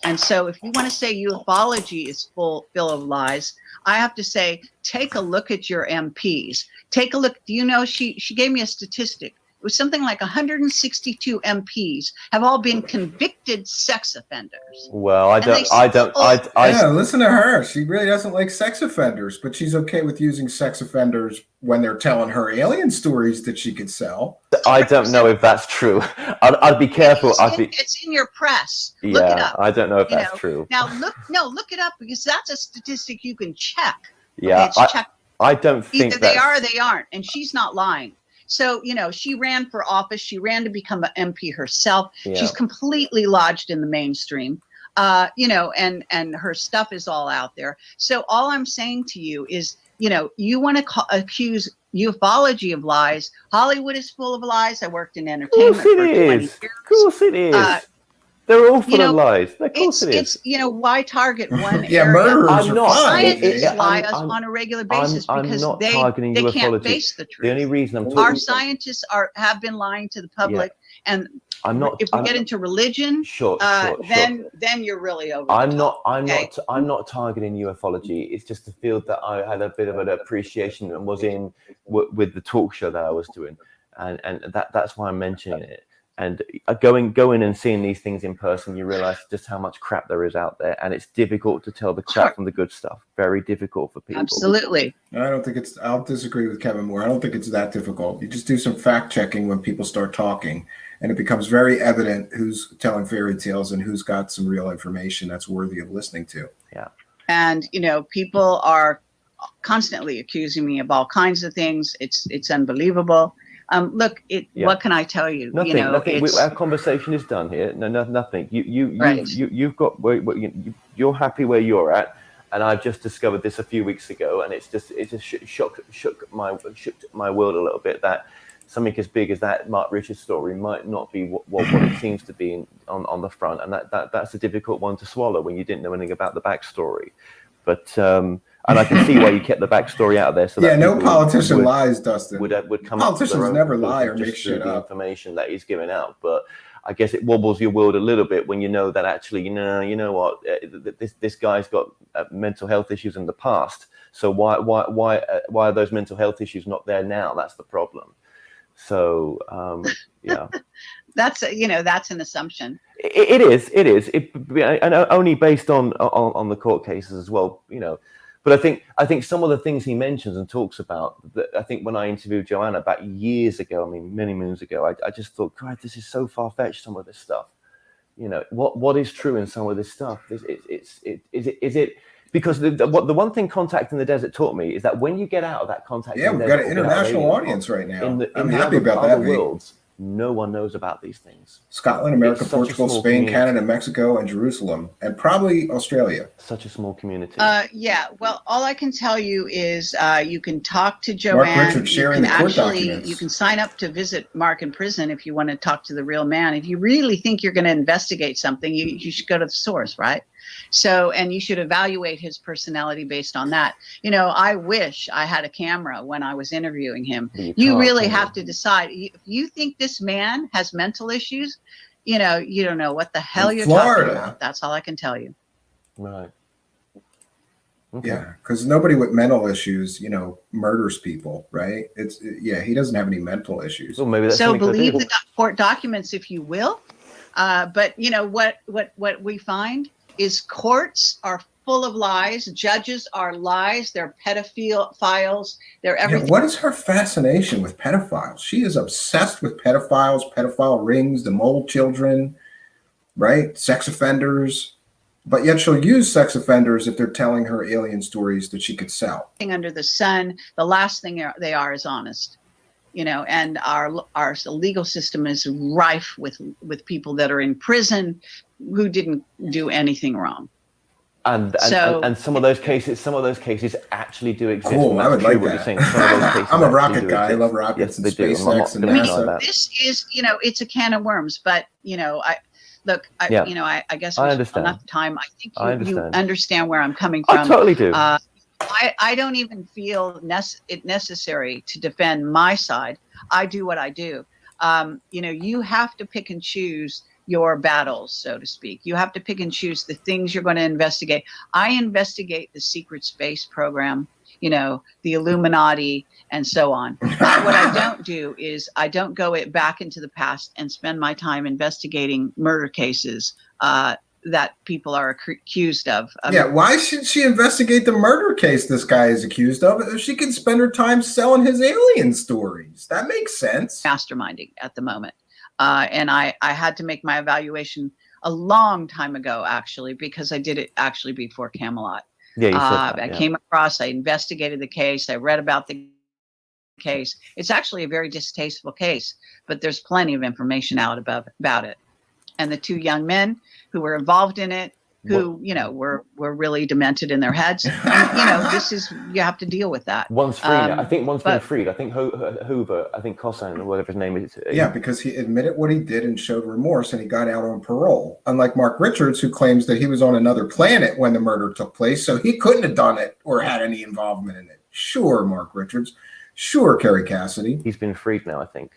[SPEAKER 4] And so if you want to say ufology is full of lies, I have to say, take a look at your MPs. Take a look. Do you know, she gave me a statistic. It was something like 162 MPs have all been convicted sex offenders.
[SPEAKER 3] Well,
[SPEAKER 1] yeah, listen to her. She really doesn't like sex offenders, but she's okay with using sex offenders when they're telling her alien stories that she could sell.
[SPEAKER 3] I don't know if that's true. I'd be careful.
[SPEAKER 4] It's in your press. Look it up.
[SPEAKER 3] I don't know if that's true.
[SPEAKER 4] Now look it up, because that's a statistic you can check.
[SPEAKER 3] Yeah,
[SPEAKER 4] okay,
[SPEAKER 3] I don't think
[SPEAKER 4] either they are or they aren't, and she's not lying. So, you know, she ran for office. She ran to become an MP herself. Yeah. She's completely lodged in the mainstream, you know, and her stuff is all out there. So all I'm saying to you is, you know, you want to accuse ufology of lies. Hollywood is full of lies. I worked in entertainment for 20 years.
[SPEAKER 3] Of course it is. They're all full of lies. Of course it is.
[SPEAKER 4] It's, you know, why target one
[SPEAKER 1] yeah,
[SPEAKER 4] area?
[SPEAKER 1] murderers
[SPEAKER 4] Scientists lie on a regular basis because they can't face the truth.
[SPEAKER 3] The only reason I'm talking
[SPEAKER 4] our scientists have been lying to the public, and if we get into religion, then you're really over.
[SPEAKER 3] I'm not targeting ufology. It's just a field that I had a bit of an appreciation and was in with the talk show that I was doing, and that's why I'm mentioning it. And going and seeing these things in person, you realize just how much crap there is out there, and it's difficult to tell the crap from the good stuff. Very difficult for people.
[SPEAKER 4] Absolutely.
[SPEAKER 1] I don't think I'll disagree with Kevin Moore. I don't think it's that difficult. You just do some fact checking when people start talking, and it becomes very evident who's telling fairy tales and who's got some real information that's worthy of listening to.
[SPEAKER 3] Yeah.
[SPEAKER 4] And, you know, people are constantly accusing me of all kinds of things. It's unbelievable. Look, what can I tell you?
[SPEAKER 3] Nothing.
[SPEAKER 4] You know,
[SPEAKER 3] nothing. Our conversation is done here. No, nothing. You've got. You're happy where you're at, and I've just discovered this a few weeks ago, and it just shook my world a little bit that something as big as that Mark Richards story might not be what it seems to be on the front, and that's a difficult one to swallow when you didn't know anything about the backstory, but. And I can see why you kept the backstory out of there. So
[SPEAKER 1] yeah, no politician lies, Dustin.
[SPEAKER 3] Would come
[SPEAKER 1] Politicians never lie or make shit
[SPEAKER 3] the
[SPEAKER 1] up.
[SPEAKER 3] Information that he's giving out, but I guess it wobbles your world a little bit when you know that actually, you know what, this guy's got mental health issues in the past. So why are those mental health issues not there now? That's the problem. So yeah.
[SPEAKER 4] That's an assumption.
[SPEAKER 3] It is. And only based on the court cases as well, But I think some of the things he mentions and talks about, I think when I interviewed Joanna back years ago, I mean many moons ago, I just thought, God, this is so far fetched. Some of this stuff, what is true in some of this stuff? Is it because the one thing Contact in the Desert taught me is that when you get out of that Contact,
[SPEAKER 1] yeah,
[SPEAKER 3] in the
[SPEAKER 1] we've
[SPEAKER 3] Desert,
[SPEAKER 1] got an international audience right now. I'm happy about that.
[SPEAKER 3] Worlds, no one knows about these things.
[SPEAKER 1] Scotland, America, Portugal, Spain, Canada, Mexico, and Jerusalem, and probably Australia.
[SPEAKER 3] Such a small community.
[SPEAKER 4] Yeah. Well, all I can tell you is you can talk to Joanne.
[SPEAKER 1] Mark Richards sharing the court documents.
[SPEAKER 4] You can sign up to visit Mark in prison if you want to talk to the real man. If you really think you're going to investigate something, you should go to the source, right? So, and you should evaluate his personality based on that. I wish I had a camera when I was interviewing him. You really have to decide. If you think this man has mental issues, you don't know what the hell you're talking about. That's all I can tell you.
[SPEAKER 3] Right. Okay.
[SPEAKER 1] Yeah, because nobody with mental issues, murders people, right? He doesn't have any mental issues.
[SPEAKER 3] Well, maybe that's
[SPEAKER 4] so believe the court documents if you will, but what we find is courts are full of lies. Judges are lies. They're pedophiles. They're everything.
[SPEAKER 1] Yeah, what is her fascination with pedophiles? She is obsessed with pedophiles, pedophile rings, the mole children, right? Sex offenders. But yet she'll use sex offenders if they're telling her alien stories that she could sell.
[SPEAKER 4] Under the sun, the last thing they are is honest. And our legal system is rife with people that are in prison who didn't do anything wrong.
[SPEAKER 3] And some of those cases actually do exist.
[SPEAKER 1] Cool, I would like that. I'm a rocket guy. I love rockets and SpaceX and NASA.
[SPEAKER 4] This is, it's a can of worms, but I guess
[SPEAKER 3] I understand.
[SPEAKER 4] Enough time. I think you understand where I'm coming from.
[SPEAKER 3] I totally do.
[SPEAKER 4] I don't even feel it necessary to defend my side. I do what I do. You have to pick and choose your battles, so to speak. You have to pick and choose the things you're going to investigate. I investigate the secret space program, the Illuminati, and so on. What I don't do is I don't go back into the past and spend my time investigating murder cases that people are accused of.
[SPEAKER 1] Why should she investigate the murder case this guy is accused of if she can spend her time selling his alien stories? That makes sense.
[SPEAKER 4] Masterminding at the moment. And I had to make my evaluation a long time ago, actually, because I did it actually before Camelot.
[SPEAKER 3] Yeah, you said that,
[SPEAKER 4] I came across, I investigated the case, I read about the case. It's actually a very distasteful case, but there's plenty of information out about it. And the two young men who were involved in it, who, were really demented in their heads. And, you have to deal with that.
[SPEAKER 3] One's free now. I think one's been freed. I think Hoover, I think Cosine, or whatever his name is.
[SPEAKER 1] Yeah, because he admitted what he did and showed remorse, and he got out on parole. Unlike Mark Richards, who claims that he was on another planet when the murder took place, so he couldn't have done it or had any involvement in it. Sure, Mark Richards. Sure, Kerry Cassidy.
[SPEAKER 3] He's been freed now, I think.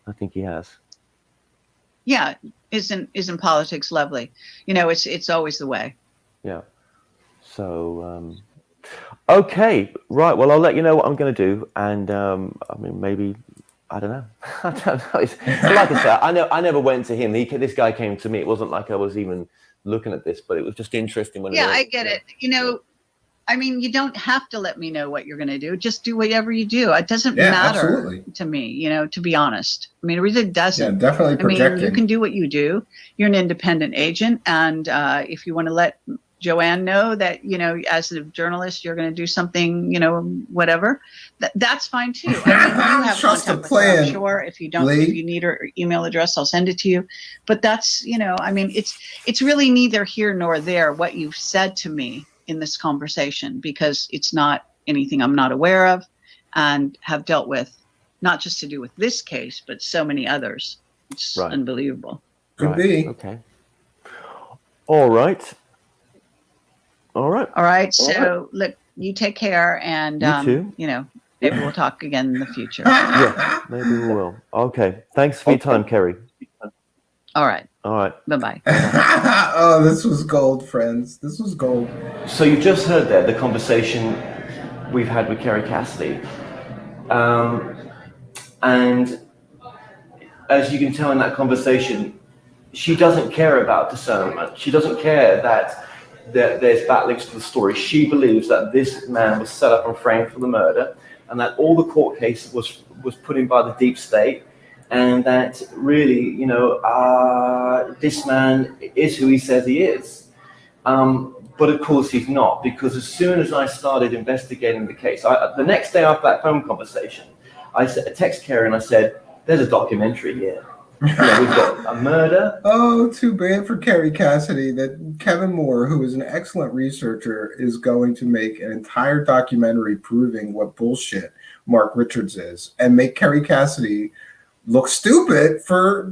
[SPEAKER 3] I think he has.
[SPEAKER 4] Yeah, isn't politics lovely? It's always the way.
[SPEAKER 3] Yeah. So, okay, right. Well, I'll let you know what I'm going to do, and maybe I don't know. I don't know. Like I said, I never went to him. This guy came to me. It wasn't like I was even looking at this, but it was just interesting when.
[SPEAKER 4] Yeah, I get it. You don't have to let me know what you're going to do. Just do whatever you do. It doesn't matter to me, to be honest. It really doesn't.
[SPEAKER 1] Yeah, definitely projecting.
[SPEAKER 4] You can do what you do. You're an independent agent. And if you want to let Joanne know that, as a journalist, you're going to do something, whatever, that's fine too. You have
[SPEAKER 1] Trust
[SPEAKER 4] contact
[SPEAKER 1] the plan.
[SPEAKER 4] with her, I'm sure. If you don't, if you need her email address, I'll send it to you. But that's, it's really neither here nor there what you've said to me in this conversation, because it's not anything I'm not aware of and have dealt with, not just to do with this case, but so many others. It's unbelievable.
[SPEAKER 1] Could be.
[SPEAKER 3] Okay. All right.
[SPEAKER 4] So look, you take care, and
[SPEAKER 3] you too.
[SPEAKER 4] Maybe we'll talk again in the future.
[SPEAKER 3] Yeah, maybe we will. Okay. Thanks for your time, Kerry.
[SPEAKER 4] All right.
[SPEAKER 3] Bye-bye.
[SPEAKER 1] Oh, this was gold, friends. This was gold.
[SPEAKER 3] So you just heard there the conversation we've had with Kerry Cassidy. And as you can tell in that conversation, she doesn't care about discernment. She doesn't care that there's backlinks to the story. She believes that this man was set up and framed for the murder, and that all the court case was put in by the deep state, and that really, this man is who he says he is. But of course he's not, because as soon as I started investigating the case, the next day after that phone conversation, I text Kerry and I said, "There's a documentary here. We've got a murder."
[SPEAKER 1] Oh, too bad for Kerry Cassidy that Kevin Moore, who is an excellent researcher, is going to make an entire documentary proving what bullshit Mark Richards is, and make Kerry Cassidy look stupid for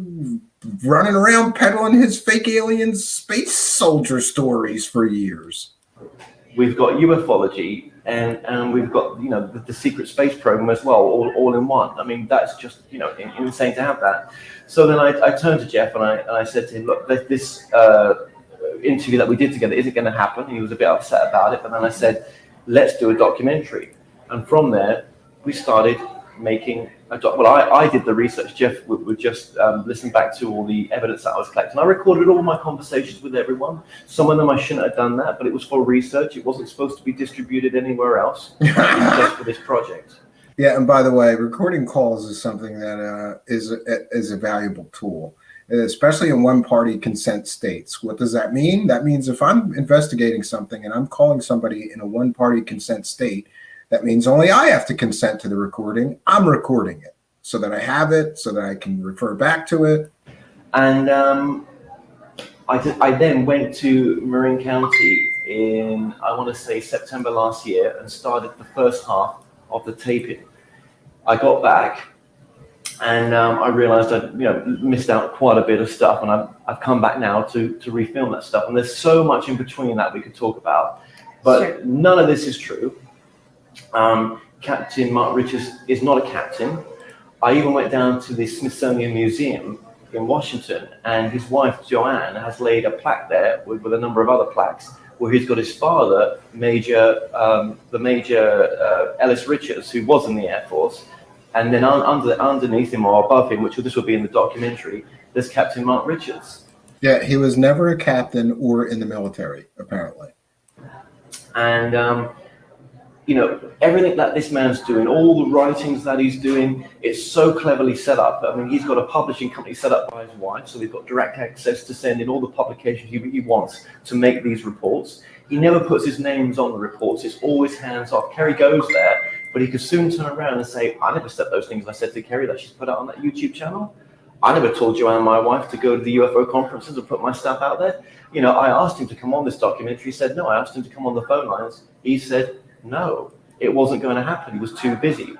[SPEAKER 1] running around peddling his fake alien space soldier stories for years.
[SPEAKER 3] We've got ufology and we've got the secret space program as well, all in one. I mean, that's just insane to have that. So then I turned to Jeff and I said to him, "Look, this interview that we did together isn't going to happen." He was a bit upset about it, but then I said, "Let's do a documentary." And from there, we started making I did the research. Jeff would just listen back to all the evidence that I was collecting. I recorded all my conversations with everyone. Some of them I shouldn't have done that, but it was for research. It wasn't supposed to be distributed anywhere else. It was just for this project.
[SPEAKER 1] Yeah, and by the way, recording calls is something that is a valuable tool, especially in one-party consent states. What does that mean? That means if I'm investigating something and I'm calling somebody in a one-party consent state, that means only I have to consent to the recording. I'm recording it so that I have it, so that I can refer back to it.
[SPEAKER 3] And I then went to Marin County in, I want to say, September last year and started the first half of the taping. I got back and I realized I'd missed out quite a bit of stuff, and I've come back now to refilm that stuff. And there's so much in between that we could talk about, but
[SPEAKER 2] Sure.
[SPEAKER 3] None of this is true. Captain Mark Richards is not a captain. I even went down to the Smithsonian Museum in Washington, and his wife Joanne has laid a plaque there with a number of other plaques where he's got his father, Major Ellis Richards, who was in the Air Force, and then underneath him or above him, this will be in the documentary, there's Captain Mark Richards.
[SPEAKER 1] Yeah, he was never a captain or in the military, apparently.
[SPEAKER 3] And everything that this man's doing, all the writings that he's doing, it's so cleverly set up. I mean, he's got a publishing company set up by his wife, so they've got direct access to send in all the publications he wants to make these reports. He never puts his names on the reports. It's always hands off. Kerry goes there, but he could soon turn around and say, "I never said those things I said to Kerry that she's put out on that YouTube channel. I never told Joanne, my wife, to go to the UFO conferences and put my stuff out there. I asked him to come on this documentary. He said no. I asked him to come on the phone lines. He said no. It wasn't going to happen. He was too busy.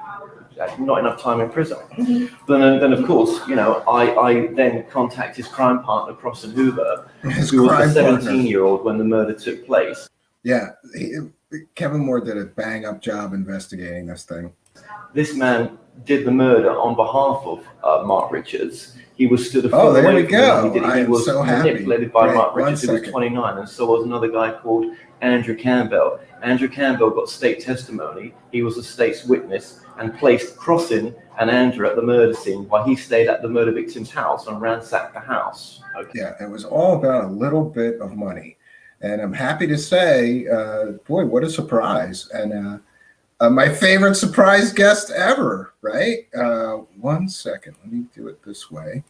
[SPEAKER 3] Not enough time in prison."
[SPEAKER 2] Mhm.
[SPEAKER 3] But then of course, I then contact his crime partner, Crossan Hoover, who was the 17-year-old when the murder took place.
[SPEAKER 1] Yeah, Kevin Moore did a bang-up job investigating this thing.
[SPEAKER 3] This man did the murder on behalf of Mark Richards. He was stood a
[SPEAKER 1] Oh,
[SPEAKER 3] foot
[SPEAKER 1] there
[SPEAKER 3] away
[SPEAKER 1] we
[SPEAKER 3] from him.
[SPEAKER 1] go.
[SPEAKER 3] He
[SPEAKER 1] I am
[SPEAKER 3] was
[SPEAKER 1] so happy.
[SPEAKER 3] manipulated by
[SPEAKER 1] Right,
[SPEAKER 3] Mark
[SPEAKER 1] one
[SPEAKER 3] Richards, who was
[SPEAKER 1] second.
[SPEAKER 3] 29, and so was another guy called Andrew Campbell. Andrew Campbell got state testimony. He was a state's witness and placed Crossan and Andrew at the murder scene while he stayed at the murder victim's house and ransacked the house. Okay.
[SPEAKER 1] Yeah, it was all about a little bit of money. And I'm happy to say, boy, what a surprise. And my favorite surprise guest ever, right? 1 second, let me do it this way.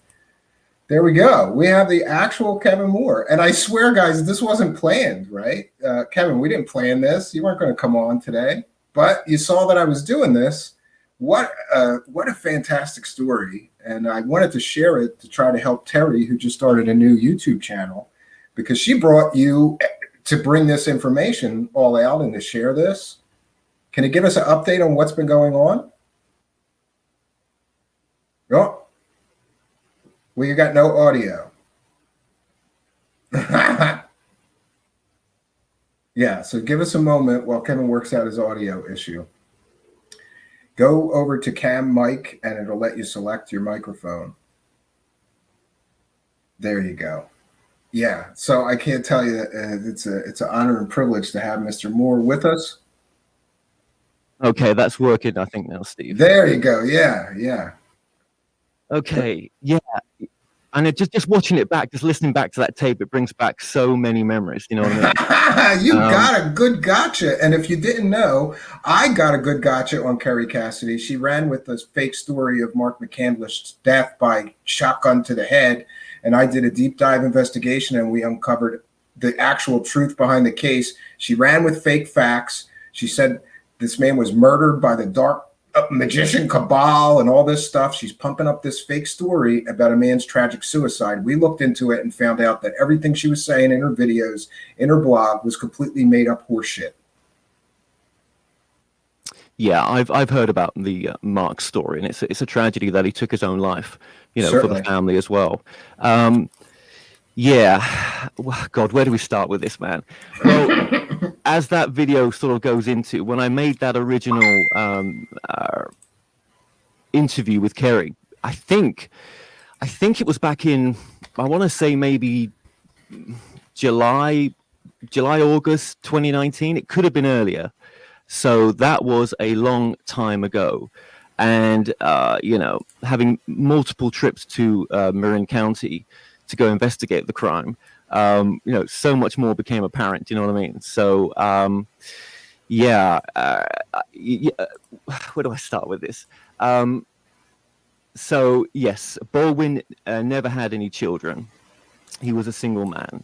[SPEAKER 1] There we go. We have the actual Kevin Moore. And I swear, guys, this wasn't planned, right? Kevin, we didn't plan this. You weren't going to come on today, but you saw that I was doing this. What a fantastic story. And I wanted to share it to try to help Terry, who just started a new YouTube channel, because she brought you to bring this information all out and to share this. Can you give us an update on what's been going on? Oh, we got no audio. Yeah, so give us a moment while Kevin works out his audio issue. Go over to Cam Mic and it'll let you select your microphone. There you go. Yeah, so I can't tell you that it's an honor and privilege to have Mr. Moore with us.
[SPEAKER 3] Okay, that's working, I think now, Steve.
[SPEAKER 1] There you go. Yeah, yeah.
[SPEAKER 3] Okay, yeah. And just watching it back, just listening back to that tape, it brings back so many memories. You know what I mean?
[SPEAKER 1] You got a good gotcha. And if you didn't know, I got a good gotcha on Kerry Cassidy. She ran with this fake story of Mark McCandless's death by shotgun to the head. And I did a deep dive investigation and we uncovered the actual truth behind the case. She ran with fake facts. She said this man was murdered by the dark magician cabal and all this stuff. She's pumping up this fake story about a man's tragic suicide. We looked into it and found out that everything she was saying in her videos, in her blog, was completely made up horseshit.
[SPEAKER 3] Yeah, I've heard about the Mark story, and it's a tragedy that he took his own life, you know,
[SPEAKER 1] Certainly.
[SPEAKER 3] for the family as well. Yeah, God, where do we start with this, man? Well, as that video sort of goes into, when I made that original interview with Kerry, I think it was back in, I want to say maybe July, August 2019. It could have been earlier. So that was a long time ago. And, you know, having multiple trips to Marin County to go investigate the crime, you know, so much more became apparent. You know what I mean? So, yeah, where do I start with this? So, yes, Baldwin never had any children. He was a single man.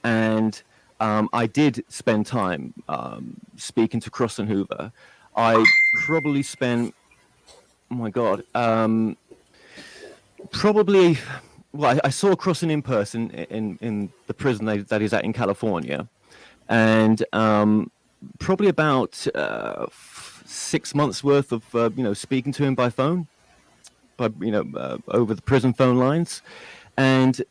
[SPEAKER 3] And I did spend time speaking to Cross and Hoover. I probably spent, oh my God, probably, well, I saw Crossan in person in the prison that he's at in California. And probably about 6 months worth of, you know, speaking to him by phone, you know, over the prison phone lines. And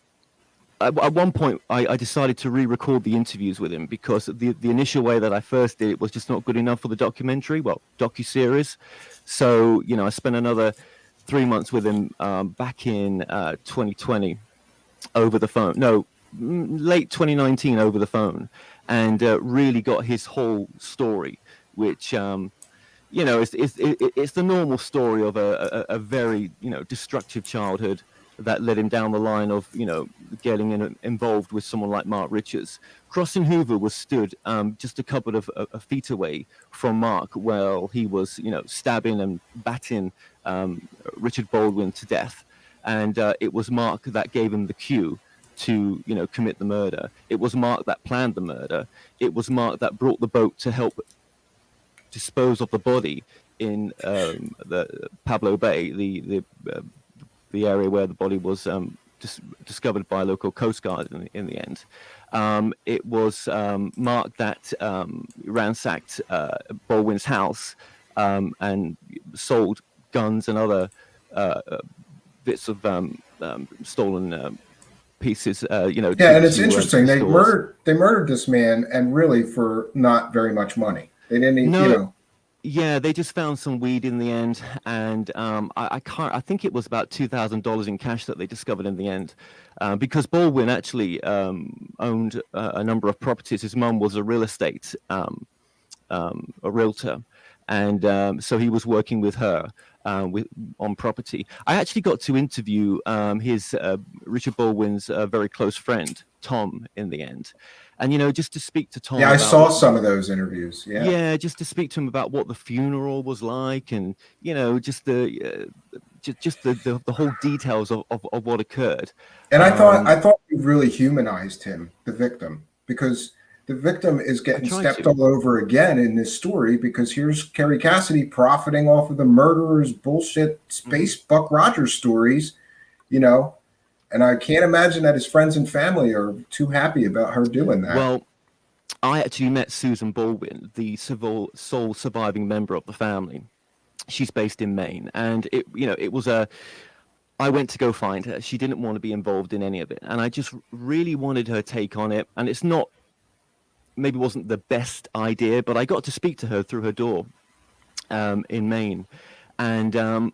[SPEAKER 3] at one point, I decided to re-record the interviews with him because the initial way that I first did it was just not good enough for the documentary, well, docuseries. So, you know, I spent another 3 months with him back in 2020 over the phone. No, late 2019 over the phone, and really got his whole story, which, you know, it's the normal story of a very, you know, destructive childhood that led him down the line of, you know, getting involved with someone like Mark Richards. Crossan Hoover was stood just a couple of feet away from Mark while he was, you know, stabbing and batting Richard Baldwin to death. And it was Mark that gave him the cue to, you know, commit the murder. It was Mark that planned the murder. It was Mark that brought the boat to help dispose of the body in the Pablo Bay, the area where the body was discovered by a local Coast Guard in the end. It was Mark that ransacked Baldwin's house and sold guns and other bits of stolen pieces. You know.
[SPEAKER 1] Yeah, and it's interesting. They murdered this man, and really for not very much money. They didn't even, you know.
[SPEAKER 3] Yeah, they just found some weed in the end, and I think it was about $2,000 in cash that they discovered in the end, because Baldwin actually owned a number of properties. His mum was a real estate, a realtor, and so he was working with her on property. I actually got to interview his Richard Baldwin's very close friend Tom in the end. And, you know, just to speak to Tom.
[SPEAKER 1] Yeah, I saw some of those interviews. Yeah.
[SPEAKER 3] Yeah, just to speak to him about what the funeral was like, and, you know, just the whole details of what occurred.
[SPEAKER 1] And I thought you really humanized him, the victim, because the victim is getting stepped all over again in this story, because here's Kerry Cassidy profiting off of the murderer's bullshit space Buck Rogers stories, you know. And I can't imagine that his friends and family are too happy about her doing that.
[SPEAKER 3] Well, I actually met Susan Baldwin, the sole surviving member of the family. She's based in Maine, and I went to go find her. She didn't want to be involved in any of it, and I just really wanted her take on it. And it's maybe wasn't the best idea, but I got to speak to her through her door in Maine, and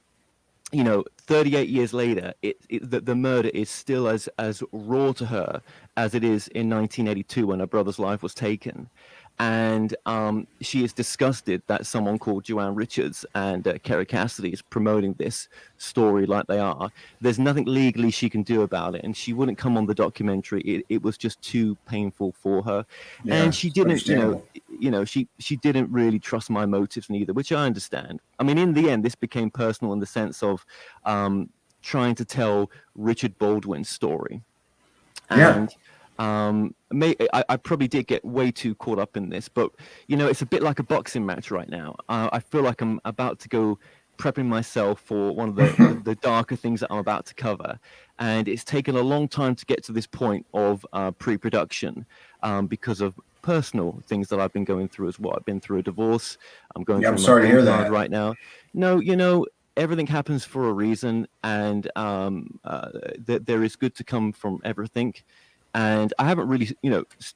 [SPEAKER 3] you know, 38 years later, the murder is still as raw to her as it is in 1982 when her brother's life was taken. And she is disgusted that someone called Joanne Richards and Kerry Cassidy is promoting this story like they are. There's nothing legally she can do about it, and she wouldn't come on the documentary. It was just too painful for her,
[SPEAKER 1] Yeah,
[SPEAKER 3] and she didn't,
[SPEAKER 1] understandable.
[SPEAKER 3] she didn't really trust my motives neither, which I understand. I mean, in the end, this became personal in the sense of trying to tell Richard Baldwin's story,
[SPEAKER 1] Yeah.
[SPEAKER 3] and I probably did get way too caught up in this, but it's a bit like a boxing match right now. I feel like I'm about to go prepping myself for one of the darker things that I'm about to cover, and it's taken a long time to get to this point of pre-production because of personal things that I've been going through as well. I've been through a divorce. I'm going
[SPEAKER 1] Yeah, I'm
[SPEAKER 3] through my
[SPEAKER 1] sorry to
[SPEAKER 3] green
[SPEAKER 1] hear
[SPEAKER 3] card
[SPEAKER 1] that.
[SPEAKER 3] right now. No, everything happens for a reason, and there is good to come from everything. And I haven't really,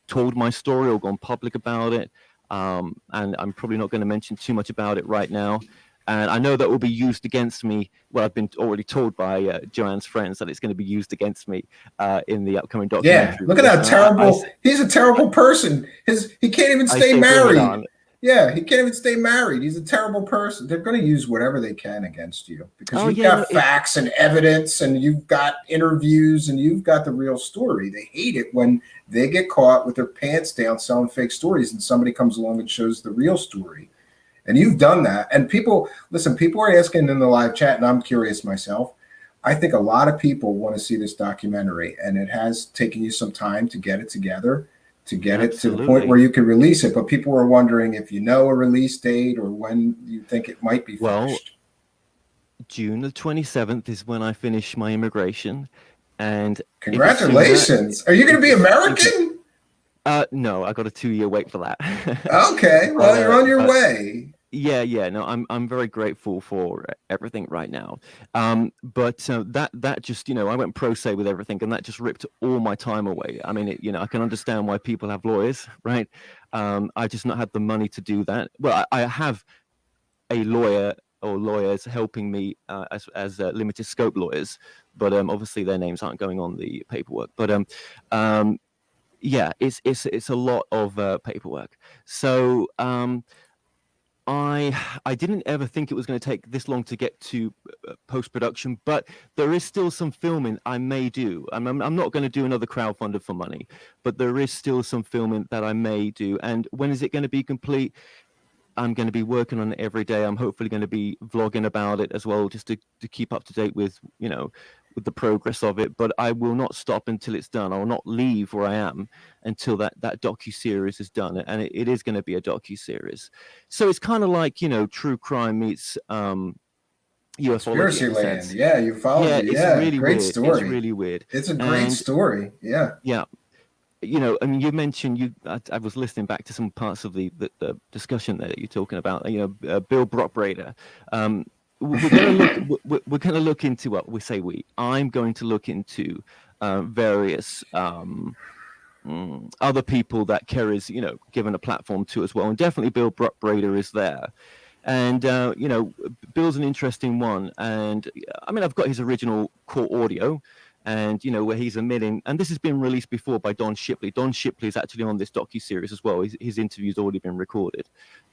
[SPEAKER 3] told my story or gone public about it. And I'm probably not going to mention too much about it right now. And I know that will be used against me. Well, I've been already told by Joanne's friends that it's going to be used against me in the upcoming
[SPEAKER 1] Yeah,
[SPEAKER 3] documentary.
[SPEAKER 1] look at that terrible. He's a terrible person. He can't even
[SPEAKER 3] I
[SPEAKER 1] stay
[SPEAKER 3] say bring it
[SPEAKER 1] married.
[SPEAKER 3] on.
[SPEAKER 1] Yeah, he can't even stay married. He's a terrible person. They're going to use whatever they can against you because
[SPEAKER 3] Oh,
[SPEAKER 1] you've
[SPEAKER 3] yeah,
[SPEAKER 1] got facts and evidence, and you've got interviews, and you've got the real story. They hate it when they get caught with their pants down selling fake stories, and somebody comes along and shows the real story. And you've done that. And people are asking in the live chat, and I'm curious myself. I think a lot of people want to see this documentary, and it has taken you some time to get it together, to get it to the point where you can release it. But people were wondering if you know a release date or when you think it might be finished.
[SPEAKER 3] June the 27th is when I finish my immigration. And
[SPEAKER 1] congratulations. Are you going to be American?
[SPEAKER 3] No, I got a 2-year wait for that.
[SPEAKER 1] Okay, well, you're on your way.
[SPEAKER 3] Yeah. No, I'm very grateful for everything right now. But that just, I went pro se with everything, and that just ripped all my time away. I mean, I can understand why people have lawyers, right? I just not had the money to do that. Well, I have a lawyer or lawyers helping me as limited scope lawyers, but obviously their names aren't going on the paperwork. But yeah, it's a lot of paperwork. So I didn't ever think it was going to take this long to get to post-production, but there is still some filming I may do. I'm not going to do another crowdfunder for money, but there is still some filming that I may do. And when is it going to be complete? I'm going to be working on it every day. I'm hopefully going to be vlogging about it as well, just to keep up to date with, with the progress of it. But I will not stop until it's done. I will not leave where I am until that docu-series is done. And it is going to be a docu-series. So it's kind of like, true crime meets ufology.
[SPEAKER 1] Conspiracy land. Yeah, ufology.
[SPEAKER 3] It's really
[SPEAKER 1] great
[SPEAKER 3] weird.
[SPEAKER 1] story.
[SPEAKER 3] It's really weird.
[SPEAKER 1] It's a great story. Yeah.
[SPEAKER 3] Yeah. I mean, you mentioned I was listening back to some parts of the discussion there that you're talking about. Bill Brockbrader. We're going to look into what we say. I'm going to look into various other people that Kerry's given a platform to as well, and definitely Bill Brockbrader is there. And Bill's an interesting one. And I mean, I've got his original court audio. And where he's admitting, and this has been released before by Don Shipley. Don Shipley is actually on this docu-series as well. His interview's already been recorded,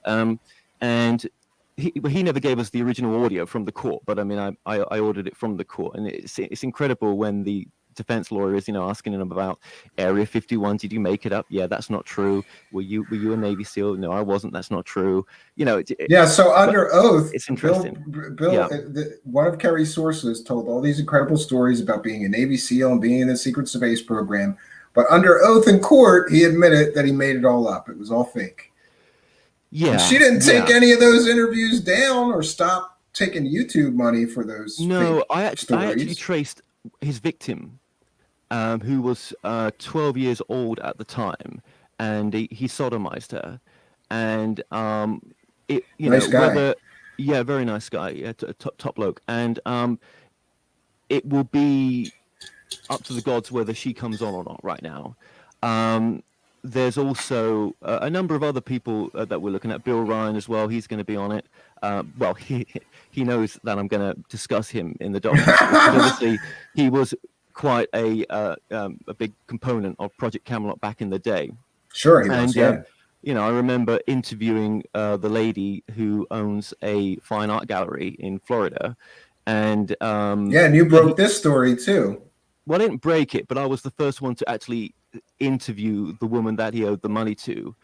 [SPEAKER 3] and he never gave us the original audio from the court. But I mean, I ordered it from the court, and it's incredible when the defense lawyer is asking him about Area 51. Did you make it up? Yeah, that's not true. Were you a Navy SEAL? No, I wasn't. That's not true.
[SPEAKER 1] Yeah. So under oath,
[SPEAKER 3] it's interesting.
[SPEAKER 1] Bill, one of Kerry's sources told all these incredible stories about being a Navy SEAL and being in the secret space program, but under oath in court, he admitted that he made it all up. It was all fake.
[SPEAKER 3] Yeah.
[SPEAKER 1] And she didn't take any of those interviews down or stop taking YouTube money for those.
[SPEAKER 3] No, I actually traced his victim, who was 12 years old at the time, and he sodomized her, and
[SPEAKER 1] nice guy.
[SPEAKER 3] Very nice guy, top bloke, and it will be up to the gods whether she comes on or not right now. There's also a number of other people that we're looking at. Bill Ryan as well. He's going to be on it. Well, he knows that I'm going to discuss him in the documentary. Obviously, he was quite a big component of Project Camelot back in the day.
[SPEAKER 1] Sure, he was. Yeah.
[SPEAKER 3] I remember interviewing the lady who owns a fine art gallery in Florida, and
[SPEAKER 1] Yeah, and you broke this story too.
[SPEAKER 3] well, I didn't break it, but I was the first one to actually interview the woman that he owed the money to.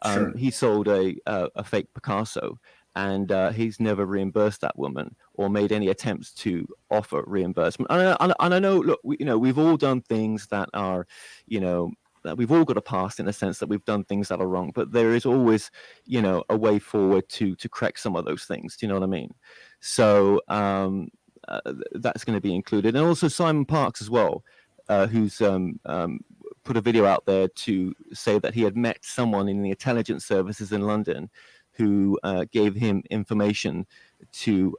[SPEAKER 1] Sure.
[SPEAKER 3] He sold a fake Picasso, and he's never reimbursed that woman or made any attempts to offer reimbursement. And I know, look, we've all done things that are, that we've all got a past in a sense that we've done things that are wrong, but there is always, a way forward to correct some of those things. Do you know what I mean? So that's going to be included, and also Simon Parks as well, who's put a video out there to say that he had met someone in the intelligence services in London who gave him information to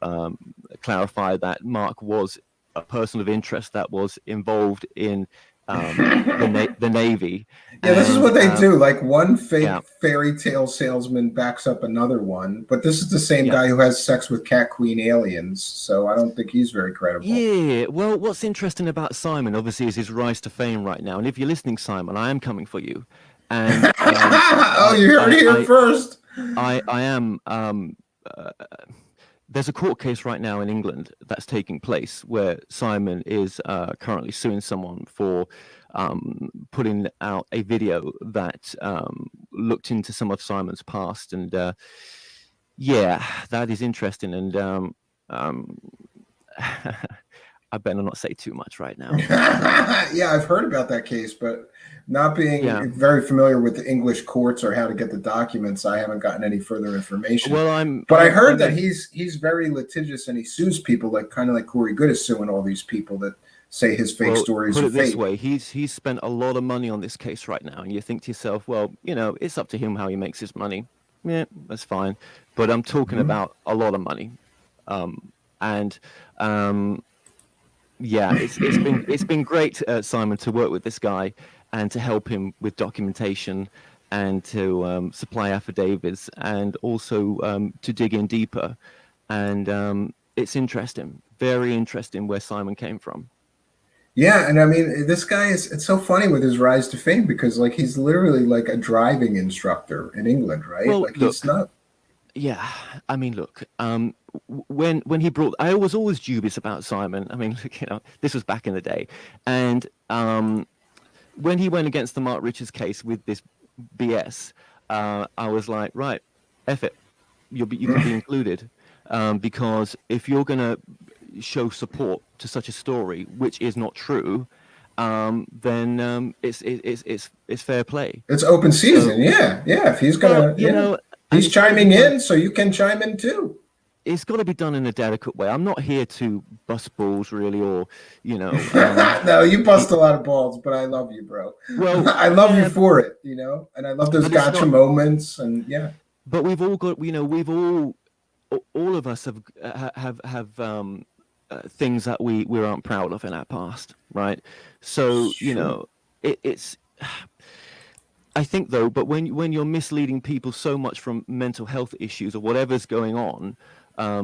[SPEAKER 3] clarify that Mark was a person of interest that was involved in the Navy.
[SPEAKER 1] Yeah, this is what they do. Like one fake
[SPEAKER 3] yeah.
[SPEAKER 1] fairy tale salesman backs up another one, but this is the same
[SPEAKER 3] Yeah.
[SPEAKER 1] guy who has sex with cat queen aliens, so I don't think he's very credible.
[SPEAKER 3] Yeah, well, what's interesting about Simon, obviously, is his rise to fame right now. And if you're listening, Simon, I am coming for you. And
[SPEAKER 1] oh, you heard it here first.
[SPEAKER 3] I am. There's a court case right now in England that's taking place where Simon is currently suing someone for putting out a video that looked into some of Simon's past. And yeah, that is interesting. And I better not say too much right now.
[SPEAKER 1] Yeah, I've heard about that case, but not being very familiar with the English courts or how to get the documents, I haven't gotten any further information.
[SPEAKER 3] Well,
[SPEAKER 1] I heard that he's very litigious and he sues people, like kind of like Corey Good is suing all these people that say his fake stories are fake.
[SPEAKER 3] Put it this way, he's spent a lot of money on this case right now, and you think to yourself, well, it's up to him how he makes his money. Yeah, that's fine, but I'm talking about a lot of money, yeah, it's been great, Simon, to work with this guy and to help him with documentation and to supply affidavits and also to dig in deeper. And it's interesting, very interesting where Simon came from.
[SPEAKER 1] Yeah, and I mean, this guy it's so funny with his rise to fame because like he's literally like a driving instructor in England, right?
[SPEAKER 3] Well,
[SPEAKER 1] like he's not.
[SPEAKER 3] Yeah, I mean, look, when he brought, I was always dubious about Simon. I mean, this was back in the day, and when he went against the Mark Richards case with this BS, I was like, right, F it, you can be included, because if you're gonna show support to such a story which is not true, then it's fair play.
[SPEAKER 1] It's open season, so, yeah. If he's gonna, he's chiming in, so you can chime in too.
[SPEAKER 3] It's got to be done in a delicate way. I'm not here to bust balls, really, or
[SPEAKER 1] No, you bust a lot of balls, but I love you, bro. Well, I love you for it, and I love those gotcha moments, and yeah.
[SPEAKER 3] But we've all got, all of us have things that we aren't proud of in our past, right? So it's. I think though, but when you're misleading people so much from mental health issues or whatever's going on,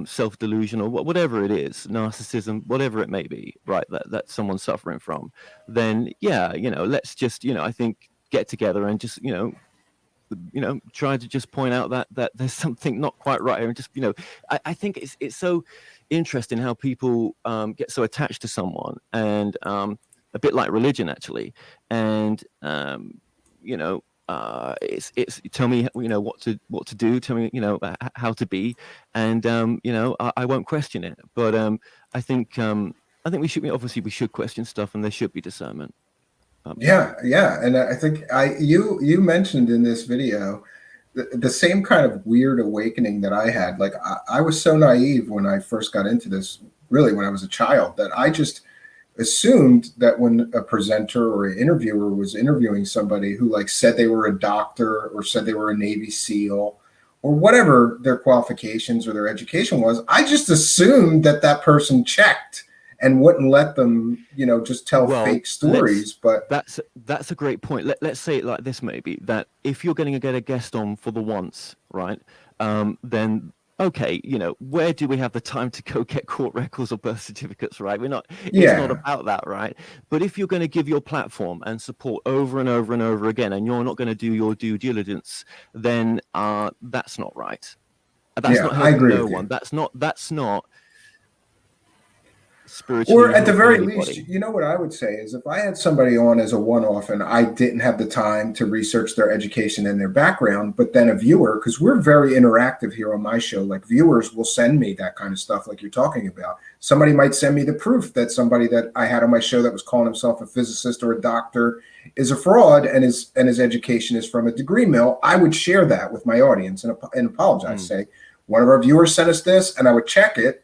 [SPEAKER 3] self-delusion or whatever it is, narcissism, whatever it may be, right, that someone's suffering from, then let's just I think get together and just try to just point out that there's something not quite right here, and just I think it's so interesting how people get so attached to someone, and a bit like religion actually, and it's tell me what to do, tell me how to be, and I won't question it, but I think we should question stuff, and there should be discernment.
[SPEAKER 1] Yeah, and I think you mentioned in this video the same kind of weird awakening that I had. Like I was so naive when I first got into this, really when I was a child, that I just assumed that when a presenter or an interviewer was interviewing somebody who like said they were a doctor or said they were a Navy SEAL or whatever their qualifications or their education was, I just assumed that person checked and wouldn't let them, just tell fake stories. But
[SPEAKER 3] that's a great point. Let's say it like this, maybe, that if you're going to get a guest on for the once, right, then
[SPEAKER 5] okay, where do we have the time to go get court records or birth certificates, right? It's not
[SPEAKER 1] Yeah.
[SPEAKER 5] about that, right? But if you're going to give your platform and support over and over and over again, and you're not going to do your due diligence, then that's not right. That's not
[SPEAKER 1] I
[SPEAKER 5] helping
[SPEAKER 1] agree
[SPEAKER 5] no
[SPEAKER 1] with you.
[SPEAKER 5] one. That's not
[SPEAKER 1] Or
[SPEAKER 5] spiritually
[SPEAKER 1] at the
[SPEAKER 5] helping
[SPEAKER 1] very
[SPEAKER 5] anybody.
[SPEAKER 1] least, what I would say is if I had somebody on as a one-off and I didn't have the time to research their education and their background, but then a viewer, because we're very interactive here on my show, like viewers will send me that kind of stuff like you're talking about. Somebody might send me the proof that somebody that I had on my show that was calling himself a physicist or a doctor is a fraud and his education is from a degree mill. I would share that with my audience and apologize, say, one of our viewers sent us this, and I would check it,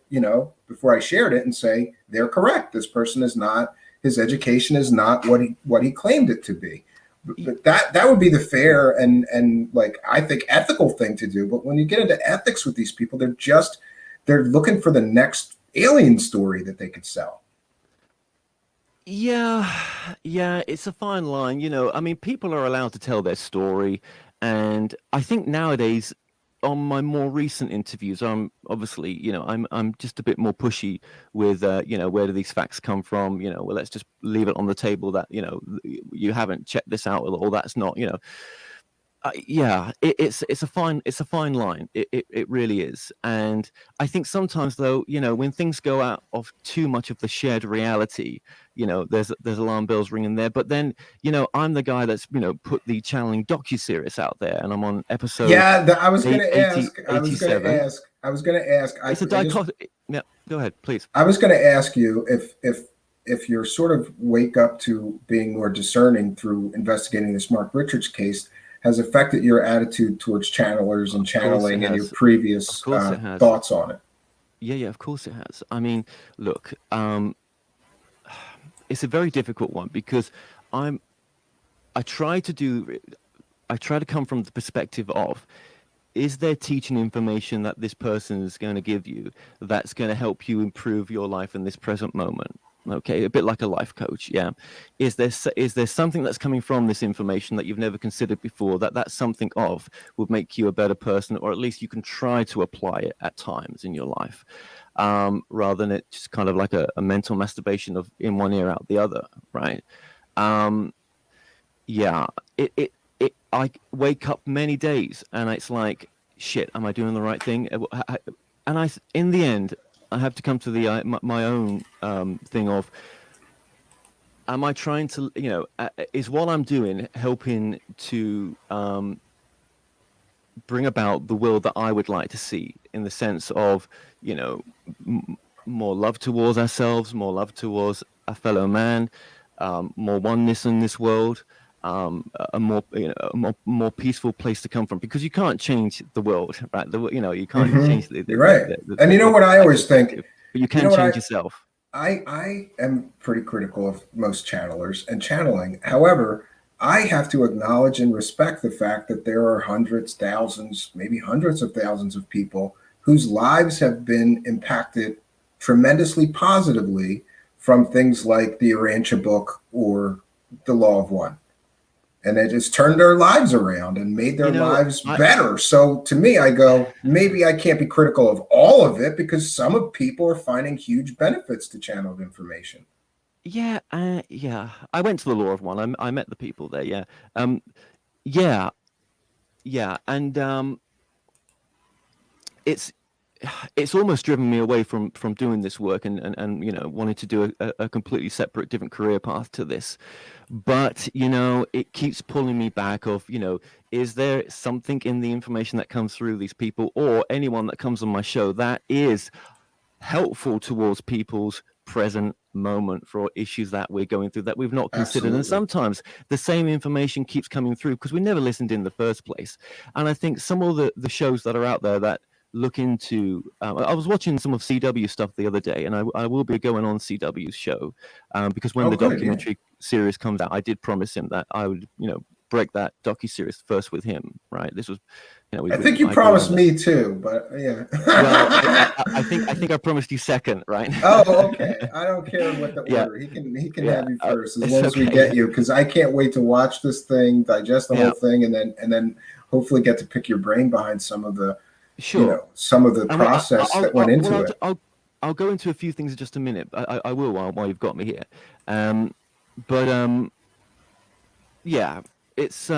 [SPEAKER 1] before I shared it and say, they're correct. This person is not, his education is not what he claimed it to be. But that would be the fair and like, I think, ethical thing to do. But when you get into ethics with these people, they're looking for the next alien story that they could sell.
[SPEAKER 5] Yeah, it's a fine line. I mean, people are allowed to tell their story. And I think nowadays, on my more recent interviews, I'm obviously, I'm just a bit more pushy with, where do these facts come from? Well, let's just leave it on the table that, you haven't checked this out, or that's not, it's a fine line. It really is. And I think sometimes, though, when things go out of too much of the shared reality, there's alarm bells ringing there. But then, I'm the guy that's put the channeling docuseries out there, and I'm on episode.
[SPEAKER 1] I was going to ask.
[SPEAKER 5] 87.
[SPEAKER 1] It's
[SPEAKER 5] a dichotomy. Yeah, go ahead, please.
[SPEAKER 1] I was going to ask you if your sort of wake up to being more discerning through investigating this Mark Richards case has affected your attitude towards channelers and channeling and your previous thoughts on it.
[SPEAKER 5] Yeah, of course it has. I mean, look, it's a very difficult one because I try to come from the perspective of, is there teaching information that this person is going to give you that's going to help you improve your life in this present moment? Okay, a bit like a life coach. Yeah. Is there something that's coming from this information that you've never considered before, that something of would make you a better person, or at least you can try to apply it at times in your life, rather than it just kind of like a mental masturbation of in one ear out the other, right? I wake up many days and it's like, shit, am I doing the right thing? And in the end, I have to come to my own thing of, am I trying to, is what I'm doing helping to bring about the world that I would like to see, in the sense of, more love towards ourselves, more love towards a fellow man, more oneness in this world, a more peaceful place to come from, because you can't change the world, right? You can't change the
[SPEAKER 1] right. And what I always think,
[SPEAKER 5] but you can change yourself.
[SPEAKER 1] I am pretty critical of most channelers and channeling. However, I have to acknowledge and respect the fact that there are hundreds, thousands, maybe hundreds of thousands of people whose lives have been impacted tremendously positively from things like the Urantia book or the Law of One. And it has turned their lives around and made their lives better. So to me, I go, maybe I can't be critical of all of it, because some of people are finding huge benefits to channeled information.
[SPEAKER 5] Yeah. I went to the Law of One. I met the people there. Yeah. And it's almost driven me away from doing this work and wanting to do a completely separate, different career path to this. But it keeps pulling me back of, is there something in the information that comes through these people or anyone that comes on my show that is helpful towards people's present moment for issues that we're going through that we've not considered? Absolutely. And sometimes the same information keeps coming through because we never listened in the first place. And I think some of the shows that are out there that look into, I was watching some of CW stuff the other day, and I will be going on CW's show because when the documentary series comes out, I did promise him that I would, break that docuseries first with him, right? This was,
[SPEAKER 1] I think you promised me too, but yeah.
[SPEAKER 5] Well, I think I promised you second, right?
[SPEAKER 1] Oh, okay. I don't care what the order. He can have you first, as long as we get you, because I can't wait to watch this thing, digest the whole thing, and then hopefully get to pick your brain behind some of the
[SPEAKER 5] Sure.
[SPEAKER 1] some of the
[SPEAKER 5] And
[SPEAKER 1] process that went into it.
[SPEAKER 5] I'll go into a few things in just a minute. I will while you've got me here. But yeah, it's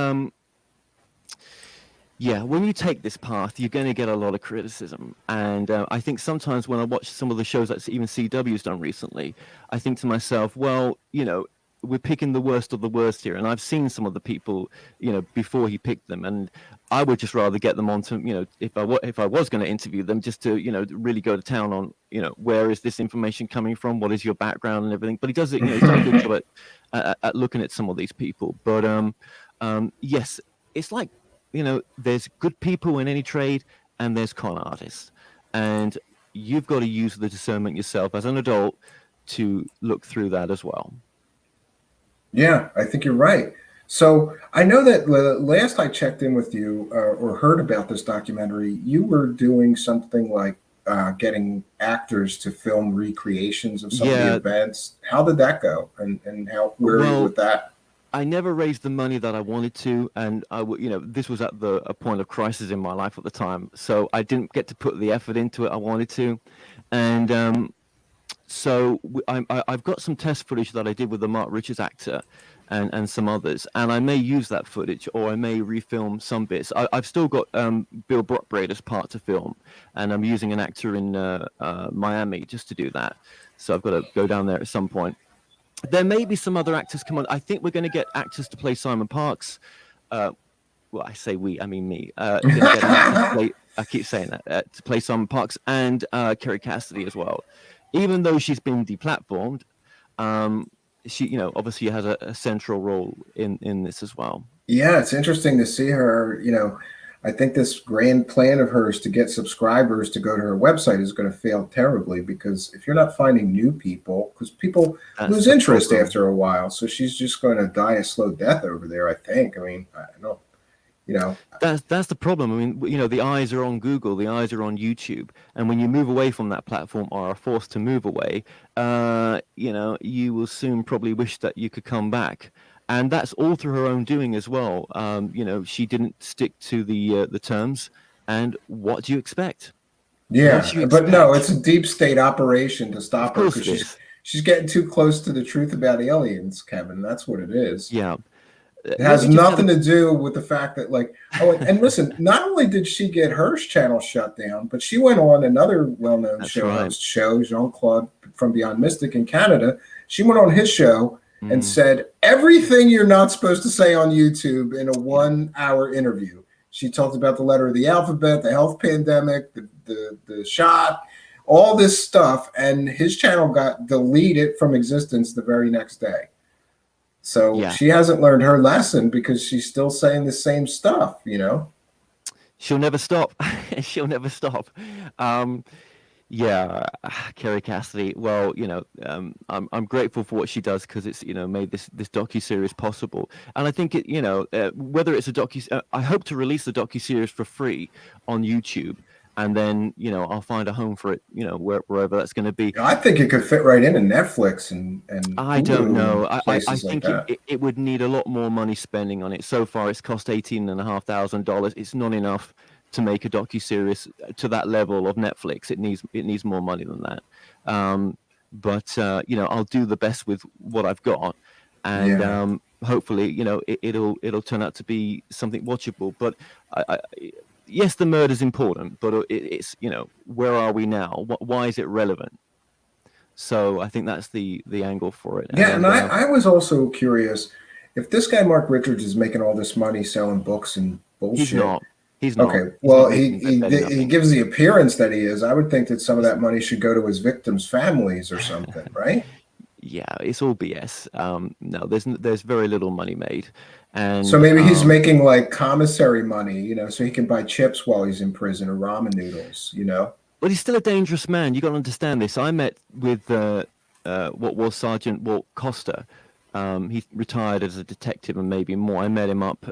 [SPEAKER 5] yeah, when you take this path, you're going to get a lot of criticism. And I think sometimes when I watch some of the shows that even CW's done recently, I think to myself, well, we're picking the worst of the worst here. And I've seen some of the people, before he picked them. And I would just rather get them onto, if I was going to interview them, just to, really go to town on, where is this information coming from? What is your background and everything? But he does it, he's done a good job at looking at some of these people. But yes, it's like, there's good people in any trade and there's con artists. And you've got to use the discernment yourself as an adult to look through that as well.
[SPEAKER 1] Yeah, I think you're right. So I know that last I checked in with you or heard about this documentary, you were doing something like getting actors to film recreations of some of the events. How did that go? And where are you with that?
[SPEAKER 5] I never raised the money that I wanted to, and this was at a point of crisis in my life at the time, so I didn't get to put the effort into it I wanted to, and so I've got some test footage that I did with the Mark Richards actor, and some others, and I may use that footage, or I may refilm some bits. I've still got Bill Brockbrader's part to film, and I'm using an actor in Miami just to do that, so I've got to go down there at some point. There may be some other actors come on. I think we're going to get actors to play Simon Parks. Well, I say we, I mean me. I keep saying that, to play Simon Parks and Kerry Cassidy as well. Even though she's been deplatformed, she, obviously has a central role in this as well.
[SPEAKER 1] Yeah, it's interesting to see her, I think this grand plan of hers to get subscribers to go to her website is going to fail terribly, because if you're not finding new people, because people lose interest after a while, so she's just going to die a slow death over there, I think. I mean, I don't know.
[SPEAKER 5] That's the problem. I mean, the eyes are on Google, the eyes are on YouTube, and when you move away from that platform or are forced to move away, you will soon probably wish that you could come back. And that's all through her own doing as well. She didn't stick to the terms. And what do you expect?
[SPEAKER 1] Yeah, but no, it's a deep state operation to stop her, because she's getting too close to the truth about aliens, Kevin. That's what it is.
[SPEAKER 5] Yeah.
[SPEAKER 1] It has nothing to do with the fact that, and listen, not only did she get her channel shut down, but she went on another well-known show, Jean-Claude from Beyond Mystic in Canada. She went on his show and said everything you're not supposed to say on YouTube in a 1-hour interview. She talked about the letter of the alphabet, the health pandemic, the shot, all this stuff, and his channel got deleted from existence the very next day. So she hasn't learned her lesson, because she's still saying the same stuff,
[SPEAKER 5] She'll never stop. She'll never stop. Yeah, Kerry Cassidy. Well, I'm grateful for what she does, because it's made this docuseries possible. And I think it whether it's a I hope to release the docuseries for free on YouTube, and then I'll find a home for it wherever that's going to be.
[SPEAKER 1] I think it could fit right in Netflix and
[SPEAKER 5] I don't know. I think
[SPEAKER 1] like
[SPEAKER 5] it would need a lot more money spending on it. So far, it's cost $18,500. It's not enough to make a docuseries to that level of Netflix. It needs more money than that. But I'll do the best with what I've got, and hopefully it'll turn out to be something watchable. But yes, the murder's important, but it's where are we now? Why is it relevant? So I think that's the angle for it.
[SPEAKER 1] Yeah, and I was also curious if this guy Mark Richards is making all this money selling books and bullshit.
[SPEAKER 5] He's not.
[SPEAKER 1] Okay, well, he gives the appearance that he is. I would think that some of that money should go to his victims' families or something, right?
[SPEAKER 5] Yeah, it's all BS. No, there's very little money made, and
[SPEAKER 1] so maybe he's making like commissary money, so he can buy chips while he's in prison, or ramen noodles,
[SPEAKER 5] But he's still a dangerous man. You got to understand this. I met with what was Sergeant Walt Costa. He retired as a detective and maybe more. I met him up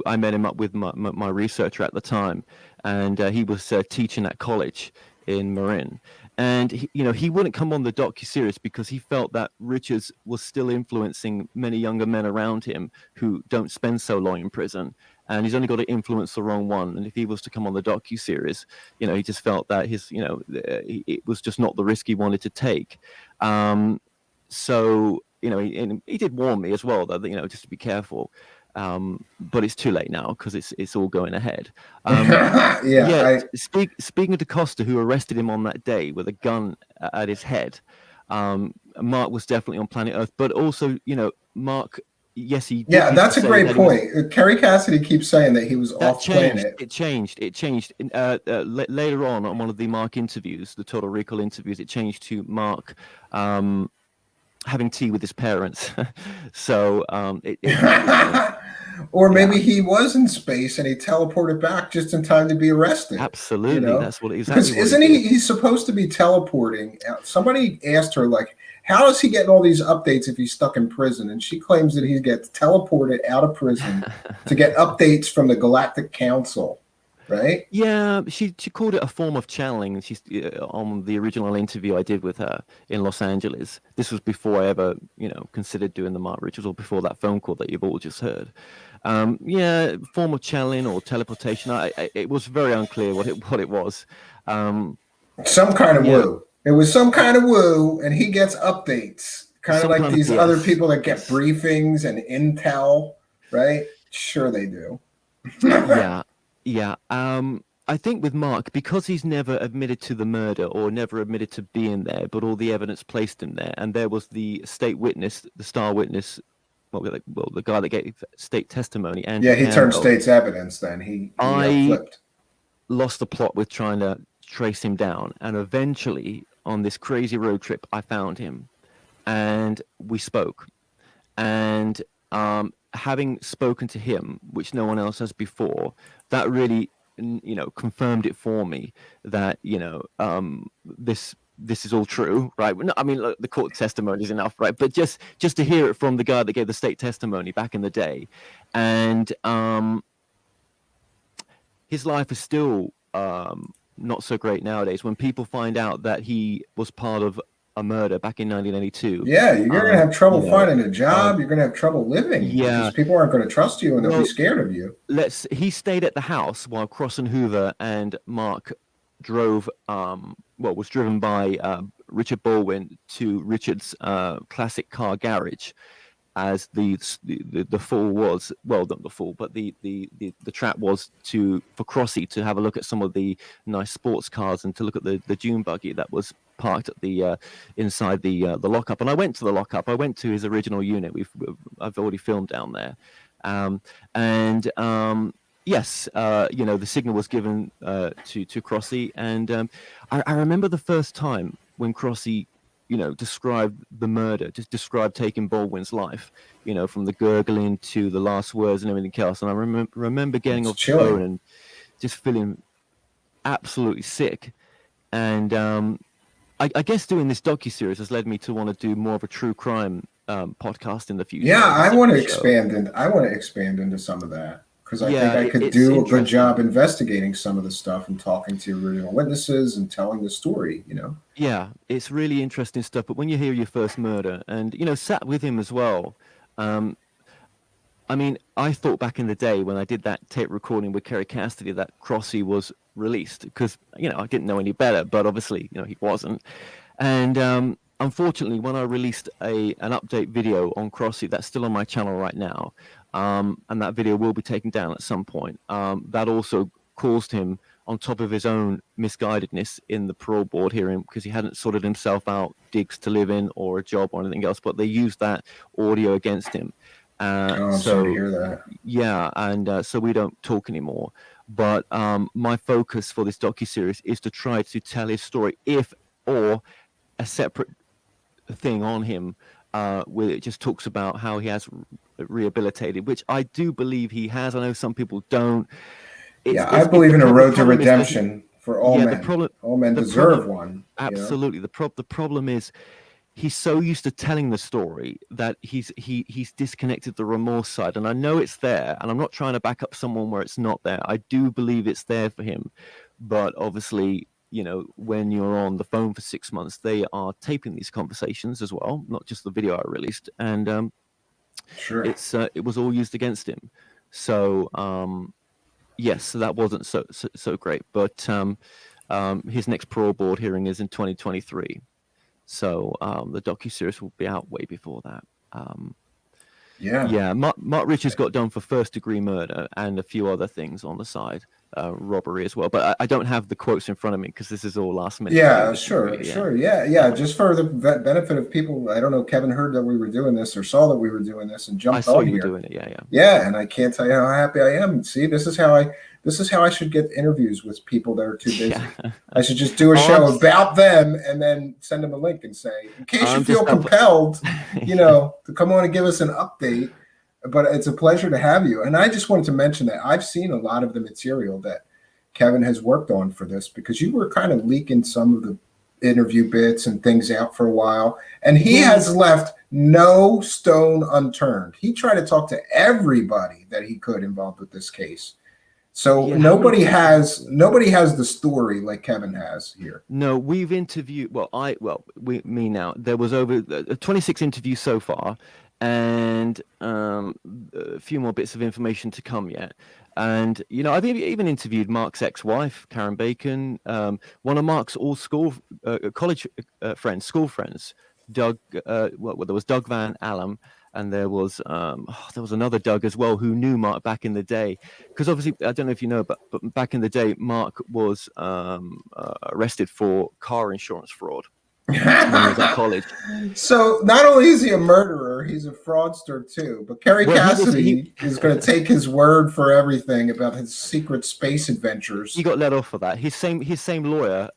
[SPEAKER 5] I met him up with my researcher at the time, and he was teaching at college in Marin, and he wouldn't come on the docuseries because he felt that Richards was still influencing many younger men around him who don't spend so long in prison, and he's only got to influence the wrong one. And if he was to come on the docuseries, he just felt that it was just not the risk he wanted to take. So he did warn me as well that just to be careful. But it's too late now because it's all going ahead. Speaking to Costa, who arrested him on that day with a gun at his head, Mark was definitely on planet Earth. But also, Mark, yes, he.
[SPEAKER 1] Yeah, that's a great point. Kerry Cassidy keeps saying that he was off planet.
[SPEAKER 5] It changed. Later on one of the Mark interviews, the Total Recall interviews, it changed to Mark having tea with his parents. So
[SPEAKER 1] or maybe he was in space and he teleported back just in time to be arrested.
[SPEAKER 5] Absolutely, that's what exactly.
[SPEAKER 1] Because isn't he's supposed to be teleporting? Somebody asked her, like, how does he get all these updates if he's stuck in prison? And she claims that he gets teleported out of prison to get updates from the Galactic Council. Right?
[SPEAKER 5] Yeah, she called it a form of channeling. She's on the original interview I did with her in Los Angeles. This was before I ever, considered doing the Mark Rituals, or before that phone call that you've all just heard. Form of channeling or teleportation. It was very unclear what it was.
[SPEAKER 1] Some kind of woo. It was some kind of woo, and he gets updates, kind of like these other people that get briefings and intel, right? Sure, they do.
[SPEAKER 5] Yeah. I think with Mark, because he's never admitted to the murder or never admitted to being there, but all the evidence placed him there, and there was the state witness, the star witness, the guy that gave state testimony, and
[SPEAKER 1] he turned state's evidence. Then he flipped.
[SPEAKER 5] Lost the plot with trying to trace him down, and eventually on this crazy road trip, I found him, and we spoke, and having spoken to him, which no one else has before, that really, confirmed it for me that, this is all true, right? I mean, look, the court testimony is enough, right? But just to hear it from the guy that gave the state testimony back in the day, and his life is still not so great nowadays. When people find out that he was part of a murder back in 1982.
[SPEAKER 1] Yeah, you're going to have trouble finding a job. You're going to have trouble living. Yeah, because people aren't going to trust you and they'll be scared of you.
[SPEAKER 5] He stayed at the house while Cross and Hoover and Mark drove, was driven by Richard Baldwin to Richard's classic car garage, as the fall was, well, not the fall, but the trap was for Crossy to have a look at some of the nice sports cars and to look at the dune buggy that was parked at the inside the lockup. And I went to the lockup. I went to his original unit. I've already filmed down there, yes, the signal was given to Crossy, and I remember the first time when Crossy described the murder, just described taking Baldwin's life, from the gurgling to the last words and everything else. And I remember getting off the phone and just feeling absolutely sick. And I guess doing this docuseries has led me to want to do more of a true crime podcast in the future.
[SPEAKER 1] Yeah, I want to expand into some of that. Because I think I could do a good job investigating some of the stuff and talking to original witnesses and telling the story,
[SPEAKER 5] Yeah, it's really interesting stuff. But when you hear your first murder and, sat with him as well. I mean, I thought back in the day when I did that tape recording with Kerry Cassidy that Crossy was released because, I didn't know any better. But obviously, he wasn't. And unfortunately, when I released an update video on Crossy, that's still on my channel right now. And that video will be taken down at some point. That also caused him, on top of his own misguidedness in the parole board hearing, because he hadn't sorted himself out digs to live in or a job or anything else, but they used that audio against him.
[SPEAKER 1] I'm sorry to hear that.
[SPEAKER 5] Yeah, and so we don't talk anymore. But my focus for this docuseries is to try to tell his story, or a separate thing on him, where it just talks about how he has rehabilitated, which I do believe he has. I know some people don't.
[SPEAKER 1] I believe in a road to redemption for all men. All men deserve one.
[SPEAKER 5] Absolutely. The problem is he's so used to telling the story that he's disconnected the remorse side. And I know it's there, and I'm not trying to back up someone where it's not there. I do believe it's there for him. But obviously, when you're on the phone for 6 months, they are taping these conversations as well, not just the video I released. And
[SPEAKER 1] sure,
[SPEAKER 5] it was all used against him. So yes, so that wasn't so great. But his next parole board hearing is in 2023. So the docuseries will be out way before that. Yeah, Mark Richards got done for first-degree murder and a few other things on the side, robbery as well. But I don't have the quotes in front of me because this is all last minute.
[SPEAKER 1] Yeah, sure. Yeah. Just for the benefit of people, I don't know, Kevin heard that we were doing this or saw that we were doing this and jumped
[SPEAKER 5] I saw
[SPEAKER 1] on
[SPEAKER 5] you
[SPEAKER 1] here.
[SPEAKER 5] were doing it. Yeah.
[SPEAKER 1] Yeah, and I can't tell you how happy I am. See, this is how I should get interviews with people that are too busy.
[SPEAKER 5] Yeah.
[SPEAKER 1] I should just do a show about them and then send them a link and say, in case you feel compelled, to come on and give us an update. But it's a pleasure to have you. And I just wanted to mention that I've seen a lot of the material that Kevin has worked on for this, because you were kind of leaking some of the interview bits and things out for a while, and he has left no stone unturned. He tried to talk to everybody that he could involved with this case. So nobody has the story like Kevin has here.
[SPEAKER 5] No, we've interviewed. Me now. There was over 26 interviews so far, and a few more bits of information to come yet. And I've even interviewed Mark's ex-wife, Karen Bacon, one of Mark's old school college friends, Doug. There was Doug Van Allen, and there was another Doug as well who knew Mark back in the day. Because obviously, I don't know if you know, but back in the day, Mark was arrested for car insurance fraud when he was at college.
[SPEAKER 1] So not only is he a murderer, he's a fraudster too. But Kerry Cassidy is going to take his word for everything about his secret space adventures.
[SPEAKER 5] He got let off for that. His same lawyer,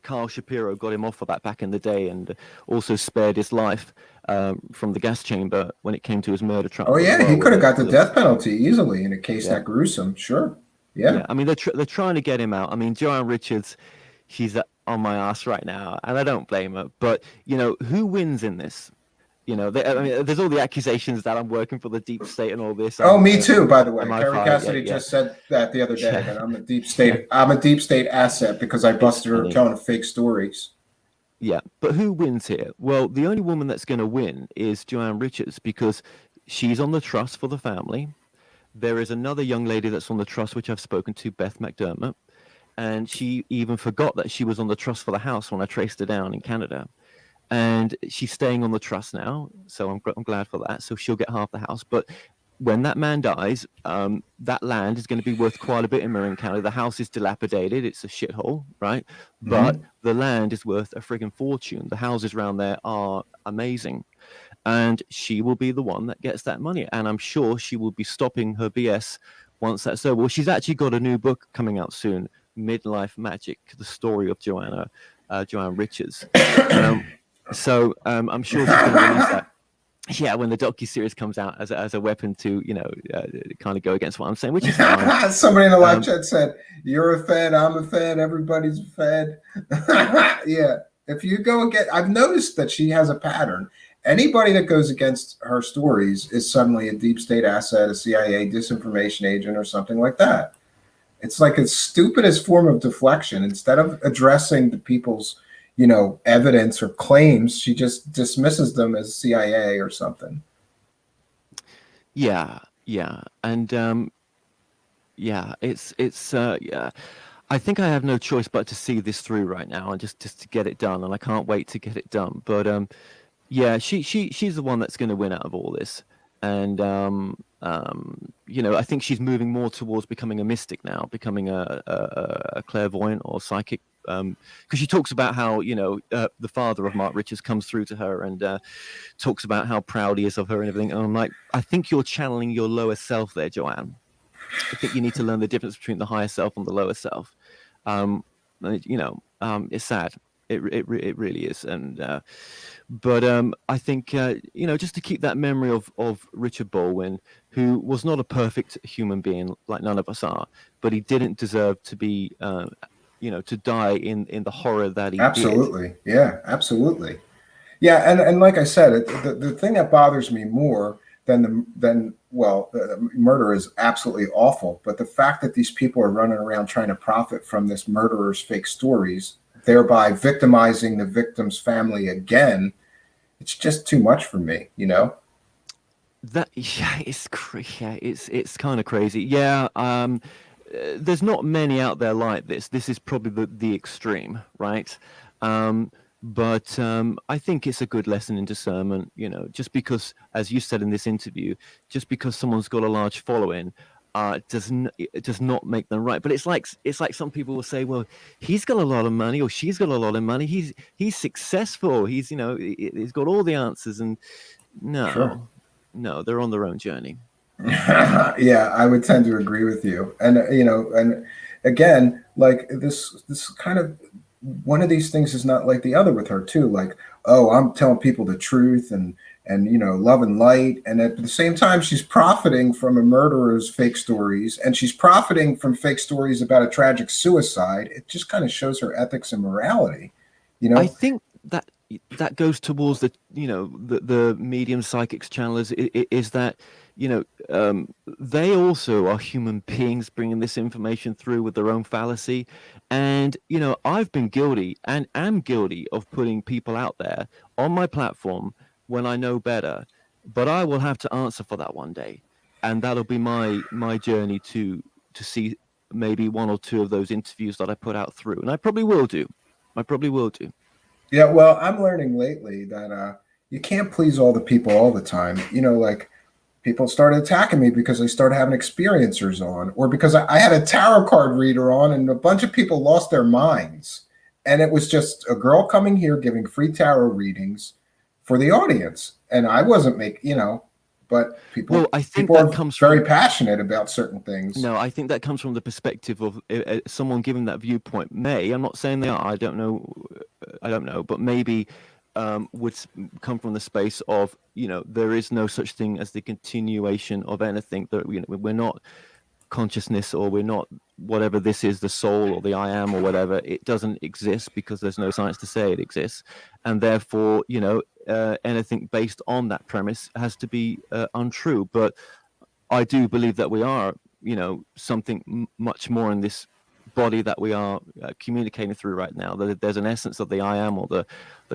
[SPEAKER 5] Carl Shapiro, got him off for that back in the day, and also spared his life from the gas chamber when it came to his murder trial.
[SPEAKER 1] Oh yeah, he could have got the death penalty easily in a case that gruesome. Sure. Yeah.
[SPEAKER 5] I mean, they're trying to get him out. I mean, Joanne Richards, she's on my ass right now, and I don't blame her. But who wins in this? There's all the accusations that I'm working for the deep state and all this.
[SPEAKER 1] Oh, me too. By the way, Kerry Cassidy just said that the other day that I'm a deep state. I'm a deep state asset because I busted her telling fake stories.
[SPEAKER 5] Yeah, but who wins here? Well, the only woman that's going to win is Joanne Richards, because she's on the trust for the family. There is another young lady that's on the trust, which I've spoken to, Beth McDermott. And she even forgot that she was on the trust for the house when I traced her down in Canada. And she's staying on the trust now, so I'm glad for that. So she'll get half the house. But when that man dies, that land is going to be worth quite a bit in Marin County. The house is dilapidated. It's a shithole, right? Mm-hmm. But the land is worth a friggin' fortune. The houses around there are amazing. And she will be the one that gets that money. And I'm sure she will be stopping her BS once that's over. Well, she's actually got a new book coming out soon, Midlife Magic, the story of Joanne Richards. So I'm sure she's going to release that. Yeah, when the docuseries comes out as a weapon to kind of go against what I'm saying, which is fine.
[SPEAKER 1] Somebody in the live chat said, "You're a Fed, I'm a Fed, everybody's a Fed." Yeah, if you go against, I've noticed that she has a pattern. Anybody that goes against her stories is suddenly a deep state asset, a CIA disinformation agent, or something like that. It's like a stupidest form of deflection. Instead of addressing the people's, evidence or claims, she just dismisses them as CIA or something.
[SPEAKER 5] Yeah. And it's I think I have no choice but to see this through right now and just to get it done, and I can't wait to get it done. But she's the one that's going to win out of all this. And I think she's moving more towards becoming a mystic now, becoming a clairvoyant or psychic, because she talks about how the father of Mark Richards comes through to her and talks about how proud he is of her and everything. And I'm like, I think you're channeling your lower self there, Joanne. I think you need to learn the difference between the higher self and the lower self. It's sad. It really is. And but I think just to keep that memory of Richard Baldwin, who was not a perfect human being like none of us are, but he didn't deserve to be to die in the horror that he
[SPEAKER 1] absolutely
[SPEAKER 5] did.
[SPEAKER 1] Yeah, absolutely. Yeah, and like I said, the thing that bothers me more than the murder is absolutely awful, but the fact that these people are running around trying to profit from this murderer's fake stories, thereby victimizing the victim's family again, it's just too much for me,
[SPEAKER 5] That yeah, it's kind of crazy. Yeah, there's not many out there like this. This is probably the extreme, right? Um, but I think it's a good lesson in discernment. You know, just because, as you said in this interview, just because someone's got a large following, it does not make them right. But it's like some people will say, well, he's got a lot of money or she's got a lot of money. He's successful. He's got all the answers. And
[SPEAKER 1] Sure.
[SPEAKER 5] no, they're on their own journey.
[SPEAKER 1] Yeah, I would tend to agree with you. And and again, like this kind of one of these things is not like the other with her too. Like, oh, I'm telling people the truth and love and light, and at the same time, she's profiting from a murderer's fake stories, and she's profiting from fake stories about a tragic suicide. It just kind of shows her ethics and morality, you
[SPEAKER 5] I
[SPEAKER 1] know.
[SPEAKER 5] think that goes towards the medium psychics channel is that they also are human beings bringing this information through with their own fallacy. And I've been guilty and am guilty of putting people out there on my platform when I know better, but I will have to answer for that one day, and that'll be my journey to see maybe one or two of those interviews that I put out through, and I probably will do.
[SPEAKER 1] Yeah, well, I'm learning lately that you can't please all the people all the time. Like people started attacking me because I started having experiencers on, or because I had a tarot card reader on, and a bunch of people lost their minds. And it was just a girl coming here giving free tarot readings for the audience, and I wasn't but
[SPEAKER 5] Well,
[SPEAKER 1] people
[SPEAKER 5] I think
[SPEAKER 1] people
[SPEAKER 5] that
[SPEAKER 1] are
[SPEAKER 5] comes
[SPEAKER 1] very
[SPEAKER 5] from
[SPEAKER 1] passionate about certain things.
[SPEAKER 5] no, I think that comes from the perspective of someone giving that viewpoint. I'm not saying they are. I don't know, but maybe come from the space of there is no such thing as the continuation of anything. That we're not consciousness, or we're not whatever this is, the soul or the I am or whatever. It doesn't exist because there's no science to say it exists, and therefore anything based on that premise has to be untrue. But I do believe that we are, something much more in this body that we are communicating through right now. That there's an essence of the I am, or the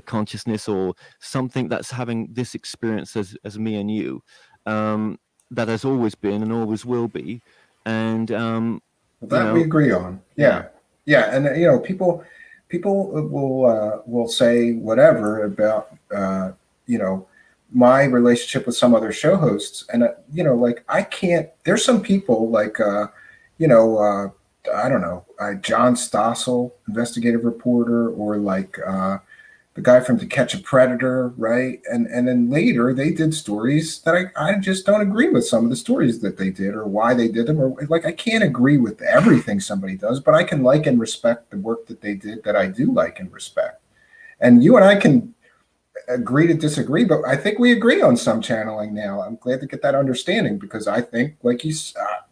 [SPEAKER 5] consciousness, or something that's having this experience as me and you, that has always been and always will be. And you
[SPEAKER 1] That we
[SPEAKER 5] know,
[SPEAKER 1] agree on.
[SPEAKER 5] yeah,
[SPEAKER 1] Yeah, yeah, and people will say whatever about you know my relationship with some other show hosts, and like I can't. There's some people like you know I don't know, John Stossel, investigative reporter, or like the guy from To Catch a Predator, right? And then later they did stories that I just don't agree with some of the stories that they did, or why they did them, or like I can't agree with everything somebody does, but I can like and respect the work that they did that I do like and respect. And you and I can agree to disagree, but I think we agree on some channeling now. I'm glad to get that understanding, because I think, like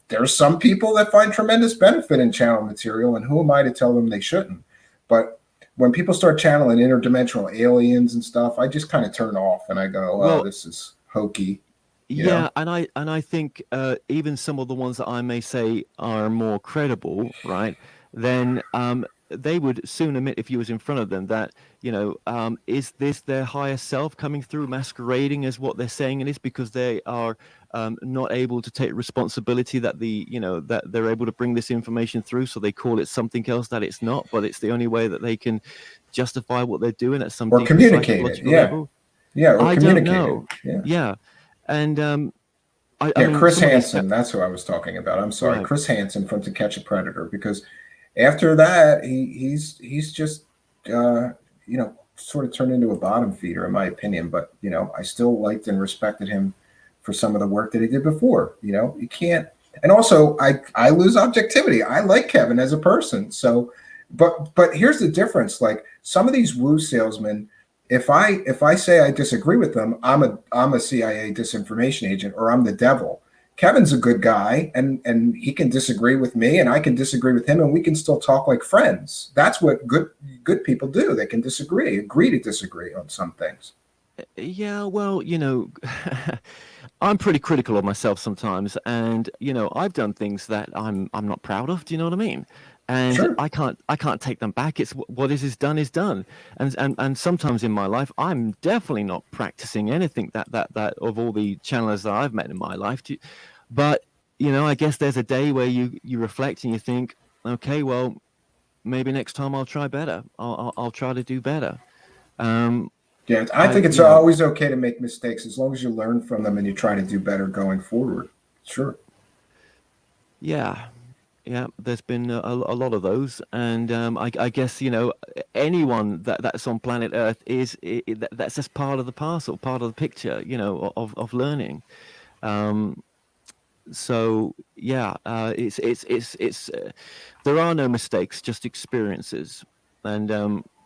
[SPEAKER 1] there's some people that find tremendous benefit in channel material, and who am I to tell them they shouldn't? But when people start channeling interdimensional aliens and stuff, I just kind of turn off and I go, "Oh,
[SPEAKER 5] well,
[SPEAKER 1] this is hokey," you
[SPEAKER 5] yeah,
[SPEAKER 1] know.
[SPEAKER 5] and I think even some of the ones that I may say are more credible, right? Then they would soon admit, if you was in front of them, that is this their higher self coming through, masquerading as what they're saying it is, because they are not able to take responsibility that that they're able to bring this information through, so they call it something else that it's not, but it's the only way that they can justify what they're doing at some
[SPEAKER 1] Or
[SPEAKER 5] deeper
[SPEAKER 1] communicate it.
[SPEAKER 5] psychological
[SPEAKER 1] Yeah,
[SPEAKER 5] level.
[SPEAKER 1] yeah, or
[SPEAKER 5] I don't
[SPEAKER 1] communicate it.
[SPEAKER 5] know.
[SPEAKER 1] Yeah.
[SPEAKER 5] Yeah. And I
[SPEAKER 1] Yeah,
[SPEAKER 5] mean,
[SPEAKER 1] Chris
[SPEAKER 5] some of these
[SPEAKER 1] Hansen, that's who I was talking about. I'm sorry,
[SPEAKER 5] right.
[SPEAKER 1] Chris Hansen from To Catch a Predator, because after that, he's just sort of turned into a bottom feeder, in my opinion. But I still liked and respected him for some of the work that he did before. You can't, and also I lose objectivity. I like Kevin as a person, so but here's the difference. Like some of these woo salesmen, if I say I disagree with them, I'm a CIA disinformation agent, or I'm the devil. Kevin's a good guy, and he can disagree with me, and I can disagree with him, and we can still talk like friends. That's what good people do. They can agree to disagree on some things.
[SPEAKER 5] Yeah, well, I'm pretty critical of myself sometimes, and I've done things that I'm not proud of. Do you know what I mean? and
[SPEAKER 1] Sure.
[SPEAKER 5] I can't take them back. It's what is done is done. And sometimes in my life, I'm definitely not practicing anything that of all the channels that I've met in my life. But I guess there's a day where you reflect and you think, okay, well, maybe next time I'll try better. I'll try to do better.
[SPEAKER 1] Yeah, I think it's always okay to make mistakes as long as you learn from them and you try to do better going forward. Sure.
[SPEAKER 5] Yeah. Yeah, there's been a lot of those, and I guess anyone that's on planet Earth that's just part of the parcel, part of the picture, of learning. So yeah, it's there are no mistakes, just experiences, and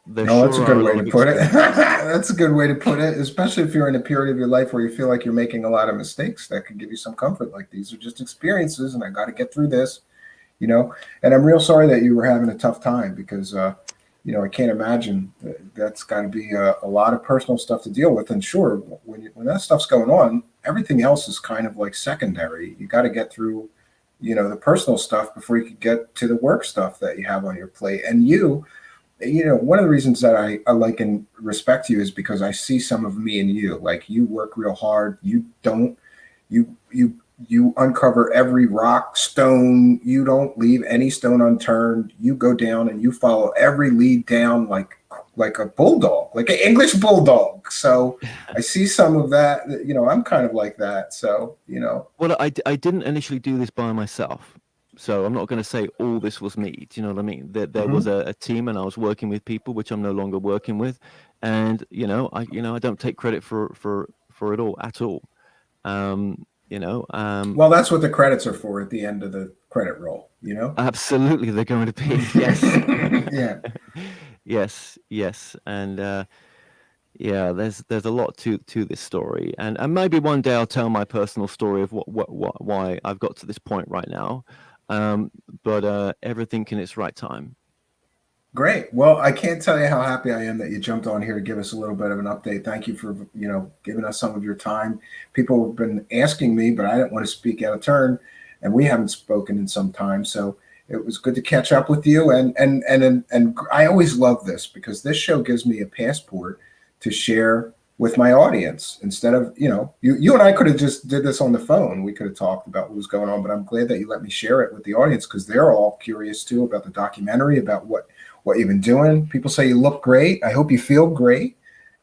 [SPEAKER 5] there
[SPEAKER 1] No, that's a
[SPEAKER 5] sure are
[SPEAKER 1] good
[SPEAKER 5] a
[SPEAKER 1] way
[SPEAKER 5] lot
[SPEAKER 1] to
[SPEAKER 5] of
[SPEAKER 1] put it.
[SPEAKER 5] experiences.
[SPEAKER 1] That's a good way to put it, especially if you're in a period of your life where you feel like you're making a lot of mistakes. That could give you some comfort. Like, these are just experiences, and I got to get through this. And I'm real sorry that you were having a tough time, because I can't imagine that's got to be a lot of personal stuff to deal with. And sure, when that stuff's going on, everything else is kind of like secondary. You got to get through the personal stuff before you can get to the work stuff that you have on your plate. And one of the reasons that I like and respect you is because I see some of me in you. Like, you work real hard. You uncover every rock, stone. You don't leave any stone unturned. You go down and you follow every lead down like a bulldog, like an English bulldog. So I see some of that. I'm kind of like that. So
[SPEAKER 5] Well, I didn't initially do this by myself, so I'm not going to say all this was me. Do you know what I mean? There was a team, and I was working with people, which I'm no longer working with, and I don't take credit for it all at all.
[SPEAKER 1] Well, that's what the credits are for at the end of the credit roll.
[SPEAKER 5] Absolutely, they're going to be. Yes.
[SPEAKER 1] Yeah.
[SPEAKER 5] Yes, and yeah, there's a lot to this story, and maybe one day I'll tell my personal story of why I've got to this point right now. But everything in its right time.
[SPEAKER 1] Great. Well, I can't tell you how happy I am that you jumped on here to give us a little bit of an update. Thank you for, giving us some of your time. People have been asking me, but I didn't want to speak out of turn, and we haven't spoken in some time. So it was good to catch up with you. And I always love this, because this show gives me a passport to share with my audience. Instead of, you and I could have just did this on the phone. We could have talked about what was going on, but I'm glad that you let me share it with the audience, because they're all curious too about the documentary, about what you've been doing. People say you look great. I hope you feel great.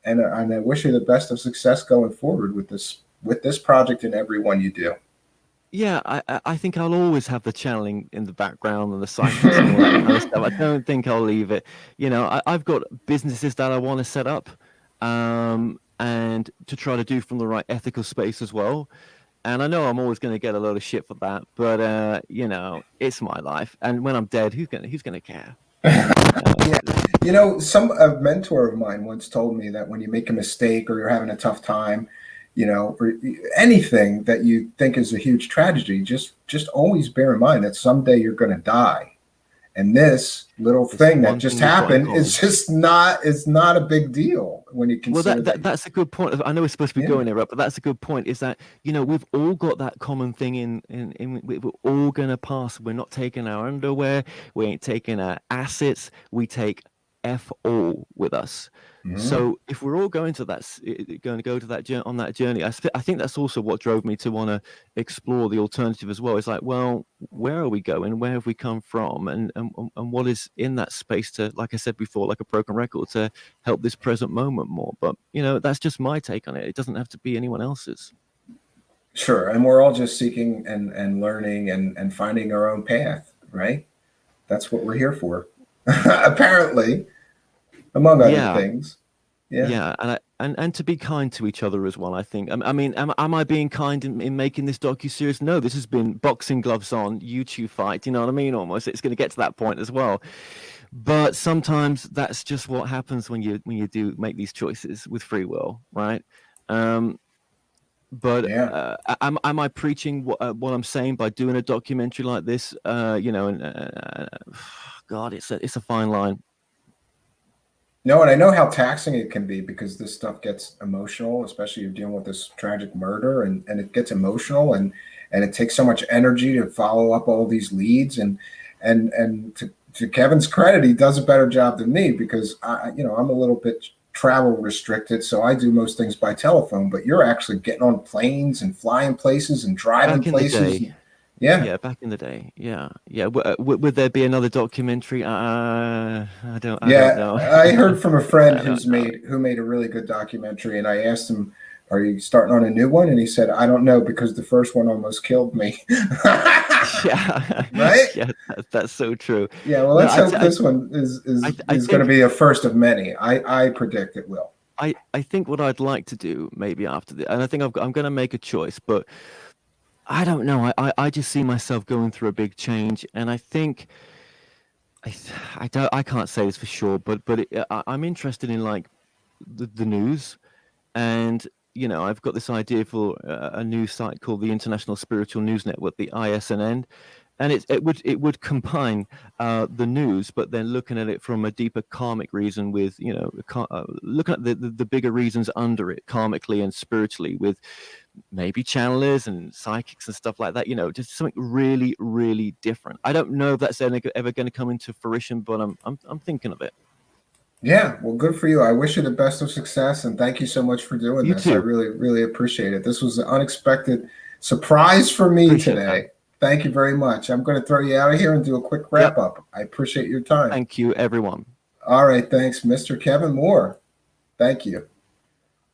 [SPEAKER 1] And I wish you the best of success going forward with this project and every one you do.
[SPEAKER 5] Yeah, I think I'll always have the channeling in the background and the psychics and all that kind of stuff. I don't think I'll leave it. I've got businesses that I want to set up, and to try to do from the right ethical space as well. And I know I'm always going to get a load of shit for that, but it's my life. And when I'm dead, who's gonna care?
[SPEAKER 1] Yeah. A mentor of mine once told me that when you make a mistake or you're having a tough time, or anything that you think is a huge tragedy, just always bear in mind that someday you're going to die. And this little thing that just happened is not a big deal when you consider.
[SPEAKER 5] Well, that's a good point. I know we're supposed to be going there, but that's a good point. Is that we've all got that common thing in we're all gonna pass. We're not taking our underwear. We ain't taking our assets. We take F all with us. So if we're all going to go to that on that journey, I think that's also what drove me to want to explore the alternative as well. It's like, well, where are we going? Where have we come from? And what is in that space to, like I said before, like a broken record, to help this present moment more. But that's just my take on it. It doesn't have to be anyone else's.
[SPEAKER 1] Sure. And we're all just seeking and learning and finding our own path, right? That's what we're here for. Apparently. Among other things.
[SPEAKER 5] Yeah, and to be kind to each other as well. I think. I mean, am I being kind in making this docu-series? No, this has been boxing gloves on, YouTube fight. You know what I mean? Almost, it's going to get to that point as well. But sometimes that's just what happens when you do make these choices with free will, right? Am I preaching what I'm saying by doing a documentary like this? God, it's a fine line.
[SPEAKER 1] No, and I know how taxing it can be, because this stuff gets emotional, especially you're dealing with this tragic murder, and it gets emotional, and it takes so much energy to follow up all these leads and to to Kevin's credit, he does a better job than me because I'm a little bit travel restricted, so I do most things by telephone. But you're actually getting on planes and flying places and driving
[SPEAKER 5] Back in the
[SPEAKER 1] places.
[SPEAKER 5] day.
[SPEAKER 1] Yeah.
[SPEAKER 5] Yeah, back in the day. Yeah. Would there be another documentary? I don't know.
[SPEAKER 1] I heard from a friend
[SPEAKER 5] I don't know.
[SPEAKER 1] who made a really good documentary, and I asked him, "Are you starting on a new one?" And he said, "I don't know because the first one almost killed me."
[SPEAKER 5] Yeah.
[SPEAKER 1] Right?
[SPEAKER 5] Yeah, that's so true.
[SPEAKER 1] Yeah. Well,
[SPEAKER 5] No,
[SPEAKER 1] let's hope this one is
[SPEAKER 5] I
[SPEAKER 1] going to
[SPEAKER 5] think
[SPEAKER 1] be a first of many. I predict it will.
[SPEAKER 5] I think what I'd like to do maybe after this, and I think I'm going to make a choice, but I don't know. I just see myself going through a big change, and I think I can't say this for sure, but I'm interested in like the news, and I've got this idea for a news site called the International Spiritual News Network, the ISNN, and it would combine the news, but then looking at it from a deeper karmic reason with looking at the bigger reasons under it karmically and spiritually with maybe channelers and psychics and stuff like that, just something really, really different. I don't know if that's ever going to come into fruition, but I'm thinking of it.
[SPEAKER 1] Yeah, well, good for you. I wish you the best of success, and thank you so much for doing
[SPEAKER 5] You
[SPEAKER 1] this. I
[SPEAKER 5] too.
[SPEAKER 1] really, really appreciate it. This was an unexpected surprise for me
[SPEAKER 5] Appreciate
[SPEAKER 1] today. Thank you very much. I'm going to throw you out of here and do a quick wrap up. I appreciate your time.
[SPEAKER 5] Thank you, everyone.
[SPEAKER 1] All right, thanks, Mr. Kevin Moore. Thank you.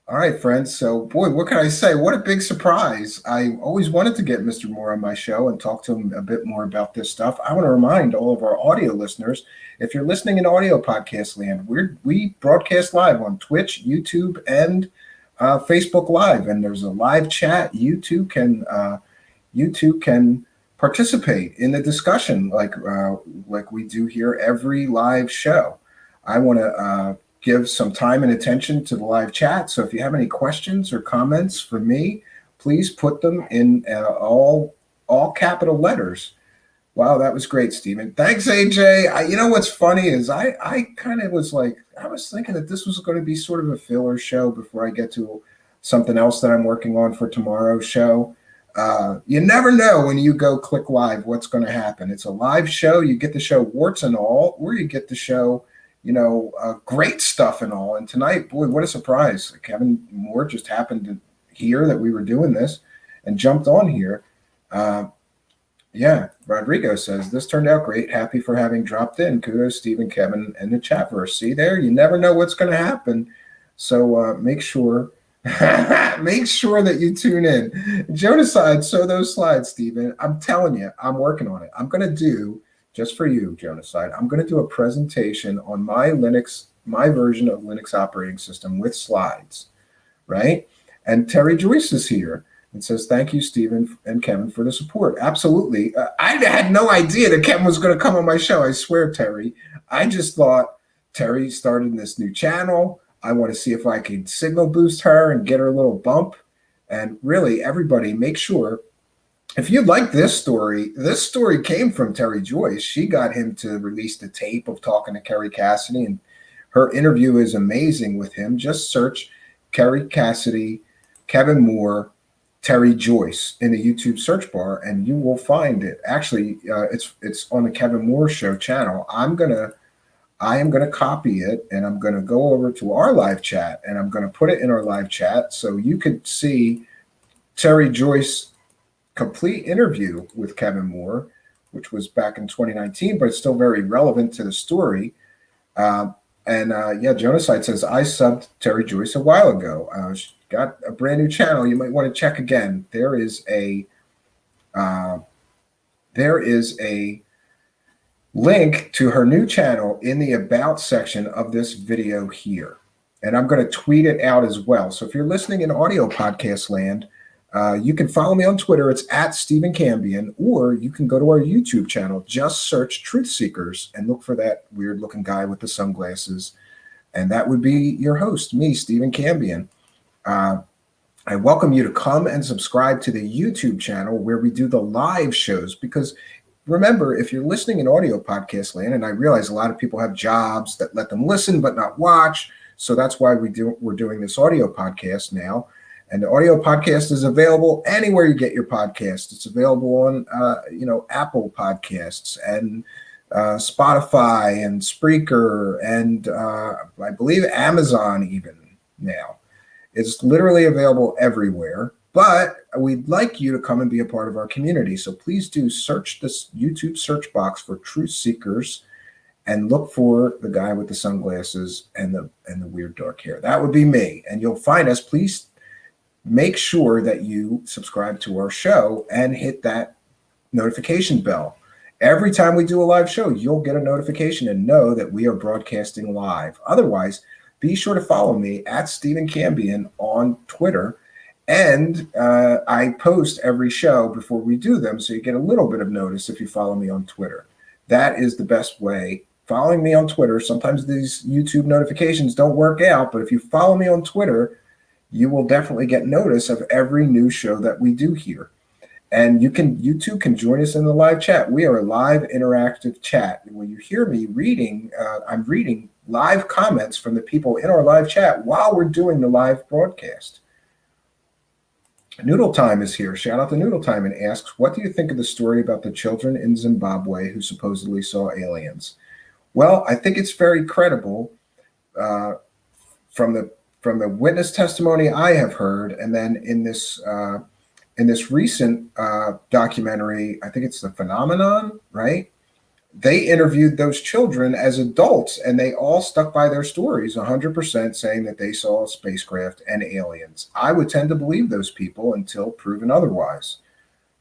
[SPEAKER 1] All right, friends. So, boy, what can I say? What a big surprise. I always wanted to get Mr. Moore on my show and talk to him a bit more about this stuff. I want to remind all of our audio listeners, if you're listening in audio podcast land, we broadcast live on Twitch, YouTube, and Facebook Live. And there's a live chat. You too can participate in the discussion like we do here every live show. I want to give some time and attention to the live chat. So if you have any questions or comments for me, please put them in all capital letters. Wow, that was great, Stephen. Thanks, AJ. You know what's funny is I kind of was like, I was thinking that this was going to be sort of a filler show before I get to something else that I'm working on for tomorrow's show. You never know when you go click live what's going to happen. It's a live show. You get the show warts and all, or you get the show great stuff and all. And tonight, boy, what a surprise. Kevin Moore just happened to hear that we were doing this and jumped on here. Rodrigo says, this turned out great. Happy for having dropped in. Kudos, Steve, Kevin, and the chatverse. See there? You never know what's going to happen. So make sure that you tune in. Jonaside, so those slides, Stephen. I'm telling you, I'm working on it. I'm going to do, just for you, Jonaside, I'm going to do a presentation on my version of Linux operating system with slides, right? And Tere Joyce is here and says, thank you, Stephen and Kevin, for the support. Absolutely. I had no idea that Kevin was going to come on my show. I swear, Terry. I just thought Terry started this new channel. I want to see if I can signal boost her and get her a little bump. And really, everybody, make sure, if you like this story came from Tere Joyce. She got him to release the tape of talking to Kerry Cassidy, and her interview is amazing with him. Just search Kerry Cassidy, Kevin Moore, Tere Joyce in the YouTube search bar, and you will find it. Actually, it's on the Kevin Moore Show channel. I am gonna copy it, and I'm gonna go over to our live chat, and I'm gonna put it in our live chat so you could see Tere Joyce complete interview with Kevin Moore, which was back in 2019, but it's still very relevant to the story. Jonaside says, I subbed Tere Joyce a while ago. She got a brand new channel. You might want to check again. There is a link to her new channel in the About section of this video here. And I'm going to tweet it out as well. So if you're listening in audio podcast land, you can follow me on Twitter. It's at Stephen Cambion, or you can go to our YouTube channel. Just search Truthseekers and look for that weird looking guy with the sunglasses. And that would be your host, me, Stephen Cambion. I welcome you to come and subscribe to the YouTube channel where we do the live shows, because remember, if you're listening in audio podcast land, and I realize a lot of people have jobs that let them listen but not watch, so that's why we're doing this audio podcast now. And the audio podcast is available anywhere you get your podcast. It's available on Apple Podcasts and Spotify and Spreaker and I believe Amazon even now. It's literally available everywhere, but we'd like you to come and be a part of our community. So please do search this YouTube search box for Truthseekers and look for the guy with the sunglasses and the weird dark hair. That would be me. And you'll find us. Please make sure that you subscribe to our show and hit that notification bell. Every time we do a live show, you'll get a notification and know that we are broadcasting live. Otherwise, be sure to follow me at Stephen Cambion on Twitter. And I post every show before we do them, so you get a little bit of notice if you follow me on Twitter. That is the best way. Following me on Twitter, sometimes these YouTube notifications don't work out, but if you follow me on Twitter, you will definitely get notice of every new show that we do here. And you too can join us in the live chat. We are a live interactive chat. When you hear me reading, I'm reading live comments from the people in our live chat while we're doing the live broadcast. Noodle Time is here. Shout out to Noodle Time and asks, what do you think of the story about the children in Zimbabwe who supposedly saw aliens? Well, I think it's very credible from the witness testimony I have heard, and then in this recent documentary, I think it's The Phenomenon, right? They interviewed those children as adults, and they all stuck by their stories 100%, saying that they saw a spacecraft and aliens. I would tend to believe those people until proven otherwise,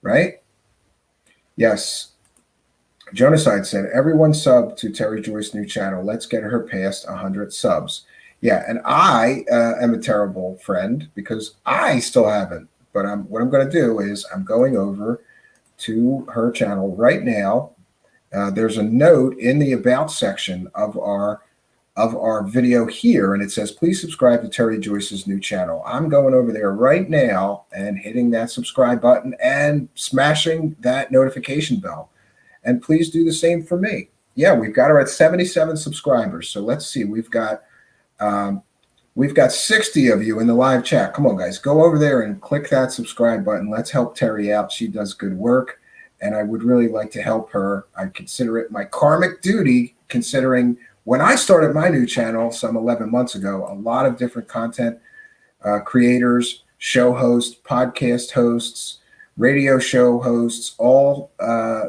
[SPEAKER 1] right? Yes. Jonaside said, everyone sub to Tere Joyce's new channel. Let's get her past 100 subs. Yeah, and I am a terrible friend because I still haven't. But what I'm going to do is I'm going over to her channel right now. There's a note in the About section of our video here, and it says, please subscribe to Tere Joyce's new channel. I'm going over there right now and hitting that subscribe button and smashing that notification bell. And please do the same for me. Yeah, we've got her at 77 subscribers. So let's see. We've got 60 of you in the live chat. Come on, guys. Go over there and click that subscribe button. Let's help Tere out. She does good work, and I would really like to help her. I consider it my karmic duty, considering when I started my new channel some 11 months ago, a lot of different content creators, show hosts, podcast hosts, radio show hosts all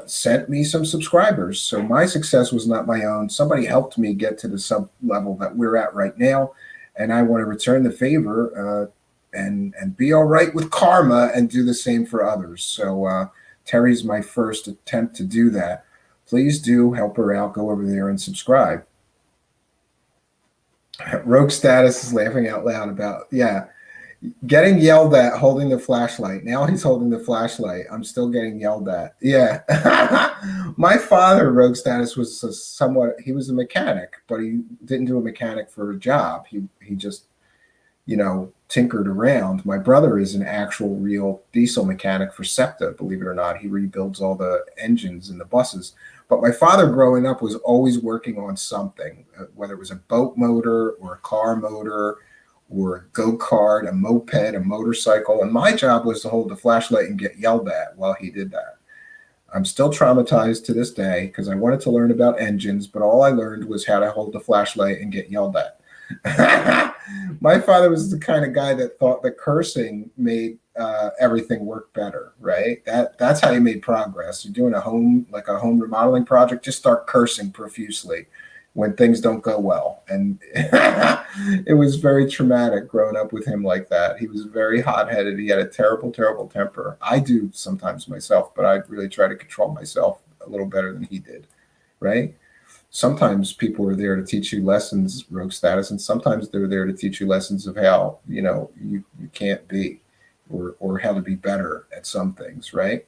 [SPEAKER 1] sent me some subscribers. So my success was not my own. Somebody helped me get to the sub level that we're at right now. And I want to return the favor and be all right with karma and do the same for others. So Terry's my first attempt to do that. Please do help her out. Go over there and subscribe. Rogue Status is laughing out loud about, yeah, getting yelled at holding the flashlight. Now he's holding the flashlight. I'm still getting yelled at. Yeah. My father, Rogue Status, was he was a mechanic, but he didn't do a mechanic for a job. He just, tinkered around. My brother is an actual real diesel mechanic for SEPTA, believe it or not. He rebuilds all the engines in the buses. But my father growing up was always working on something, whether it was a boat motor or a car motor or a go-kart, a moped, a motorcycle. And my job was to hold the flashlight and get yelled at while he did that. I'm still traumatized to this day because I wanted to learn about engines, but all I learned was how to hold the flashlight and get yelled at. My father was the kind of guy that thought that cursing made everything work better, right? That's how you made progress. You're doing a home remodeling project, just start cursing profusely when things don't go well. And it was very traumatic growing up with him like that. He was very hot-headed. He had a terrible, terrible temper. I do sometimes myself, but I really try to control myself a little better than he did, right? Sometimes people are there to teach you lessons, Rogue Status, and sometimes they're there to teach you lessons of how, you can't be or how to be better at some things, right?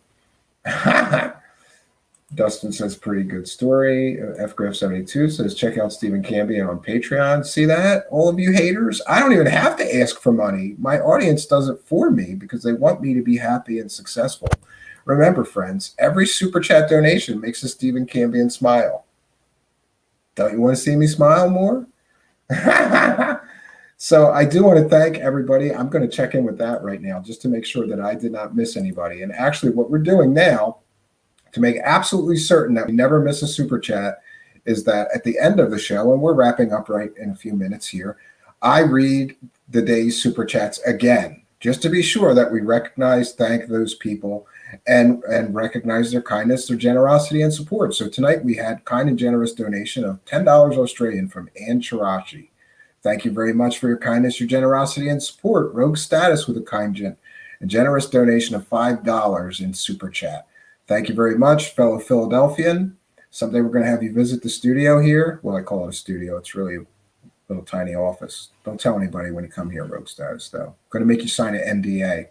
[SPEAKER 1] Dustin says, pretty good story. FGraph72 says, check out Stephen Cambion on Patreon. See that? All of you haters? I don't even have to ask for money. My audience does it for me because they want me to be happy and successful. Remember, friends, every super chat donation makes a Stephen Cambion smile. Don't you want to see me smile more? So I do want to thank everybody. I'm going to check in with that right now just to make sure that I did not miss anybody. And actually what we're doing now, to make absolutely certain that we never miss a super chat is that at the end of the show, and we're wrapping up right in a few minutes here, I read the day's super chats again, just to be sure that we recognize, thank those people, and recognize their kindness, their generosity, and support. So tonight we had kind and generous donation of $10 Australian from Ann Chirashi. Thank you very much for your kindness, your generosity, and support. Rogue Status with a generous donation of $5 in super chat. Thank you very much, fellow Philadelphian. Someday we're going to have you visit the studio here. Well, I call it a studio. It's really a little tiny office. Don't tell anybody when you come here, Rogue Status, though. I'm going to make you sign an NDA.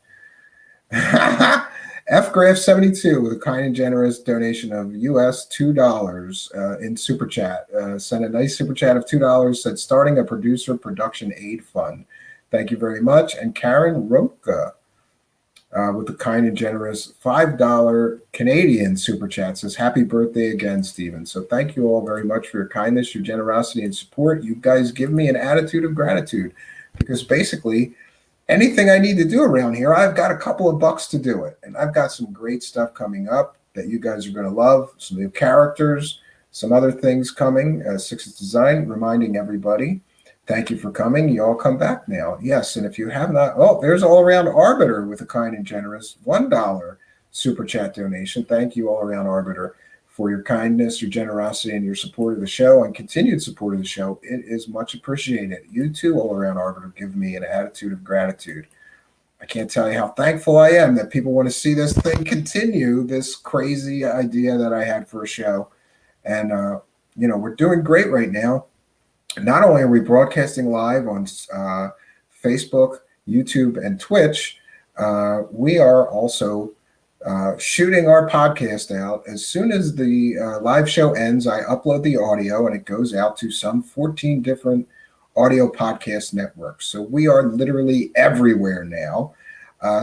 [SPEAKER 1] FGraph72 with a kind and generous donation of US $2 in super chat. Sent a nice super chat of $2, said starting a producer production aid fund. Thank you very much. And Karen Roka with the kind and generous $5 Canadian super chat says, happy birthday again, Stephen. So thank you all very much for your kindness, your generosity, and support. You guys give me an attitude of gratitude because basically anything I need to do around here, I've got a couple of bucks to do it. And I've got some great stuff coming up that you guys are going to love, some new characters, some other things coming. Sixth Design reminding everybody, thank you for coming. You all come back now. Yes, and if you have not, there's All Around Arbiter with a kind and generous $1 super chat donation. Thank you, All Around Arbiter, for your kindness, your generosity, and your support of the show and continued support of the show. It is much appreciated. You too, All Around Arbiter, give me an attitude of gratitude. I can't tell you how thankful I am that people want to see this thing continue, this crazy idea that I had for a show. And, we're doing great right now. Not only are we broadcasting live on Facebook, YouTube, and Twitch, we are also shooting our podcast out. As soon as the live show ends, I upload the audio and it goes out to some 14 different audio podcast networks. So we are literally everywhere now.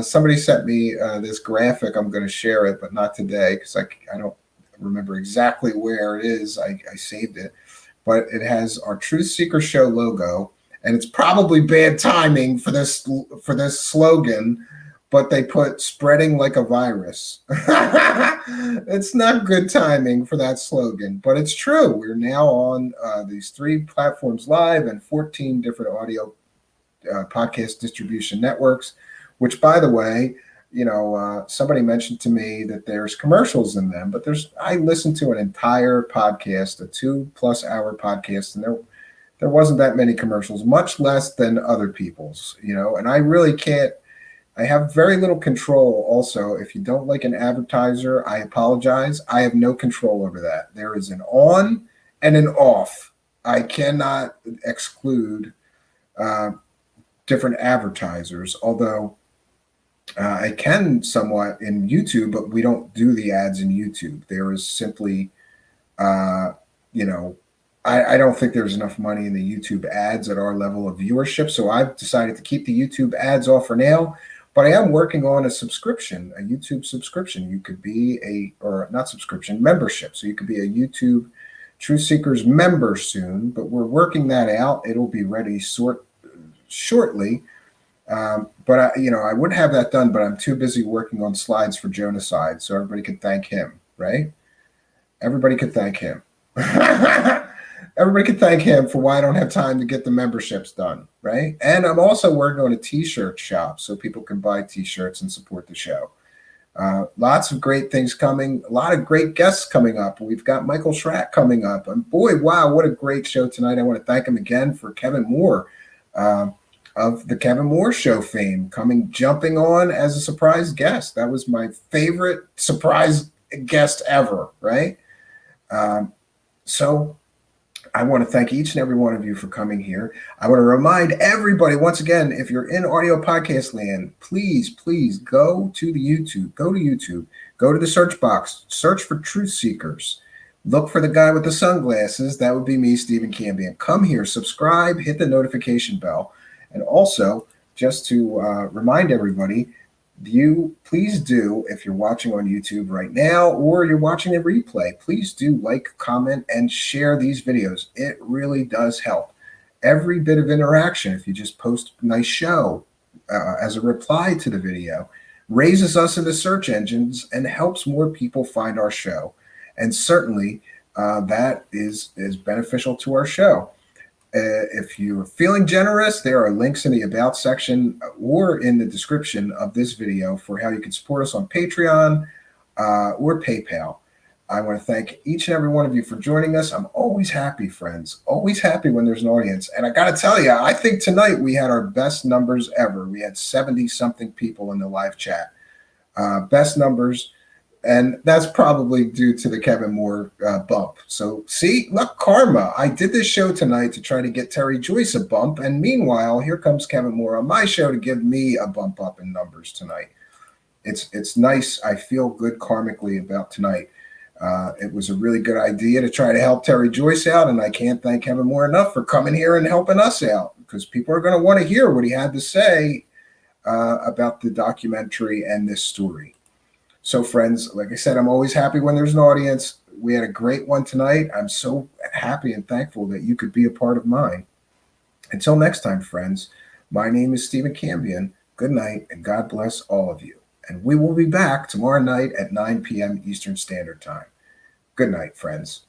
[SPEAKER 1] Somebody sent me this graphic. I'm going to share it, but not today because I don't remember exactly where it is. I saved it. But it has our Truthseekers show logo, and it's probably bad timing for this slogan, but they put spreading like a virus. It's not good timing for that slogan, but it's true. We're now on these 3 platforms live and 14 different audio podcast distribution networks, which, by the way, somebody mentioned to me that there's commercials in them, but I listened to an entire podcast, a 2+ hour podcast, and there wasn't that many commercials, much less than other people's, and I really can't. I have very little control also. If you don't like an advertiser, I apologize. I have no control over that. There is an on and an off. I cannot exclude different advertisers, although I can somewhat in YouTube, but we don't do the ads in YouTube. There is simply, I don't think there's enough money in the YouTube ads at our level of viewership. So I've decided to keep the YouTube ads off for now, but I am working on a subscription, a YouTube subscription. You could be membership. So you could be a YouTube Truthseekers member soon, but we're working that out. It'll be ready shortly. But I would have that done, but I'm too busy working on slides for Jonaside, so everybody could thank him, right? Everybody could thank him. Everybody could thank him for why I don't have time to get the memberships done, right? And I'm also working on a T-shirt shop so people can buy T-shirts and support the show. Lots of great things coming. A lot of great guests coming up. We've got Michael Schratt coming up. And boy, wow, what a great show tonight. I want to thank him again for Kevin Moore. Of the Kevin Moore Show fame, jumping on as a surprise guest. That was my favorite surprise guest ever, right? So I want to thank each and every one of you for coming here. I want to remind everybody, once again, if you're in audio podcast land, please go to YouTube, go to the search box, search for Truthseekers. Look for the guy with the sunglasses. That would be me, Stephen Cambion. Come here, subscribe, hit the notification bell. And also, just to remind everybody, please do, if you're watching on YouTube right now or you're watching a replay, please do like, comment, and share these videos. It really does help. Every bit of interaction, if you just post a nice show as a reply to the video, raises us in the search engines, and helps more people find our show. And certainly that is beneficial to our show. If you're feeling generous, there are links in the About section or in the description of this video for how you can support us on Patreon or PayPal. I want to thank each and every one of you for joining us. I'm always happy, friends, always happy when there's an audience. And I got to tell you, I think tonight we had our best numbers ever. We had 70-something people in the live chat. Best numbers. And that's probably due to the Kevin Moore bump. So see, look, karma. I did this show tonight to try to get Tere Joyce a bump. And meanwhile, here comes Kevin Moore on my show to give me a bump up in numbers tonight. It's nice. I feel good karmically about tonight. It was a really good idea to try to help Tere Joyce out. And I can't thank Kevin Moore enough for coming here and helping us out, because people are going to want to hear what he had to say about the documentary and this story. So, friends, like I said, I'm always happy when there's an audience. We had a great one tonight. I'm so happy and thankful that you could be a part of mine. Until next time, friends, my name is Stephen Cambion. Good night, and God bless all of you. And we will be back tomorrow night at 9 p.m. Eastern Standard Time. Good night, friends.